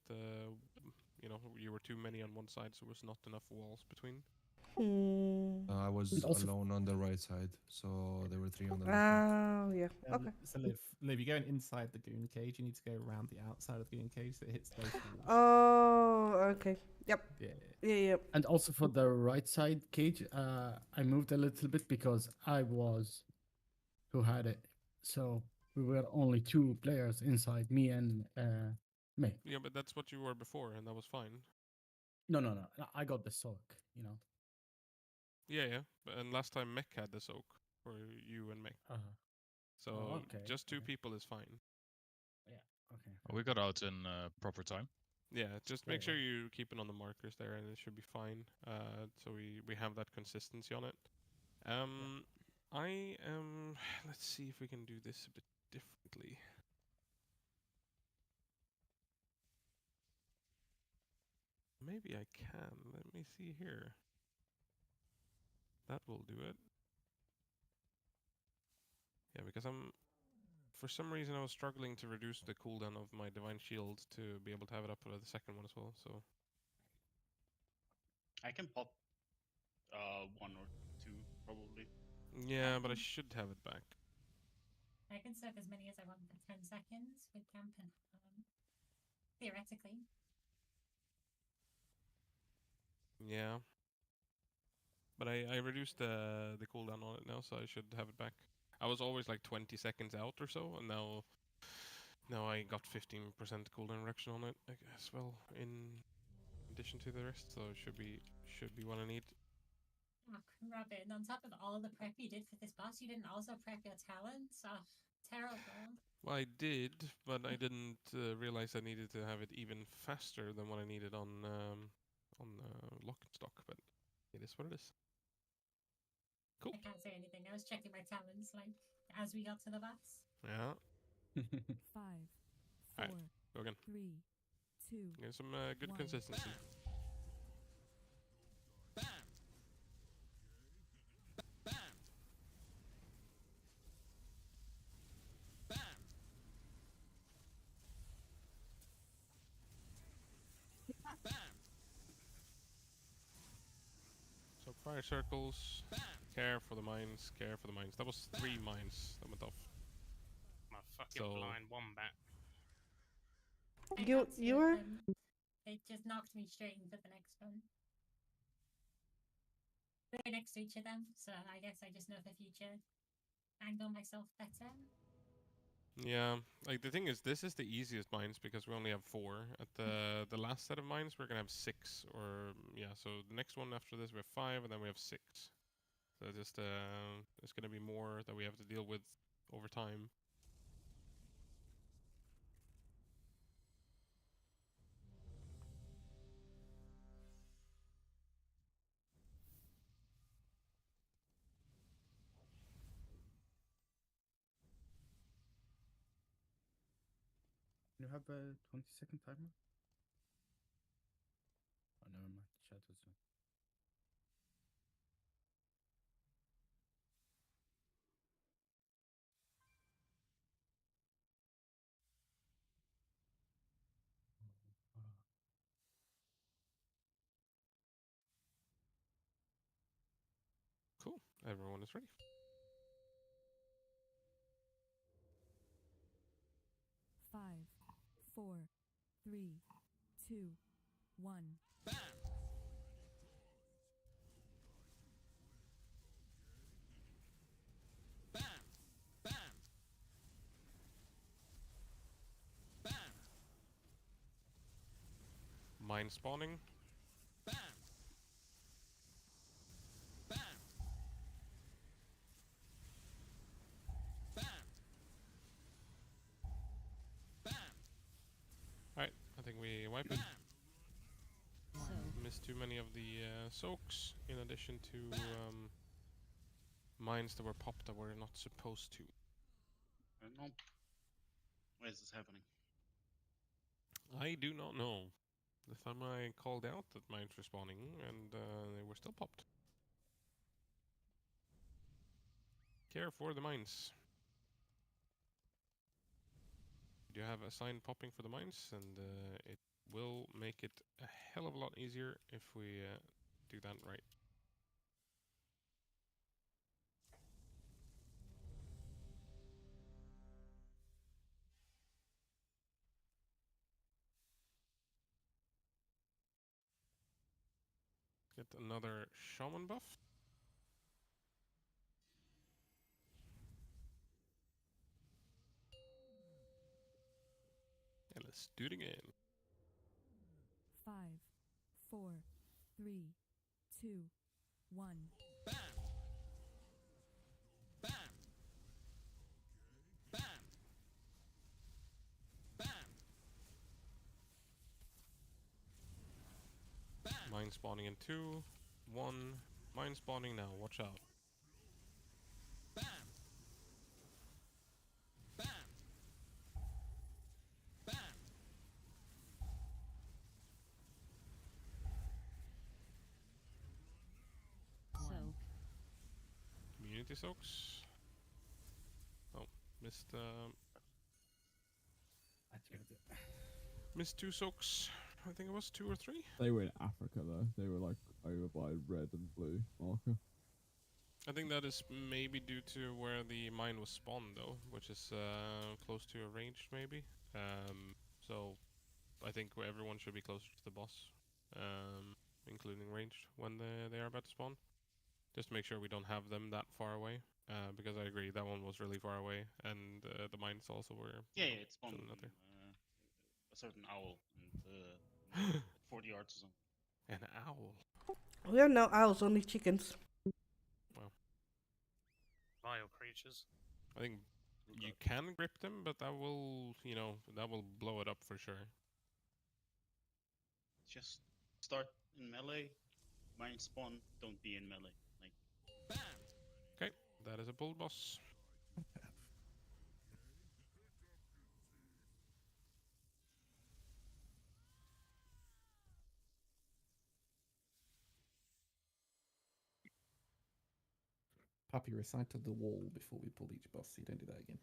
you know, you were too many on one side, so there was not enough walls between. I was also alone on the right side, so there were 3 on the left. Oh, yeah. Okay. So Liv, you're going inside the goon cage. You need to go around the outside of the goon cage so it hits both walls. Oh, okay. Yep. Yeah. Yeah. And also for the right side cage, I moved a little bit because I was who had it. So we were only 2 players inside, me and Mick. Yeah, but that's what you were before, and that was fine. No. I got the soak, you know. Yeah. And last time Mech had the soak for you and Mech. So okay. just 2 people is fine. Yeah. Okay. We got out in proper time. Yeah, just make sure you keep it on the markers there, and it should be fine. So we have that consistency on it. I am. Let's see if we can do this a bit differently. Maybe I can. Let me see here. That will do it. Yeah, because for some reason I was struggling to reduce the cooldown of my Divine Shield to be able to have it up for the second one as well, so... I can pop 1 or 2, probably. Yeah, but I should have it back. I can serve as many as I want for 10 seconds with camp and theoretically. Yeah. But I reduced the cooldown on it now, so I should have it back. I was always like 20 seconds out or so, and now I got 15% cooldown reduction on it as well, in addition to the rest, so it should be what I need. Oh, Robin, on top of all the prep you did for this boss, you didn't also prep your talents? Oh, terrible. Well, I did, but I didn't realize I needed to have it even faster than what I needed on Lock and Stock, but it is what it is. Cool. I can't say anything. I was checking my talents, like, as we got to the boss. Yeah. 5, 4, Alright, go again. 3, 2. Get some good 1. consistency. So fire circles, care for the mines, care for the mines. That was 3 mines that went off. My fucking blind wombat. You were? They just knocked me straight into the next one. They're next to each of them, so I guess I just know the future. angle myself better. Yeah, like the thing is, this is the easiest mines because we only have 4. At the last set of mines, we're gonna have 6, or yeah. So the next one after this, we have 5, and then we have 6. So just there's gonna be more that we have to deal with over time. You have a 20-second timer? Oh, never mind. Chat was on. Cool. Everyone is ready. Five, four, three, two, one. Mine spawning. Alright, I think we wipe it. Missed too many of the soaks, in addition to mines that were popped that were not supposed to. No. Why is this happening? I do not know. This time I called out that mines were spawning, and they were still popped. Care for the mines. You have a sign popping for the mines, and it will make it a hell of a lot easier if we do that right. Get another shaman buff. And let's do it again. 5, 4, 3, 2, 1. Mine spawning in 2, 1. Mine spawning now, watch out. Soak. Community soaks. Oh, missed missed 2 soaks. I think it was 2 or 3. They were in Africa though. They were like over by red and blue marker. I think that is maybe due to where the mine was spawned though, which is close to a range maybe. So I think everyone should be closer to the boss, including ranged when they are about to spawn. Just to make sure we don't have them that far away, because I agree that one was really far away, and the mines also were. Yeah, it's spawned chilling out there. a certain owl and 40 yards or something. An owl. We have no owls, only chickens. Wow. Vile creatures. I think you can grip them, but that will, that will blow it up for sure. Just start in melee, mine spawn, don't be in melee. Like, Okay, that is a bull boss. Puppy recited the wall before we pulled each boss, so you don't do that again.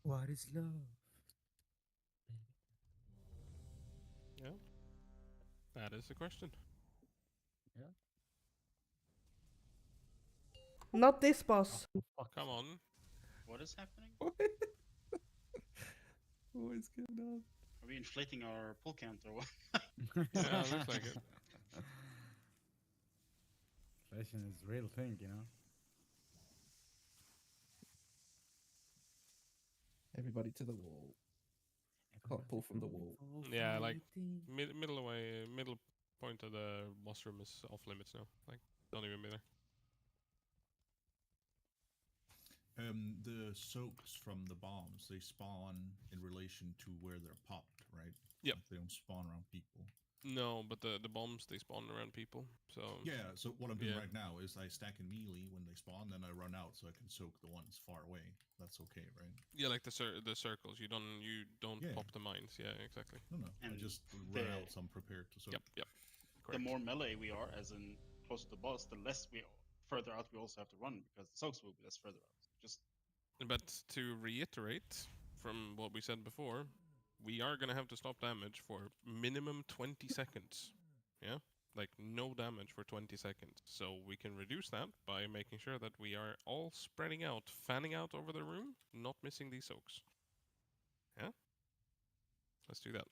What is love? Yeah. That is the question. Yeah. Not this boss. Come on. What is happening? What is going on? Are we inflating our pull count or what? Yeah, looks like it. Inflation is a real thing, you know. Everybody to the wall. Can't pull from the wall. Yeah, like middle point of the boss room is off limits now. Like, don't even be there. The soaks from the bombs, they spawn in relation to where they're popped, right? Yep. Like they don't spawn around people. No, but the bombs, they spawn around people. So Yeah, so what I'm doing right now is I stack in melee when they spawn, then I run out so I can soak the ones far away. That's okay, right? Yeah, like the circles. You don't Yeah. pop the mines. Yeah, exactly. No, I And just run out so I'm prepared to soak. Yep. The more melee we are, as in close to the boss, the less further out we also have to run because the soaks will be less further out. Just But to reiterate from what we said before, we are gonna have to stop damage for minimum 20 seconds. Yeah, like no damage for 20 seconds. So we can reduce that by making sure that we are all spreading out, fanning out over the room, not missing these soaks. Yeah, let's do that.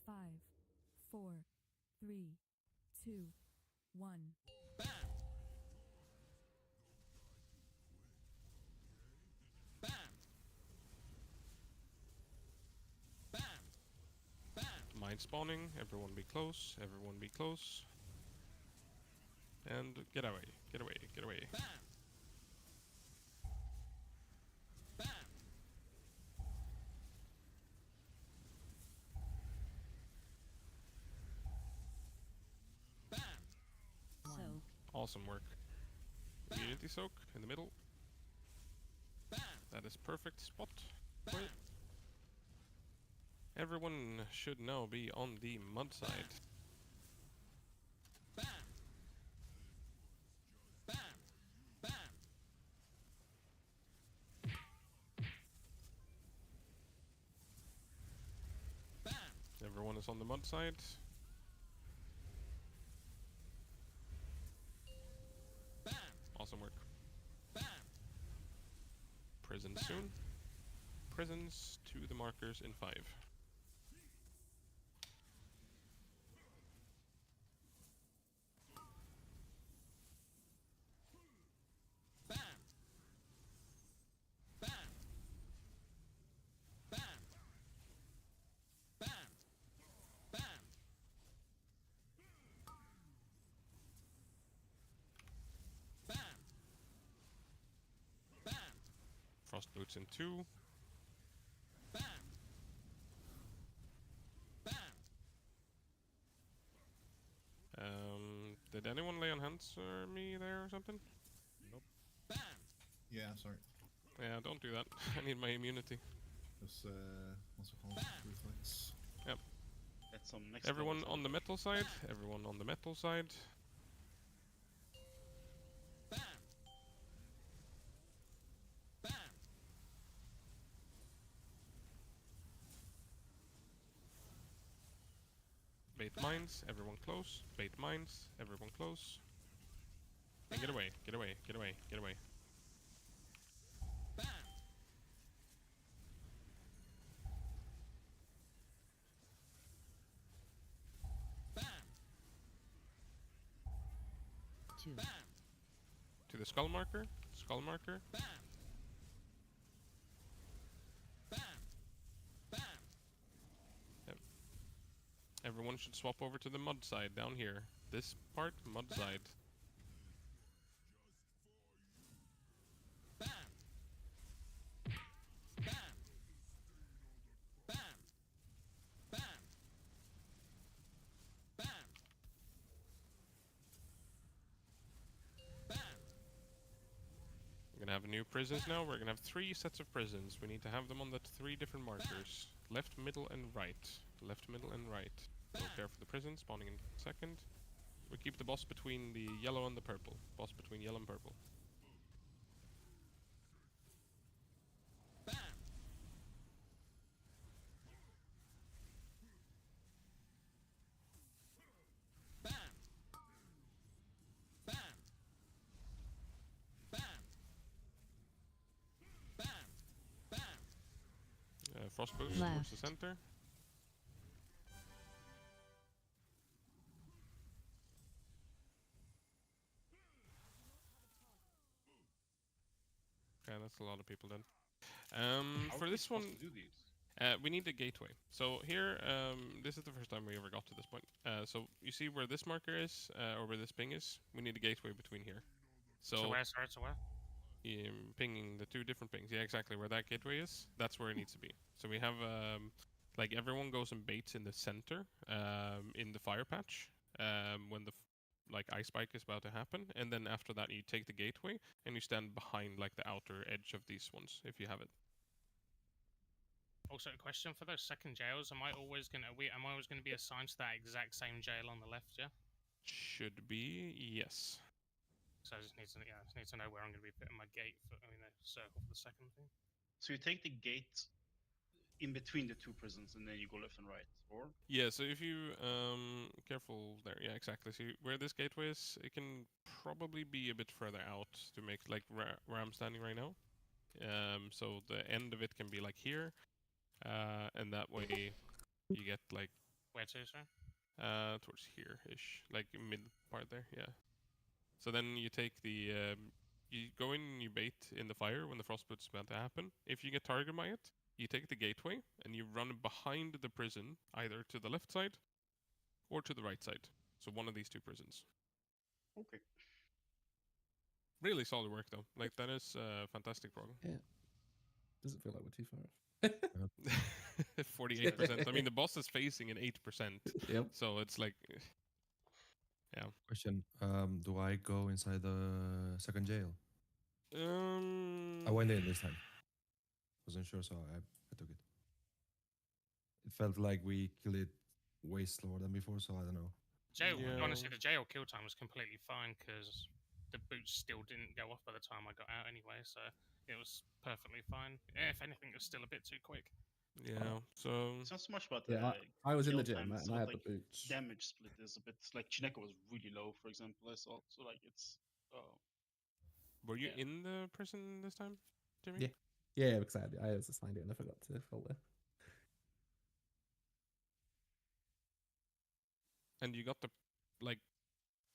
Five, 4, 3, 2, 1. Mine spawning. Everyone be close. Everyone be close. And get away. Get away. Get away. Soak. Awesome work. Immunity soak in the middle. That is perfect spot. for it. Everyone should now be on the mud side. Everyone is on the mud side. Awesome work. Prison soon. Prisons to the markers in 5. Frost boots in 2. Did anyone lay on hands or me there or something? Nope. Yeah, sorry. Yeah, don't do that. I need my immunity. This what's it called? Reflex. Yep. that's some next. Everyone level on the metal side. Everyone on the metal side. Bait mines, everyone close. Bait mines, everyone close. And get away, get away, get away, get away. Two. To the skull marker, skull marker. Yep. Everyone should swap over to the mud side down here. This part, mud side. We're gonna have new prisons now. We're gonna have 3 sets of prisons. We need to have them on the 3 different markers. Left, middle, and right. Left, middle, and right. Prepare for the prison, spawning in second. We keep the boss between the yellow and the purple. Boss between yellow and purple. frostbows towards the Left. center. Okay, that's a lot of people then. How For are we this supposed one, to do these? we need a gateway. So here, this is the first time we ever got to this point. So you see where this marker is, or where this ping is? We need a gateway between here. So where, sorry, to where? Pinging the two different pings. Yeah, exactly where that gateway is. That's where it needs to be. So we have, like everyone goes and baits in the center, in the fire patch, when the like ice spike is about to happen, and then after that you take the gateway and you stand behind like the outer edge of these ones if you have it. Also, a question for those second jails: am I always gonna be assigned to that exact same jail on the left? Yeah. Should be, yes. So I just need to know where I'm gonna be putting my gate for circle for the second thing. So you take the gate in between the two prisons, and then you go left and right, or? Yeah, so if you careful there, yeah, exactly. So where this gateway is, it can probably be a bit further out to make like where I'm standing right now. So the end of it can be like here, and that way you get like Where to, sir? towards here-ish, like mid part there, yeah. So then you take the you go in and you bait in the fire when the frostboot's about to happen. If you get targeted by it, you take the gateway and you run behind the prison, either to the left side or to the right side. So one of these two prisons. Okay. Really solid work though. Like that is fantastic program. Yeah. Doesn't feel like we're too far off. 48%. I mean, the boss is facing an 8%. Yep. So it's like, yeah. Question: do I go inside the second jail? I I went in this time. Wasn't sure, so I took it. It felt like we killed it way slower than before, so I don't know. Honestly, the jail kill time was completely fine because the boots still didn't go off by the time I got out anyway, so it was perfectly fine. If anything, it was still a bit too quick. Yeah, so It's not so much about Yeah, the I was in the kill gym time, and it's I about, had the like, boots. damage split is a bit like Chineko was really low, for example. I saw, so like it's. Were you Yeah. in the prison this time, Jimmy? Yeah. Yeah, because I was assigned it and I forgot to fill there. And you got the, like,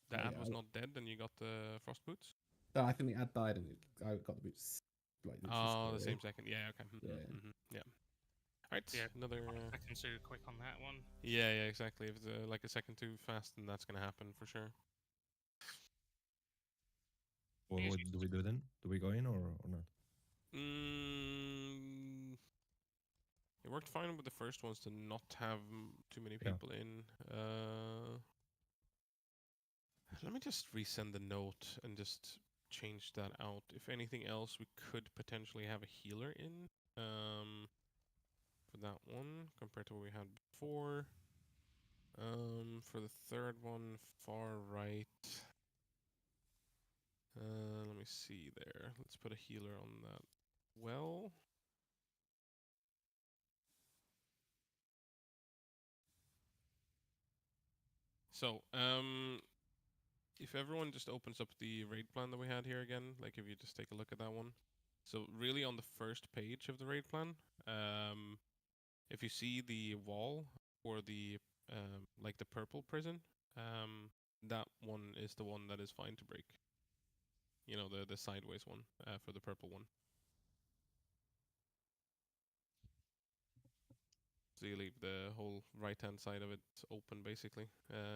the Oh, ad yeah, was not dead and you got the frost boots? No, I think the ad died and I got the boots. Like, literally Oh, the straight same away. second. Yeah, okay. Yeah. Yeah. Alright, Yeah, another... I can too quick on that one. Yeah, exactly. If it's like a second too fast, then that's gonna happen for sure. What do we do then? Do we go in or not? It worked fine with the first ones to not have too many Yeah. people in. Let me just resend the note and just change that out. If anything else, we could potentially have a healer in for that one compared to what we had before. For the third one, far right. Let me see there. Let's put a healer on that. Well. So, if everyone just opens up the raid plan that we had here again, like if you just take a look at that one. So really on the first page of the raid plan, if you see the wall or the like the purple prison, that one is the one that is fine to break. You know, the sideways one for the purple one. So you leave the whole right-hand side of it open, basically.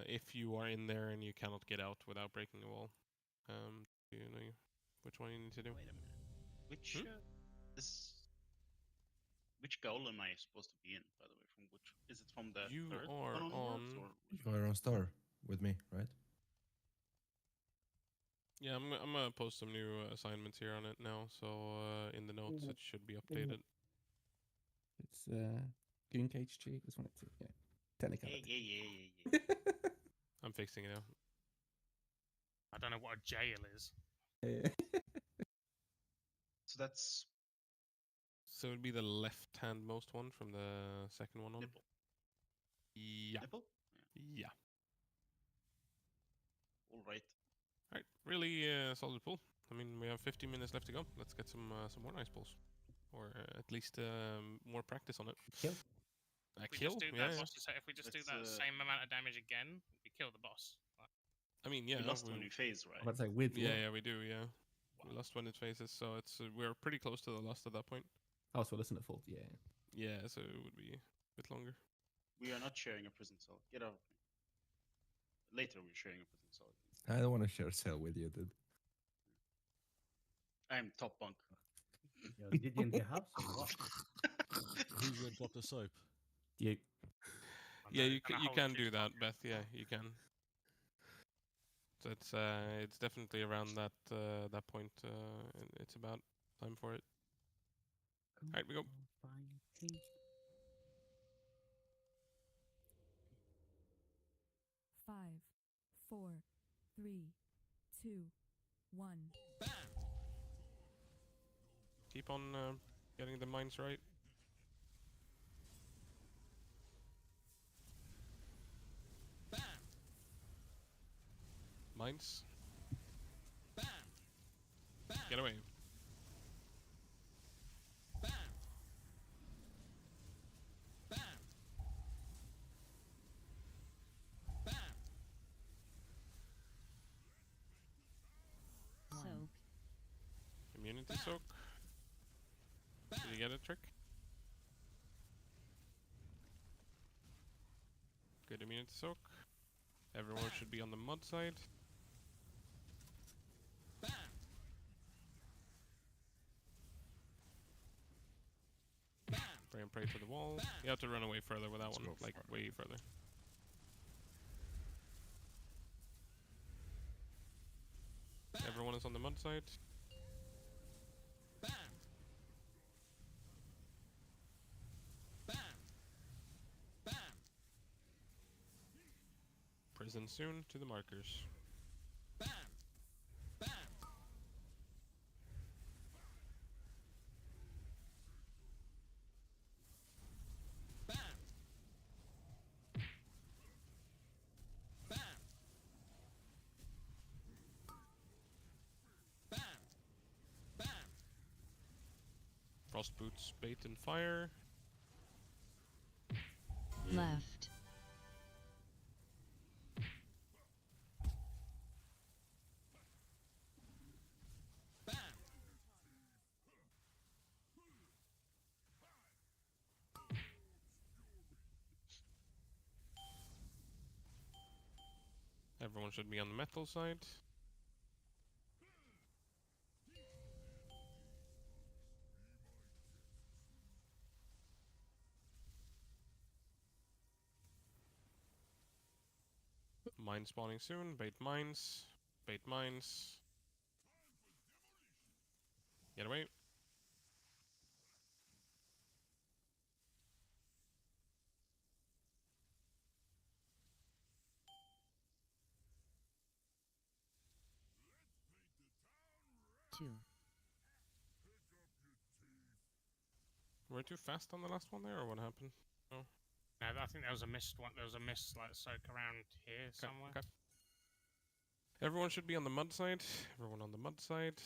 If you are in there and you cannot get out without breaking the wall. Do you know which one you need to do? Wait a minute. Which which goal am I supposed to be in, by the way? From which is it? From the You third are one onwards, on. or You are on star with me, right? Yeah, I'm gonna post some new assignments here on it now. So in the notes it should be updated. It's Goon Cage G. Just wanted to, yeah. Technicality. Yeah. I'm fixing it now. I don't know what a jail is. So that's. So it'd be the left-hand most one from the second one on. Nipple. Yeah. Nipple? Yeah. All right. Alright, really solid pull. I mean, we have 15 minutes left to go. Let's get some more nice pulls. or at least more practice on it. Kill. A If we kill? just do Yeah. that, if we just do that same amount of damage again, we kill the boss. Like, I mean, yeah. We lost when we phase, right? I'd say with Yeah, luck. yeah, we do. Yeah, we lost when it phases, so it's we're pretty close to the lost at that point. Oh, so listen at fault. Yeah. Yeah, so it would be a bit longer. We are not sharing a prison cell. Get out of me. Later, we're sharing a prison cell. I don't want to share cell with you, dude. I'm top bunk. Yo, didn't they have some? What? Who went drop the soap? You. Yeah, you can do that, Beth. Yeah, you can. So it's definitely around that that point. It's about time for it. All right, we go. Five, 4, 3, 2, 1. Keep on getting the mines right. Mines. Get away. Soak. Immunity soak. Did you get a trick? Good immunity soak. Everyone should be on the mud side. Pray and pray to the wall. You have to run away further with that one, like way further. Everyone is on the mud side. Prison soon to the markers. Frost boots, bait and fire. Left. Everyone should be on the metal side. Mine spawning soon. Bait mines. Bait mines. Get away. Two. We're too fast on the last one there, or what happened? Oh. no, I think there was a missed one. There was a missed like soak around here somewhere. Okay. Everyone should be on the mud side. Everyone on the mud side.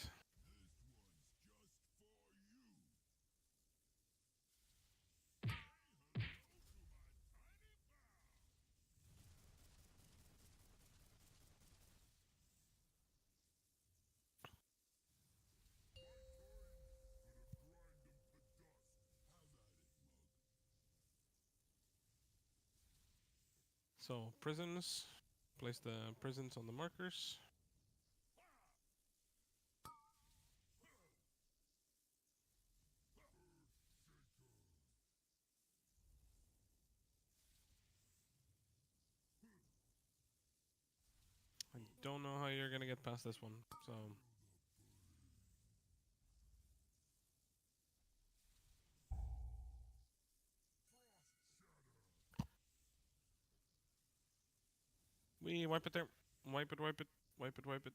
So, prisons. Place the prisons on the markers. I don't know how you're gonna get past this one, so... We wipe it there. Wipe it, wipe it, wipe it, wipe it.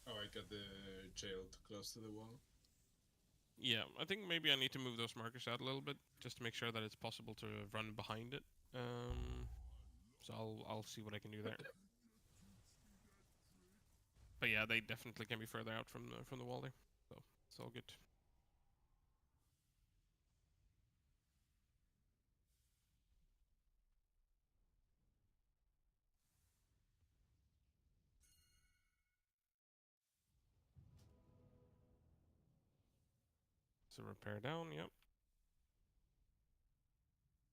Oh, I got the jailed close to the wall. Yeah, I think maybe I need to move those markers out a little bit, just to make sure that it's possible to run behind it So I'll see what I can do there. But yeah, they definitely can be further out from the wall there, so it's all good. So repair down, yep.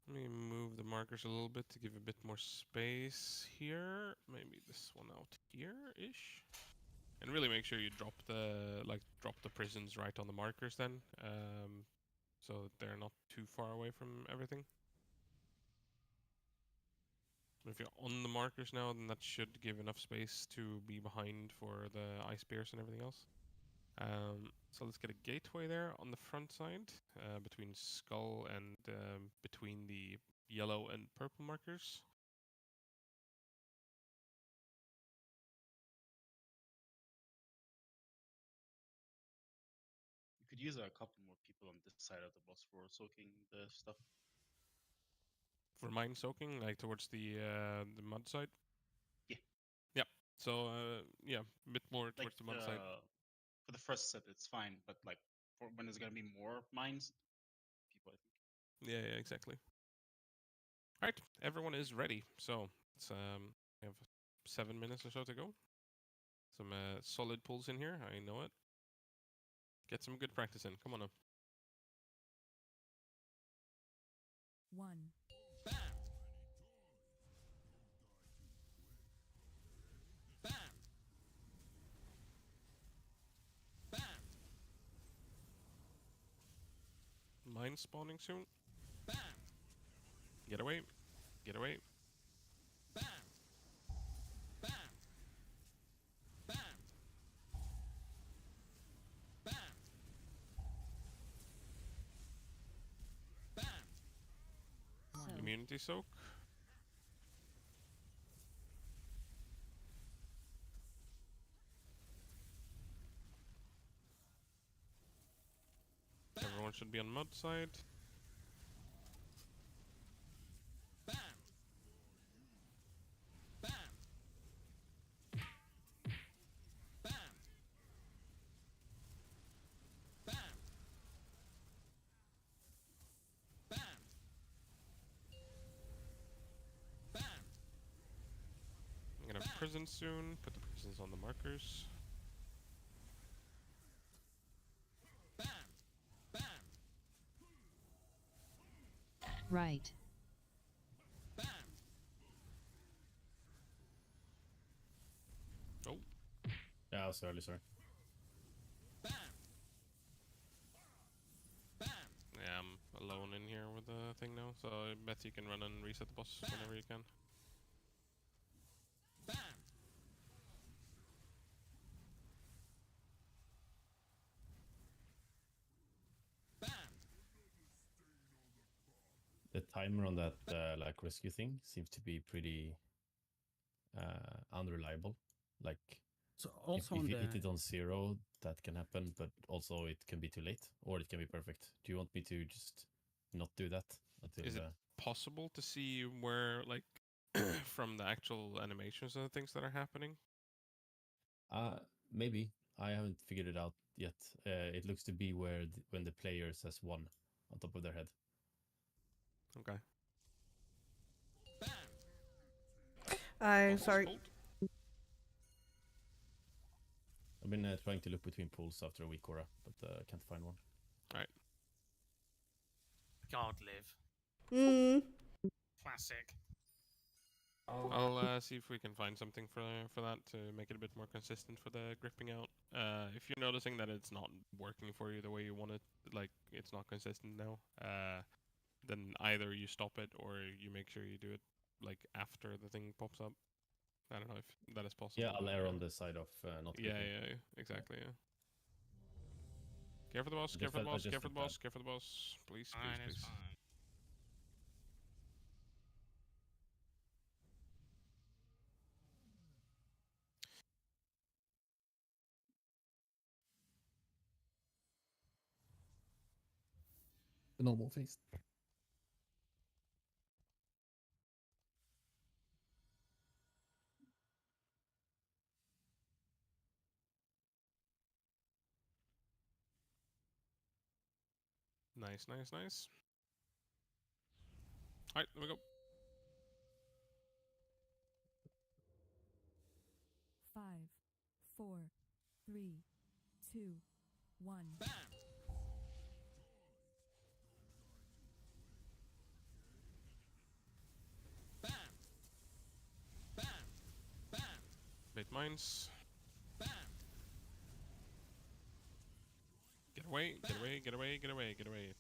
Let me move the markers a little bit to give a bit more space here. Maybe this one out here-ish. And really make sure you drop the prisons right on the markers then, so that they're not too far away from everything. If you're on the markers now, then that should give enough space to be behind for the ice spears and everything else. So let's get a gateway there on the front side, between Skull and between the yellow and purple markers. You could use a couple more people on this side of the boss for soaking the stuff. For mine soaking, like towards the mud side? Yeah. Yep. So, yeah, a bit more towards the mud side. For the first set, it's fine, but like for when there's gonna be more mines, people, I think. Yeah, exactly. Alright, everyone is ready. So, it's, we have 7 minutes or so to go. Some solid pulls in here, I know it. Get some good practice in, come on now. 1. Mine spawning soon. Get away. Get away. Immunity soak. Everyone should be on mud side. I'm gonna prison soon. Put the prisons on the markers. Right. Oh. Yeah, I was early, sorry. Yeah, I'm alone in here with the thing now, so I bet you can run and reset the boss whenever you can. The timer on that like rescue thing seems to be pretty unreliable. Like, So also if on you hit the it on 0, that can happen, but also it can be too late, or it can be perfect. Do you want me to just not do that until? Is it possible to see where, like, from the actual animations and the things that are happening? Maybe. I haven't figured it out yet. It looks to be where when the player says 1 on top of their head. Okay. Sorry. I've been trying to look between pools after a week, Cora, but can't find one. Alright. God live. Classic. I'll see if we can find something for that to make it a bit more consistent for the gripping out. If you're noticing that it's not working for you the way you want it, like it's not consistent now, then either you stop it or you make sure you do it like after the thing pops up. I don't know if that is possible. Yeah, I'll err on the side of not Yeah, gripping. yeah, exactly, yeah. Care for the boss, care for the boss, care for the boss, care for the boss. Please, please, please. Fine. The normal feast. Nice, nice, nice. Alright, there we go. 5, 4, 3, 2, 1. Bait mines. Get away, get away, get away, get away, get away.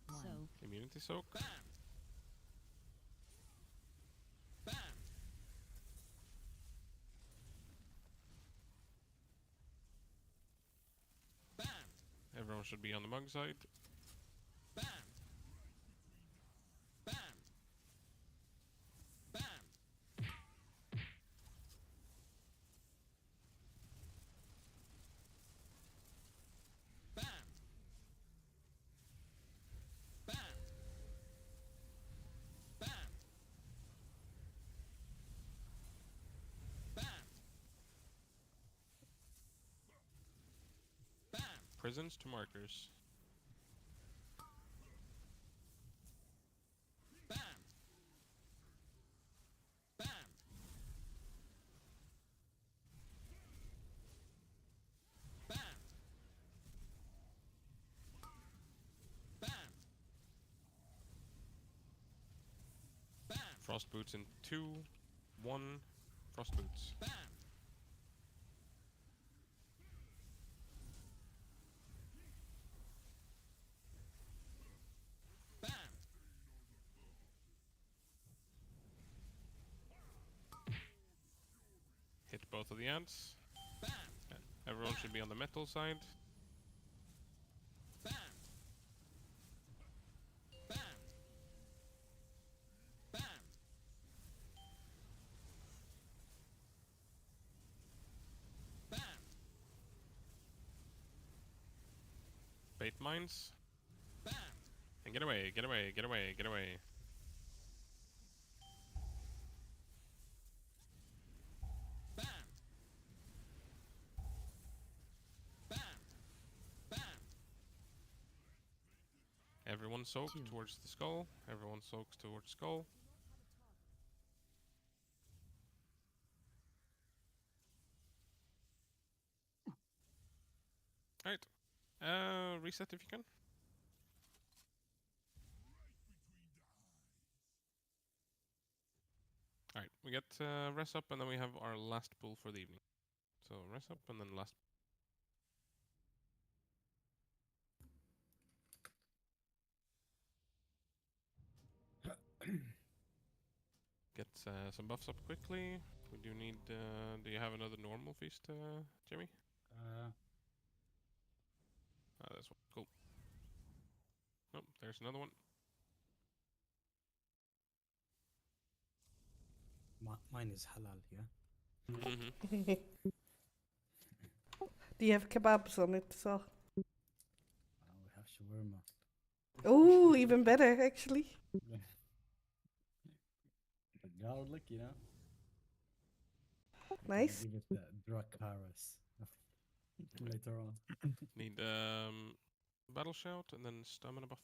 Soak. Immunity soak. Everyone should be on the mug side. Prisons to markers. Frost boots in 2, 1. Frost boots. Hit both of the ants. Everyone should be on the metal side. Bait mines. And get away, get away, get away, get away. Everyone soaks towards the skull. Everyone soaks towards skull. Alright. Reset if you can. Alright, we get rest up and then we have our last pull for the evening. So rest up and then last. Get some buffs up quickly. We do need. Do you have another normal feast, Jimmy? That's one. Cool. Oh, there's another one. Mine is halal, yeah? Mm-hmm. Do you have kebabs on it? So. We have shawarma. Oh, even better, actually. The garlic, you know? Nice. Give it the Dracaris later on. Need battle shout and then stamina buff.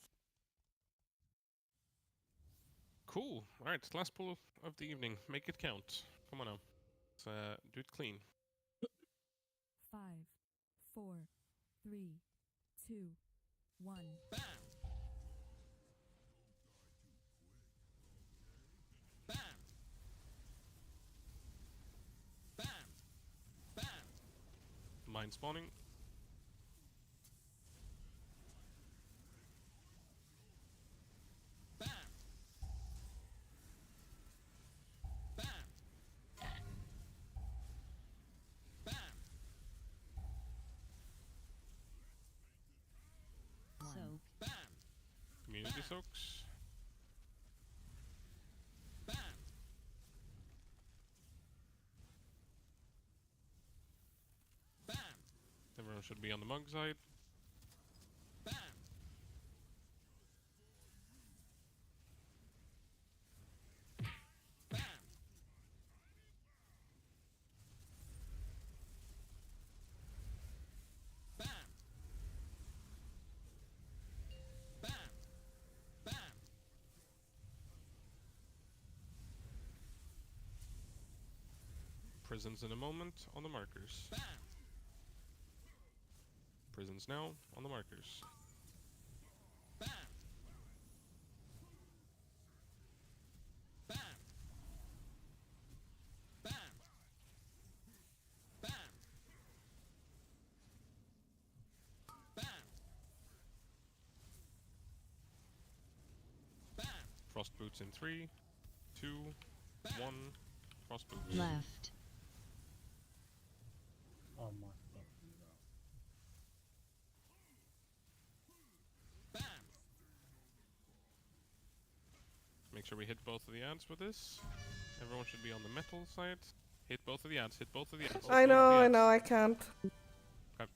Cool. All right, last pull of the evening. Make it count. Come on now. Let's do it clean. 5, 4, 3, 2, 1. Mine spawning. Soak. Community soaks. Everyone should be on the mug side. Prisons in a moment on the markers. Prisons now on the markers. Frost boots in 3, 2, 1. Frost boots. Left. Oh my god. Make sure we hit both of the ads with this. Everyone should be on the metal side. Hit both of the ads. Hit both of the ads. I know, I can't. Okay.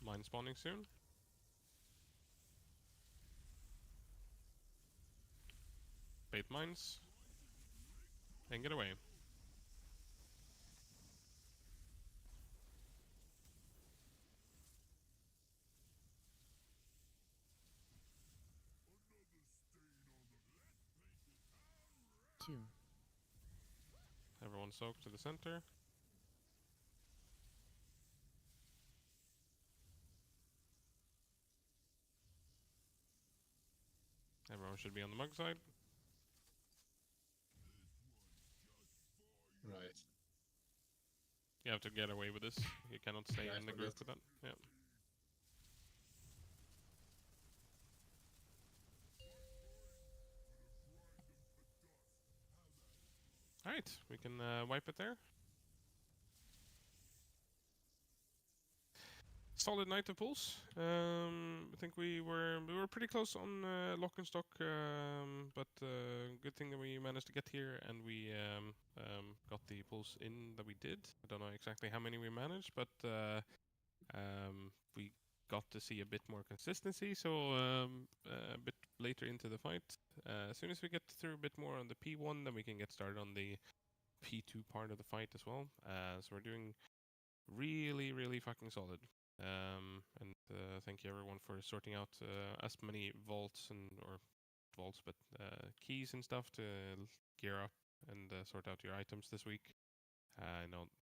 Mine spawning soon. Bait mines. And get away. Two. Everyone soak to the center. Everyone should be on the mug side. Right. You have to get away with this. You cannot stay Yeah, in the I group forgot. with that. Yeah. Alright, we can wipe it there. Solid night of pulls. I think we were pretty close on lock and stock, but good thing that we managed to get here and we got the pulls in that we did. I don't know exactly how many we managed, but we got to see a bit more consistency. So a bit later into the fight, as soon as we get through a bit more on the P1, then we can get started on the P2 part of the fight as well. So we're doing really fucking solid. And thank you everyone for sorting out as many vaults but keys and stuff to gear up and sort out your items this week. I know